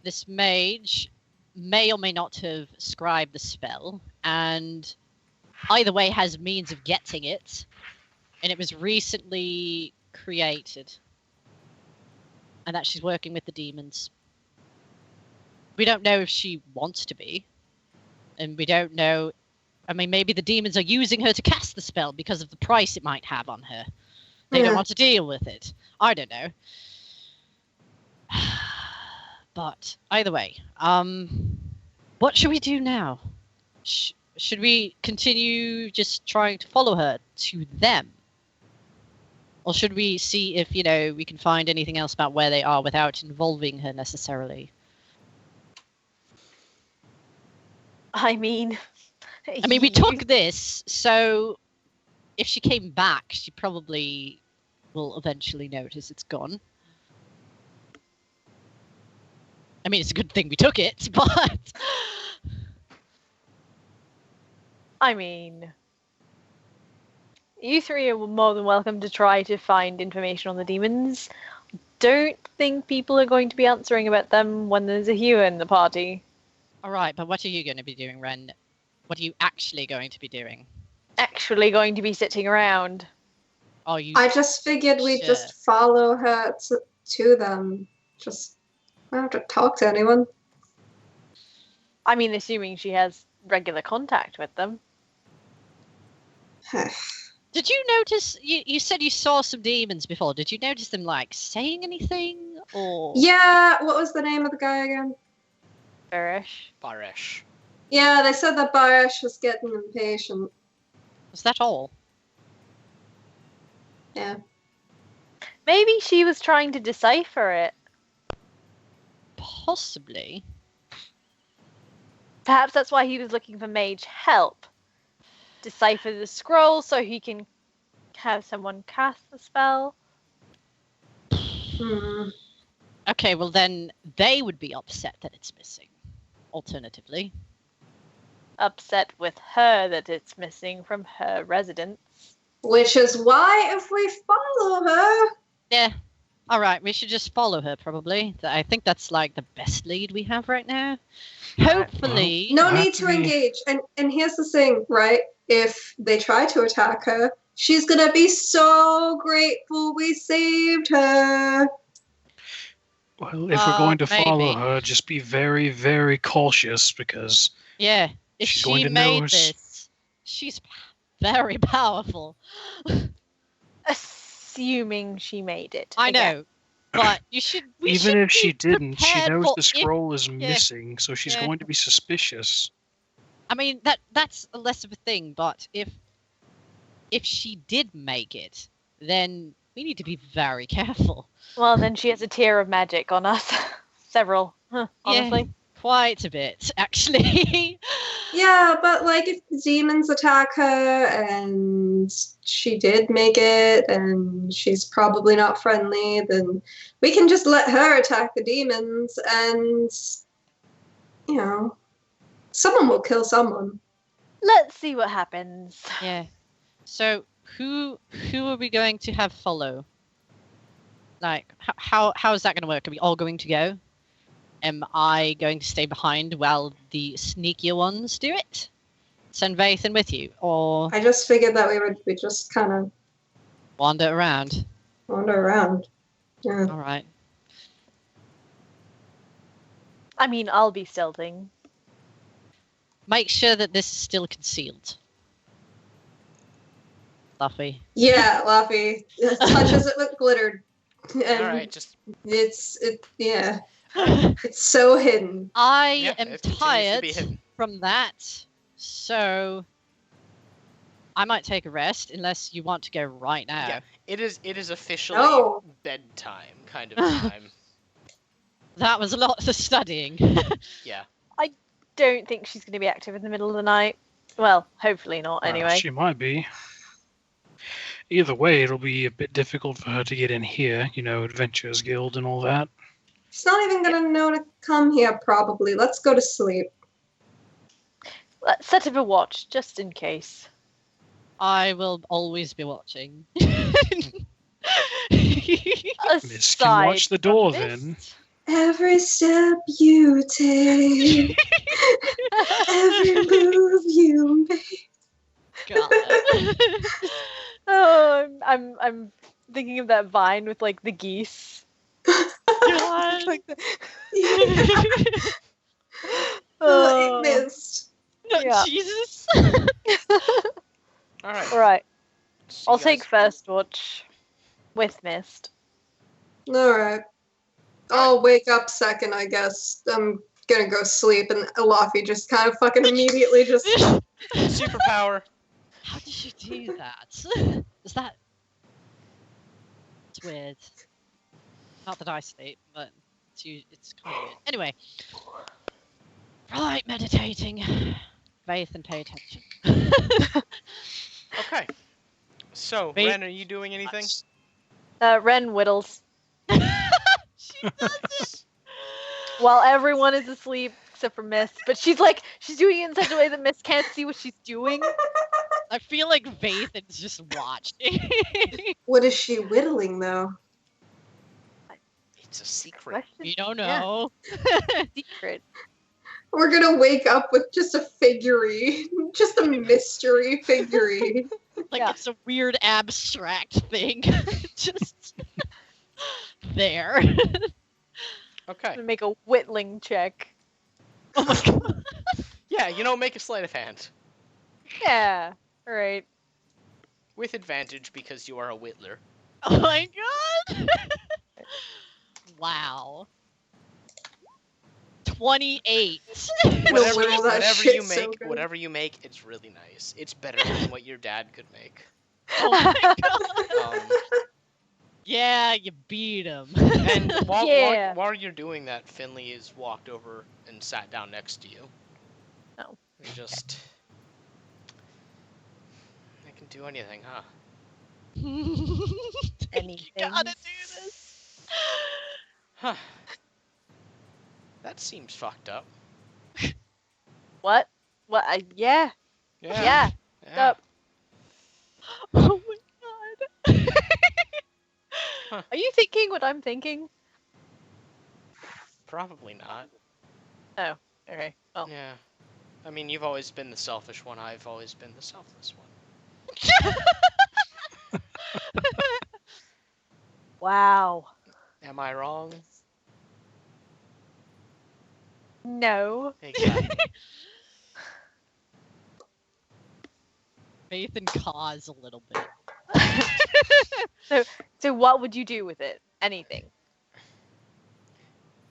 this mage may or may not have scribed the spell, and either way has means of getting it, and it was recently created, and that she's working with the demons. We don't know if she wants to be, and we don't know. I mean, maybe the demons are using her to cast the spell because of the price it might have on her. They don't Yeah. want to deal with it. I don't know. But either way, what should we do now? Should we continue just trying to follow her to them? Or should we see if, we can find anything else about where they are without involving her necessarily? I mean, we took this, so if she came back, she probably will eventually notice it's gone. I mean, it's a good thing we took it, but... I mean, you three are more than welcome to try to find information on the demons. Don't think people are going to be answering about them when there's a Hugh in the party. All right, but what are you going to be doing, Ren? What are you actually going to be doing? Actually going to be sitting around. Are you? I just figured we'd Sure. just follow her to them. Just, I don't have to talk to anyone. I mean, assuming she has regular contact with them. Did you notice? You said you saw some demons before. Did you notice them saying anything or? Yeah, what was the name of the guy again? Bearish. Barish. Yeah, they said that Barash was getting impatient. Was that all? Yeah. Maybe she was trying to decipher it. Possibly. Perhaps that's why he was looking for mage help. Decipher the scroll so he can have someone cast the spell. Hmm. Okay, well then they would be upset that it's missing. Alternatively. Upset with her that it's missing from her residence. Which is why if we follow her... Yeah. All right, we should just follow her probably. I think that's the best lead we have right now. Hopefully. No Have need to to be- engage. And here's the thing, right? If they try to attack her, she's gonna be so grateful we saved her. Well, if we're going to follow maybe. her, just be very, very cautious because Yeah. If She's she going to made notice. this, she's very powerful. Assuming she made it. I Again. know. But we even should if she be didn't, she prepared knows for the scroll is missing, so she's Yeah. going to be suspicious. I mean that's less of a thing, but if she did make it, then we need to be very careful. Well, then she has a tier of magic on us. Several, honestly. Quite a bit, actually. Yeah, but if the demons attack her and she did make it and she's probably not friendly, then we can just let her attack the demons and, someone will kill someone. Let's see what happens. Yeah. So who are we going to have follow? How is that going to work? Are we all going to go? Am I going to stay behind while the sneakier ones do it? send Vathan with you, or I just figured that we just kind of wander around? wander around. Yeah. All right. I mean, I'll be stealthing. Make sure that this is still concealed. Luffy. Yeah, Laffy touches it with glitter, and All right, just it's so hidden. I Yeah, am it continues to tired be hidden. from that, so I might take a rest unless you want to go right now. yeah. It is officially No. bedtime kind of time. That was a lot of studying. Yeah. Don't think she's going to be active in the middle of the night. Well, hopefully not, Well, anyway. she might be. Either way, it'll be a bit difficult for her to get in here, Adventurers Guild and all that. She's not even gonna know to come here, probably. Let's go to sleep. Let's set up a watch, just in case. I will always be watching. Miss can watch the door then. Every step you take, every move you make. God. Oh, I'm thinking of that vine with like the geese. God. Like the- Oh, it missed. Yeah. Jesus. All right. Right. So I'll you take guys- first watch with Mist. Alright. I'll wake up second, I guess. I'm gonna go sleep, and Laffy just kind of fucking immediately just. superpower. How did you do that? Is that? It's weird. Not that I sleep, but it's kind of weird. Anyway. Right, meditating. Faith and pay attention. Okay. So, Wait. Ren, are you doing anything? Ren whittles She does. while everyone is asleep except for Mist. But she's doing it in such a way that Mist can't see what she's doing. I feel like Vathan's just watching. What is she whittling, though? It's a secret. Question. You don't Yeah. know. Secret. We're gonna wake up with just a figurine. Just a mystery figurine. Like Yeah. it's a weird abstract thing. Just there. Okay. I'm gonna make a whittling check. Oh my god. Yeah, make a sleight of hand. Yeah. All right. With advantage because you are a whittler. Oh my god. Wow. 28. Whatever whittle that shit so good. Whatever you make, it's really nice. It's better than what your dad could make. Oh my god. Um, Yeah, you beat him. and Yeah. while you're doing that, Finley has walked over and sat down next to you. Oh. And just... I can do anything, huh? Anything. You gotta do this. Huh. That seems fucked up. What? What? Yeah. Yeah. Yeah. Up. Oh my god. Huh. Are you thinking what I'm thinking? Probably not. Okay. Well. Yeah. I mean, you've always been the selfish one. I've always been the selfless one. Wow. Am I wrong? No. Exactly. Vathan caws a little bit. So what would you do with it? Anything.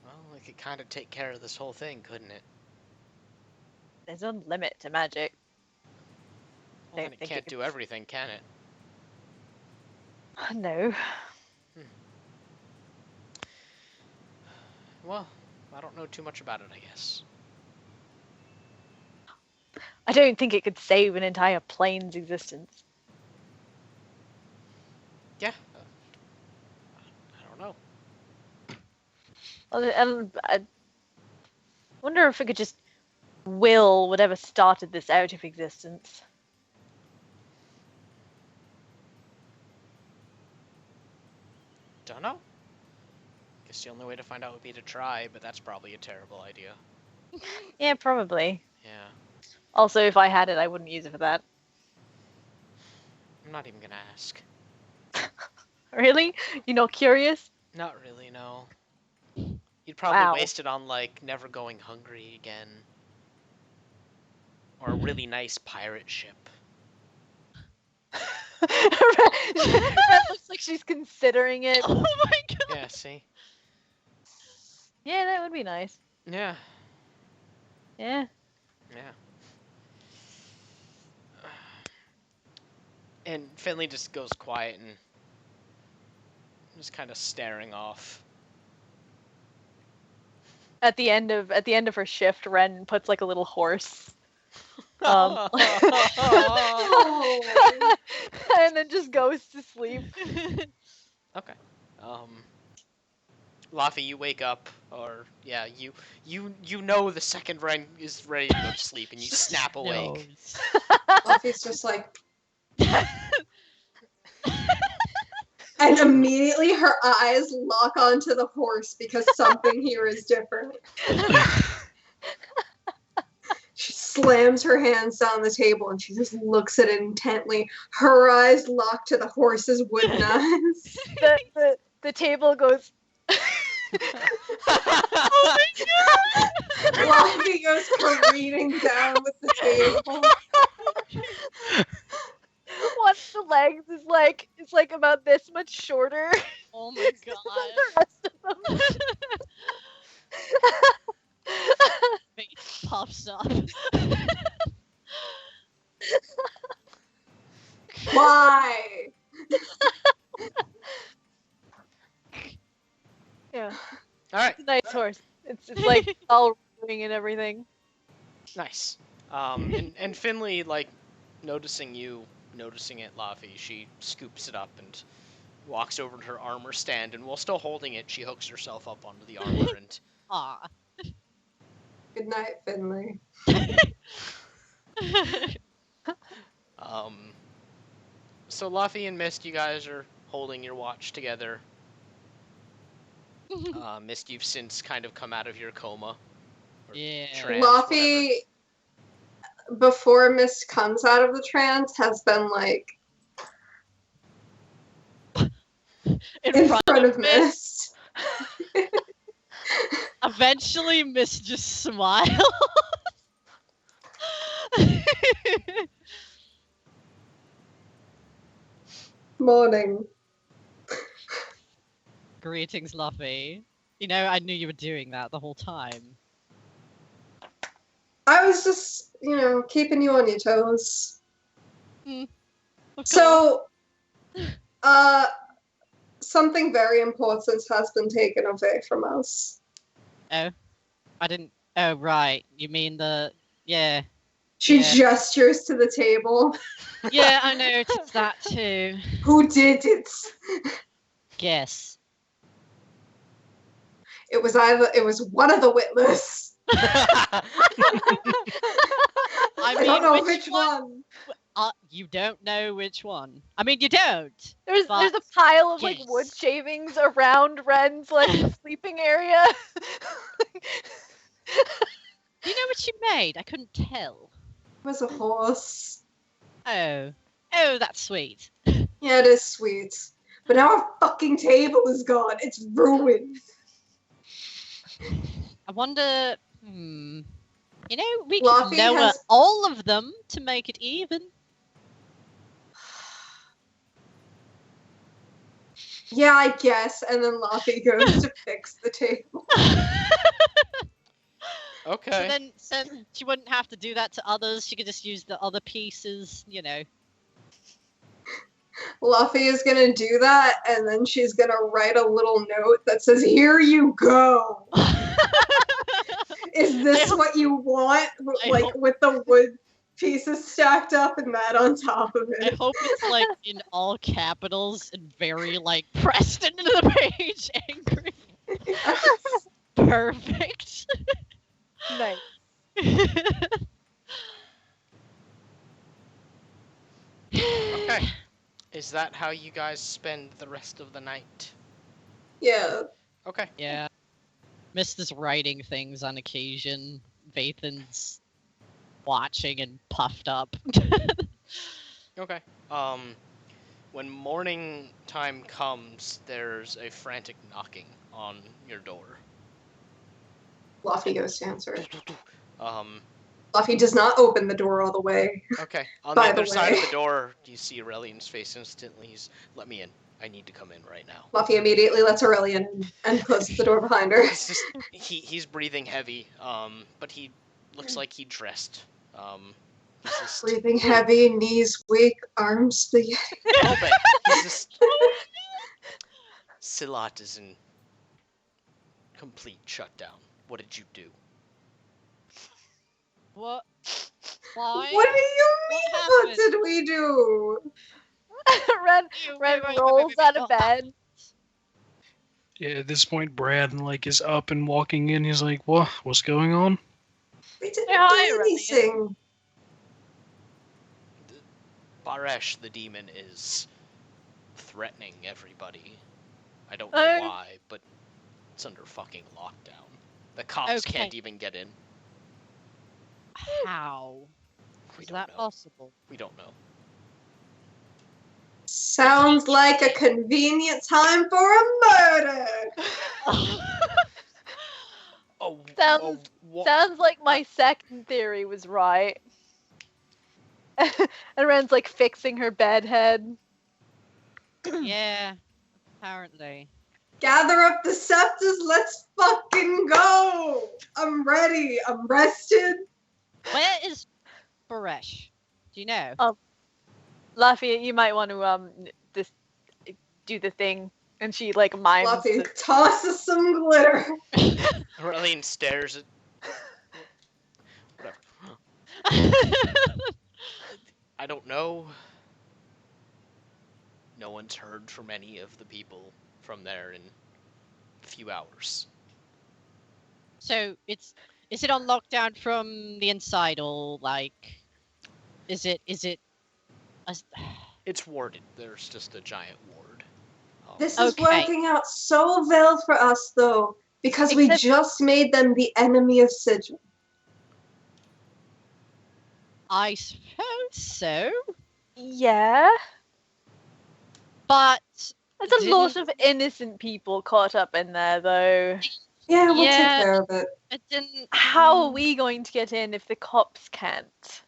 Well, it could kind of take care of this whole thing, couldn't it? There's a limit to magic. Well, then Don't it think can't it do could- everything, can it? No. Well, I don't know too much about it, I guess. I don't think it could save an entire plane's existence. Yeah. I don't know. And I wonder if it could just will whatever started this out of existence. Don't know. Guess the only way to find out would be to try, but that's probably a terrible idea. Yeah, probably. Yeah. Also, if I had it, I wouldn't use it for that. I'm not even gonna ask. Really? You're not curious? Not really, no. You'd probably Wow. waste it on, like, never going hungry again. Or a really nice pirate ship. That looks like she's considering it. Oh my god. Yeah, see? Yeah, that would be nice. Yeah, Yeah. yeah. And Finley just goes quiet and just kind of staring off. At the end of her shift, Ren puts like a little horse. Oh. And then just goes to sleep. Okay. Laffy, you wake up, or yeah, you know the second Ren is ready to go to sleep, and you snap awake. Buffy's just like, and immediately her eyes lock onto the horse because something here is different. She slams her hands down the table and she just looks at it intently. Her eyes lock to the horse's wooden eyes. The table goes. Oh my god! Fluffy goes careening down with the table. One of the legs is like, it's like about this much shorter Oh my than god. the rest of them. Face puffs up. Why? Yeah, All right, it's a nice horse. It's like all ring and everything. nice. And Finley, like, noticing it, Laffy, she scoops it up and walks over to her armor stand, and while still holding it, she hooks herself up onto the armor and Aw. Good night, Finley. So Laffy and Mist, you guys are holding your watch together. Mist, you've since kind of come out of your coma. Or Yeah. trance, Luffy, before Mist comes out of the trance, has been like in front of Mist. Eventually, Miss just smiles. Morning. Greetings, Luffy. You know, I knew you were doing that the whole time. I was just, keeping you on your toes. Of course. So, something very important has been taken away from us. Oh, I didn't. Oh, right. You mean the? Yeah. She Yeah. gestures to the table. Yeah, I noticed that too. Who did it? Guess. It was one of the Witless. I I mean, don't know which one. You don't know which one. I mean, you don't. There's But a pile of like yes. wood shavings around Ren's like sleeping area. You know what she made? I couldn't tell. It was a horse. Oh. Oh, that's sweet. Yeah, it is sweet. But now our fucking table is gone. It's ruined. I wonder. You know, we Luffy could lower has- all of them to make it even. Yeah, I guess. And then Luffy goes to fix the table. Okay. So then she wouldn't have to do that to others. She could just use the other pieces, you know. Luffy is gonna do that, and then she's gonna write a little note that says, "Here you go. Is this what you want?" Like with the wood pieces stacked up and that on top of I it. hope it's like in all capitals and very like pressed into the page, angry. Yes. Perfect. Nice. Okay. Is that how you guys spend the rest of the night? Yeah. Okay. Yeah. Mist is writing things on occasion. Vathan's watching and puffed up. Okay. When morning time comes, there's a frantic knocking on your door. Fluffy goes to answer it. Um, Fluffy does not open the door all the way. okay. On By the the other side of way. the door, you see Aurelian's face instantly. He's, let me in. I need to come in right now. Fluffy immediately lets Aurelian in and closes the door behind her. He's just, he's breathing heavy, but he looks like he dressed. He's just, Breathing heavy, knees weak, arms big. a little bit. He's just, Silat is in complete shutdown. What did you do? What? Why? What do you mean? What What happened? did we do? Ren Wait, rolls out of what bed. Yeah, at this point, Brad like is up and walking in. He's like, "What? What's going on?" We didn't Yeah, hi, do Aurelian. anything. Baresh, the demon, is threatening everybody. I don't Oh. know why, but it's under fucking lockdown. The cops Okay. can't even get in. How? We Is don't that know. possible? We don't know. Sounds like a convenient time for a murder. Oh, Sounds- Sounds like my second theory was right. And Ren's like fixing her bed head. Yeah, apparently. Gather up the scepters, let's fucking go! I'm ready, I'm rested. Where is Baresh? Do you know? Lafayette, you might want to this do the thing, and she like mimes. Fluffy tosses some glitter. Aurelian stares at. Whatever. I don't know. No one's heard from any of the people from there in a few hours. So is it on lockdown from the inside, or like is it a, It's warded. There's just a giant ward. This is Okay. working out so well for us, though, because we Except- just made them the enemy of Sigil. I suppose so, Yeah, but there's a lot Didn't- of innocent people caught up in there, though. Yeah, we'll Yeah. take care of it. it didn't. How are we going to get in if the cops can't?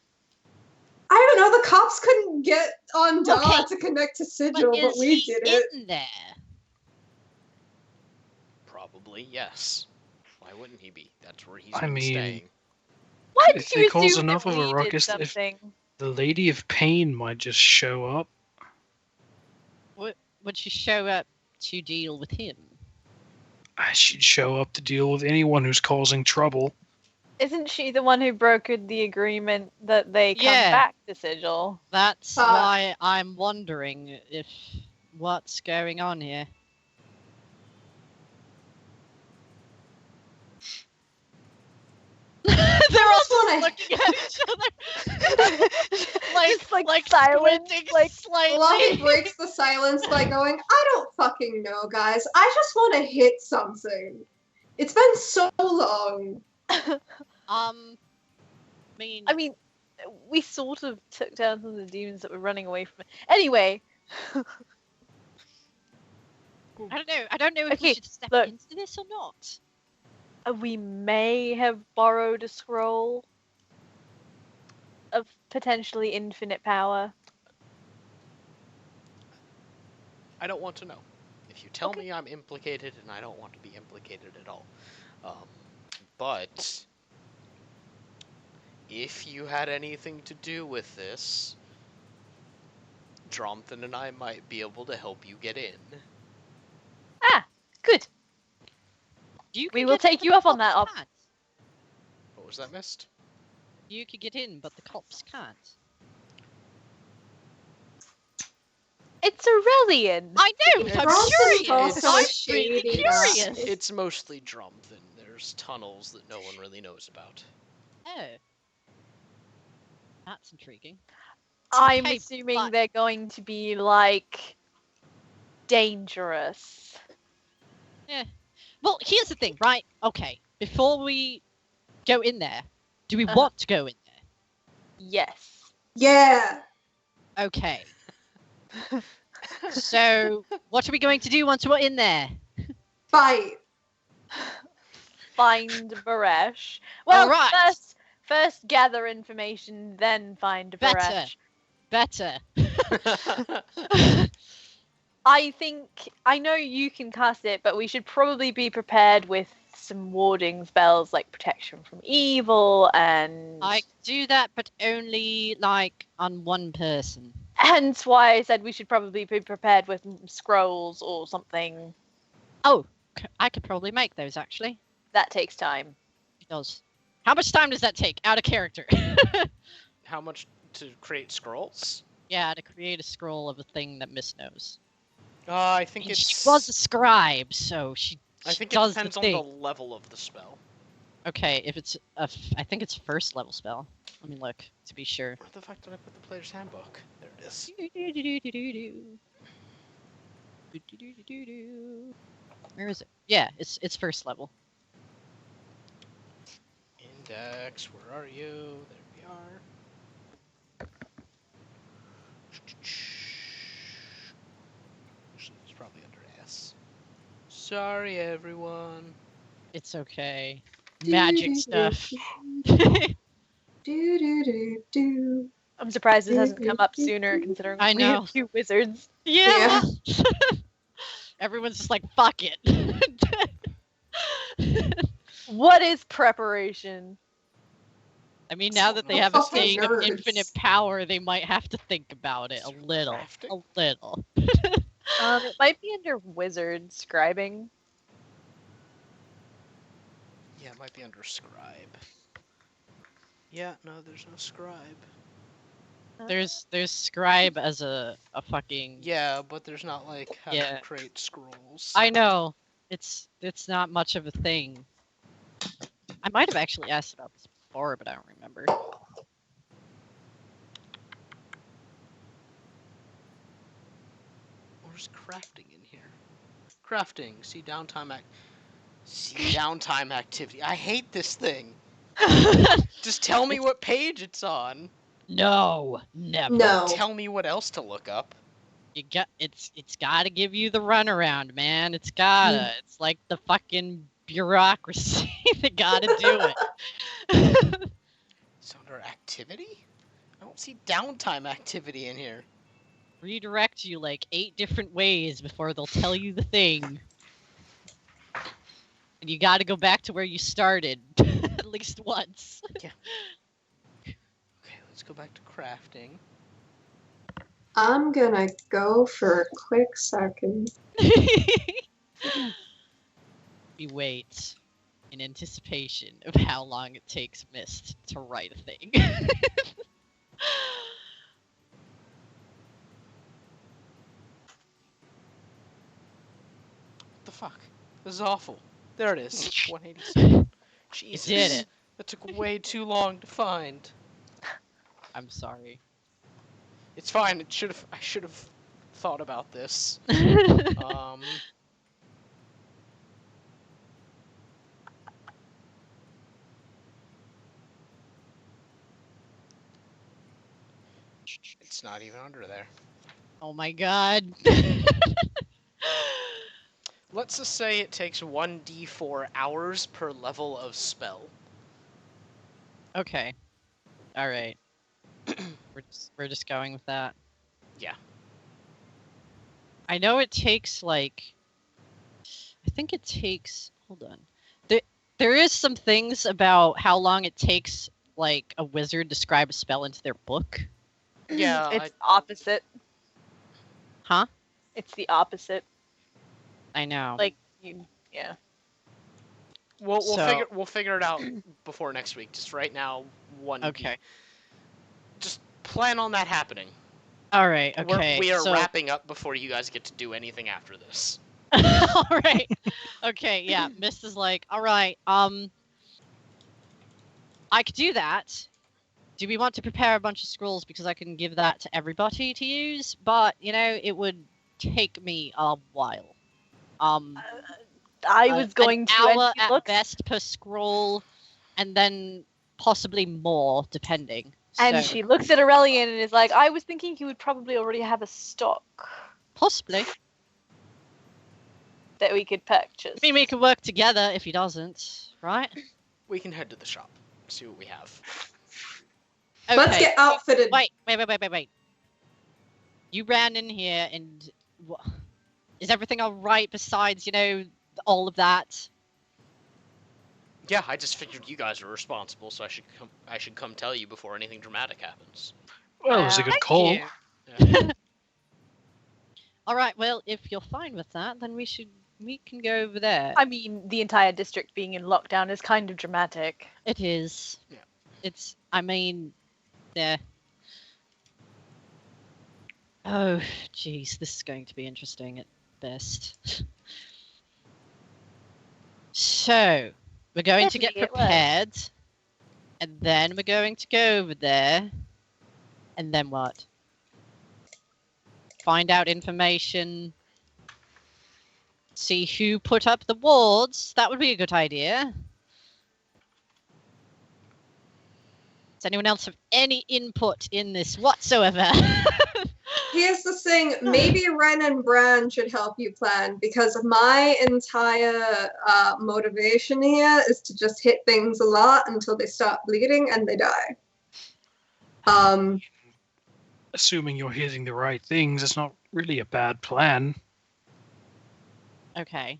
I don't know, the cops couldn't get on Dawn Okay, to connect to Sigil, but is we he did it. in there? Probably, yes. Why wouldn't he be? That's where he's I been mean- staying. Why If did they you cause assume enough that of a we ruckus, did if- something? The Lady of Pain might just show up. Would she show up to deal with him? She'd show up to deal with anyone who's causing trouble. Isn't she the one who brokered the agreement that they come Yeah. back to Sigil? That's But- why I'm wondering if what's going on here. They're all just wanna- looking at each other, Just like silent, squinting like slightly. Fluffy breaks the silence by going, I don't fucking know, guys. I just want to hit something. It's been so long. I mean, we sort of took down some of the demons that were running away from it. Anyway, I don't know if we Okay, should step look. into this or not. we may have borrowed a scroll of potentially infinite power. I don't want to know. If you tell Okay. me I'm implicated, and I don't want to be implicated at all. But if you had anything to do with this, Dromthan and I might be able to help you get in. Good. You We can will get in, take but you the up on that cops op- can't. What was that, Mist? You could get in, but the cops can't. It's Aurelian. I know, but I'm Dromton's curious. also a I'm shady really guy. curious. It's mostly Dromthan. There's tunnels that no one really knows about. Oh. That's intriguing. I'm Okay, assuming but- they're going to be like dangerous. Well, here's the thing, right? Okay, before we go in there, do we Uh-huh. want to go in there? Yes. Yeah. Okay. So, what are we going to do once we're in there? Fight. Find Baresh. Well, All right. first gather information, then find Better. Baresh. Better. I know you can cast it, but we should probably be prepared with some warding spells like protection from evil and I do that, but only like on one person. hence why I said we should probably be prepared with scrolls or something. Oh, I could probably make those actually. That takes time. It does. How much time does that take out of character? How much to create scrolls? Yeah, to create a scroll of a thing that Miss knows. I think And it's. she was a scribe, so she I think it does depends the on the thing. level of the spell. Okay, if it's I think it's first level spell. Let me look to be sure. Where the fuck did I put the player's handbook? There it is. Where is it? Yeah, it's first level. Index, where are you? There we are. It's probably under S. Sorry, everyone. It's okay. Magic stuff. Do. I'm surprised this hasn't come up sooner, considering I we have know. 2 wizards. Yeah. Everyone's just like, fuck it. What is preparation? I mean, now that they Oh, have a fucking thing of nerds. infinite power, they might have to think about it a little. Crafting? A little. It might be under wizard scribing. Yeah, it might be under scribe. Yeah, no, there's no scribe. There's scribe as a fucking. Yeah, but there's not like how Yeah. to create scrolls. I know. It's not much of a thing. I might have actually asked about this before, but I don't remember. Where's crafting in here? Crafting. See downtime activity. I hate this thing. Just tell me what page it's on. No, never. No. Tell me what else to look up. It's got to give you the runaround, man. It's gotta. It's like the fucking bureaucracy. They gotta do it. It's under activity? I don't see downtime activity in here. Redirect you like 8 different ways before they'll tell you the thing. And you gotta go back to where you started at least once. Okay, let's go back to crafting. I'm gonna go for a quick second. We wait in anticipation of how long it takes Mist to write a thing. What the fuck? This is awful. There it is. 187. Jesus. did it. That took way too long to find. I'm sorry. It's fine. I should have thought about this. It's not even under there. Oh my god. Let's just say it takes 1d4 hours per level of spell. Okay. All right. We're just going with that. Yeah. I know it takes like. I think it takes. Hold on. There is some things about how long it takes like a wizard to scribe a spell into their book. Yeah. It's opposite. Huh? It's the opposite. I know. Like yeah. We'll figure it out before next week. Just right now, Okay. Just plan on that happening. All right. Okay. We are so... wrapping up before you guys get to do anything after this. All right. Okay. Yeah. Mist is like, all right. I could do that. Do we want to prepare a bunch of scrolls because I can give that to everybody to use? But it would take me a while. I was going an to hour and at look. best per scroll, and then possibly more depending. And So- she looks at Aurelian and is like, I was thinking he would probably already have a stock Possibly. that we could purchase. I mean, we can work together if he doesn't, right? We can head to the shop, see what we have. Okay. Let's get outfitted. Wait. You ran in here and is everything all right besides, all of that? Yeah, I just figured you guys were responsible, so I should come tell you before anything dramatic happens. Well, it was a good Thank call. you. Yeah. All right, well, if you're fine with that, then we can go over there. I mean, the entire district being in lockdown is kind of dramatic. It is. Yeah. Yeah. Oh, jeez, this is going to be interesting at best. So, we're going to get Definitely, it was. prepared, and then we're going to go over there, and then what? Find out information, see who put up the wards. That would be a good idea. Does anyone else have any input in this whatsoever? Here's the thing, maybe Ren and Bran should help you plan, because my entire motivation here is to just hit things a lot until they start bleeding and they die. Assuming you're hitting the right things, it's not really a bad plan. Okay.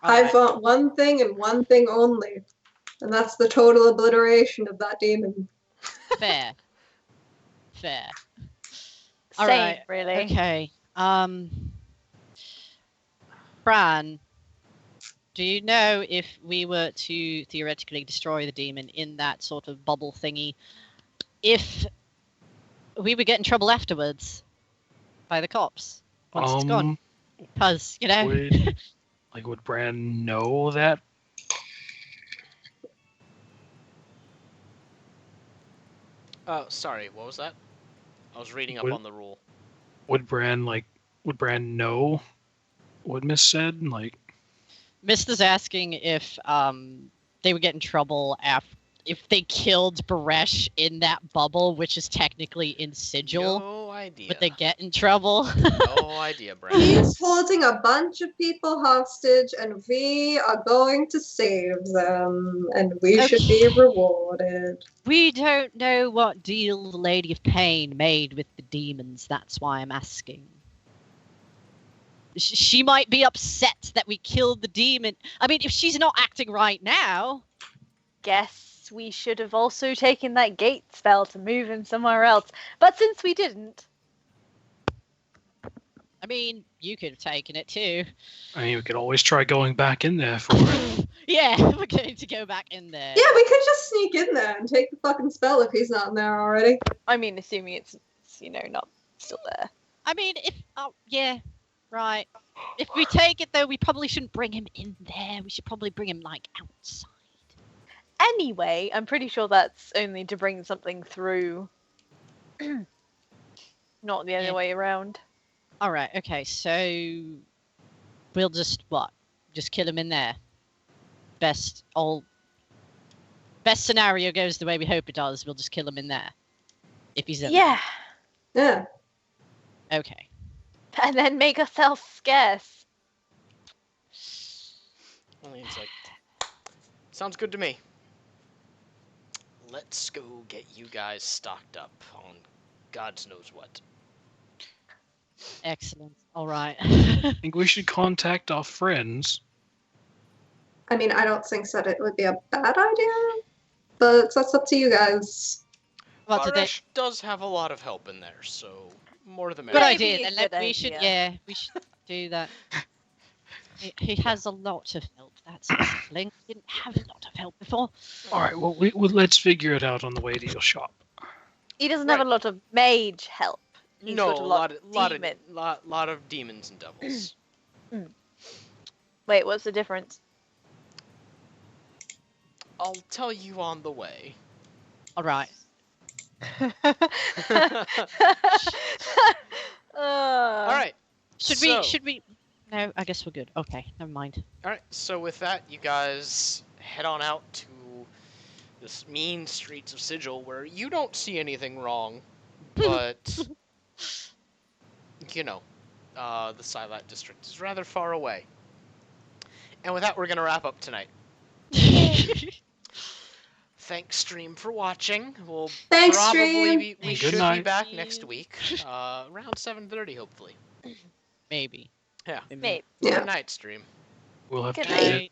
I Alright. want one thing and one thing only, and that's the total obliteration of that demon. Fair. Fair. Same, Alright, really. Okay. Bran, do you know if we were to theoretically destroy the demon in that sort of bubble thingy, if we would get in trouble afterwards by the cops once it's gone? Because, Would Bran know that? Sorry, what was that? I was reading up Would- on the rule. Would Bran know what Miss said? Mister's asking if they would get in trouble if they killed Baresh in that bubble, which is technically in Sigil. No idea. Would they get in trouble? No idea, Brandon. He's holding a bunch of people hostage, and we are going to save them, and we should be rewarded. We don't know what deal the Lady of Pain made with the demons. That's why I'm asking. She might be upset that we killed the demon. I mean, if she's not acting right now. Guess we should have also taken that gate spell to move him somewhere else. But since we didn't, I mean, you could have taken it too. I mean, we could always try going back in there for it. Yeah, we're going to go back in there. Yeah, we could just sneak in there and take the fucking spell if he's not in there already. I mean, assuming it's not still there. I mean, yeah, right. If we take it though, we probably shouldn't bring him in there. We should probably bring him outside. Anyway, I'm pretty sure that's only to bring something through. Not the other Yeah. way around. All right. Okay. So we'll just just kill him in there. Best scenario goes the way we hope it does. We'll just kill him in there. If he's in Yeah, Yeah. there. Okay. and then make ourselves scarce. It's like, sounds good to me. Let's go get you guys stocked up on God's knows what. Excellent. All right. I think we should contact our friends. I mean, I don't think that it would be a bad idea, but that's up to you guys. What did they? Baresh does have a lot of help in there, so more the Good merrier. Maybe idea. a Then good we should. idea. Yeah, we should do that. He has a lot of help. That's something. He didn't have a lot of help before. All right. Well, let's figure it out on the way to your shop. He doesn't have a lot of mage help. He's No, got a lot of demon. lot of demons and devils. Wait, what's the difference? I'll tell you on the way. All right. All right. Should we? No, I guess we're good. Okay, never mind. All right. So with that, you guys head on out to this mean streets of Sigil where you don't see anything wrong, but you know, the Silat district is rather far away. And with that, we're gonna wrap up tonight. Thanks, stream, for watching. We'll Thanks, probably stream. we Thank should be night. back next week, around 7:30, hopefully. Maybe. Yeah. Maybe. Yeah. Good night, stream. We'll have Good to night. edit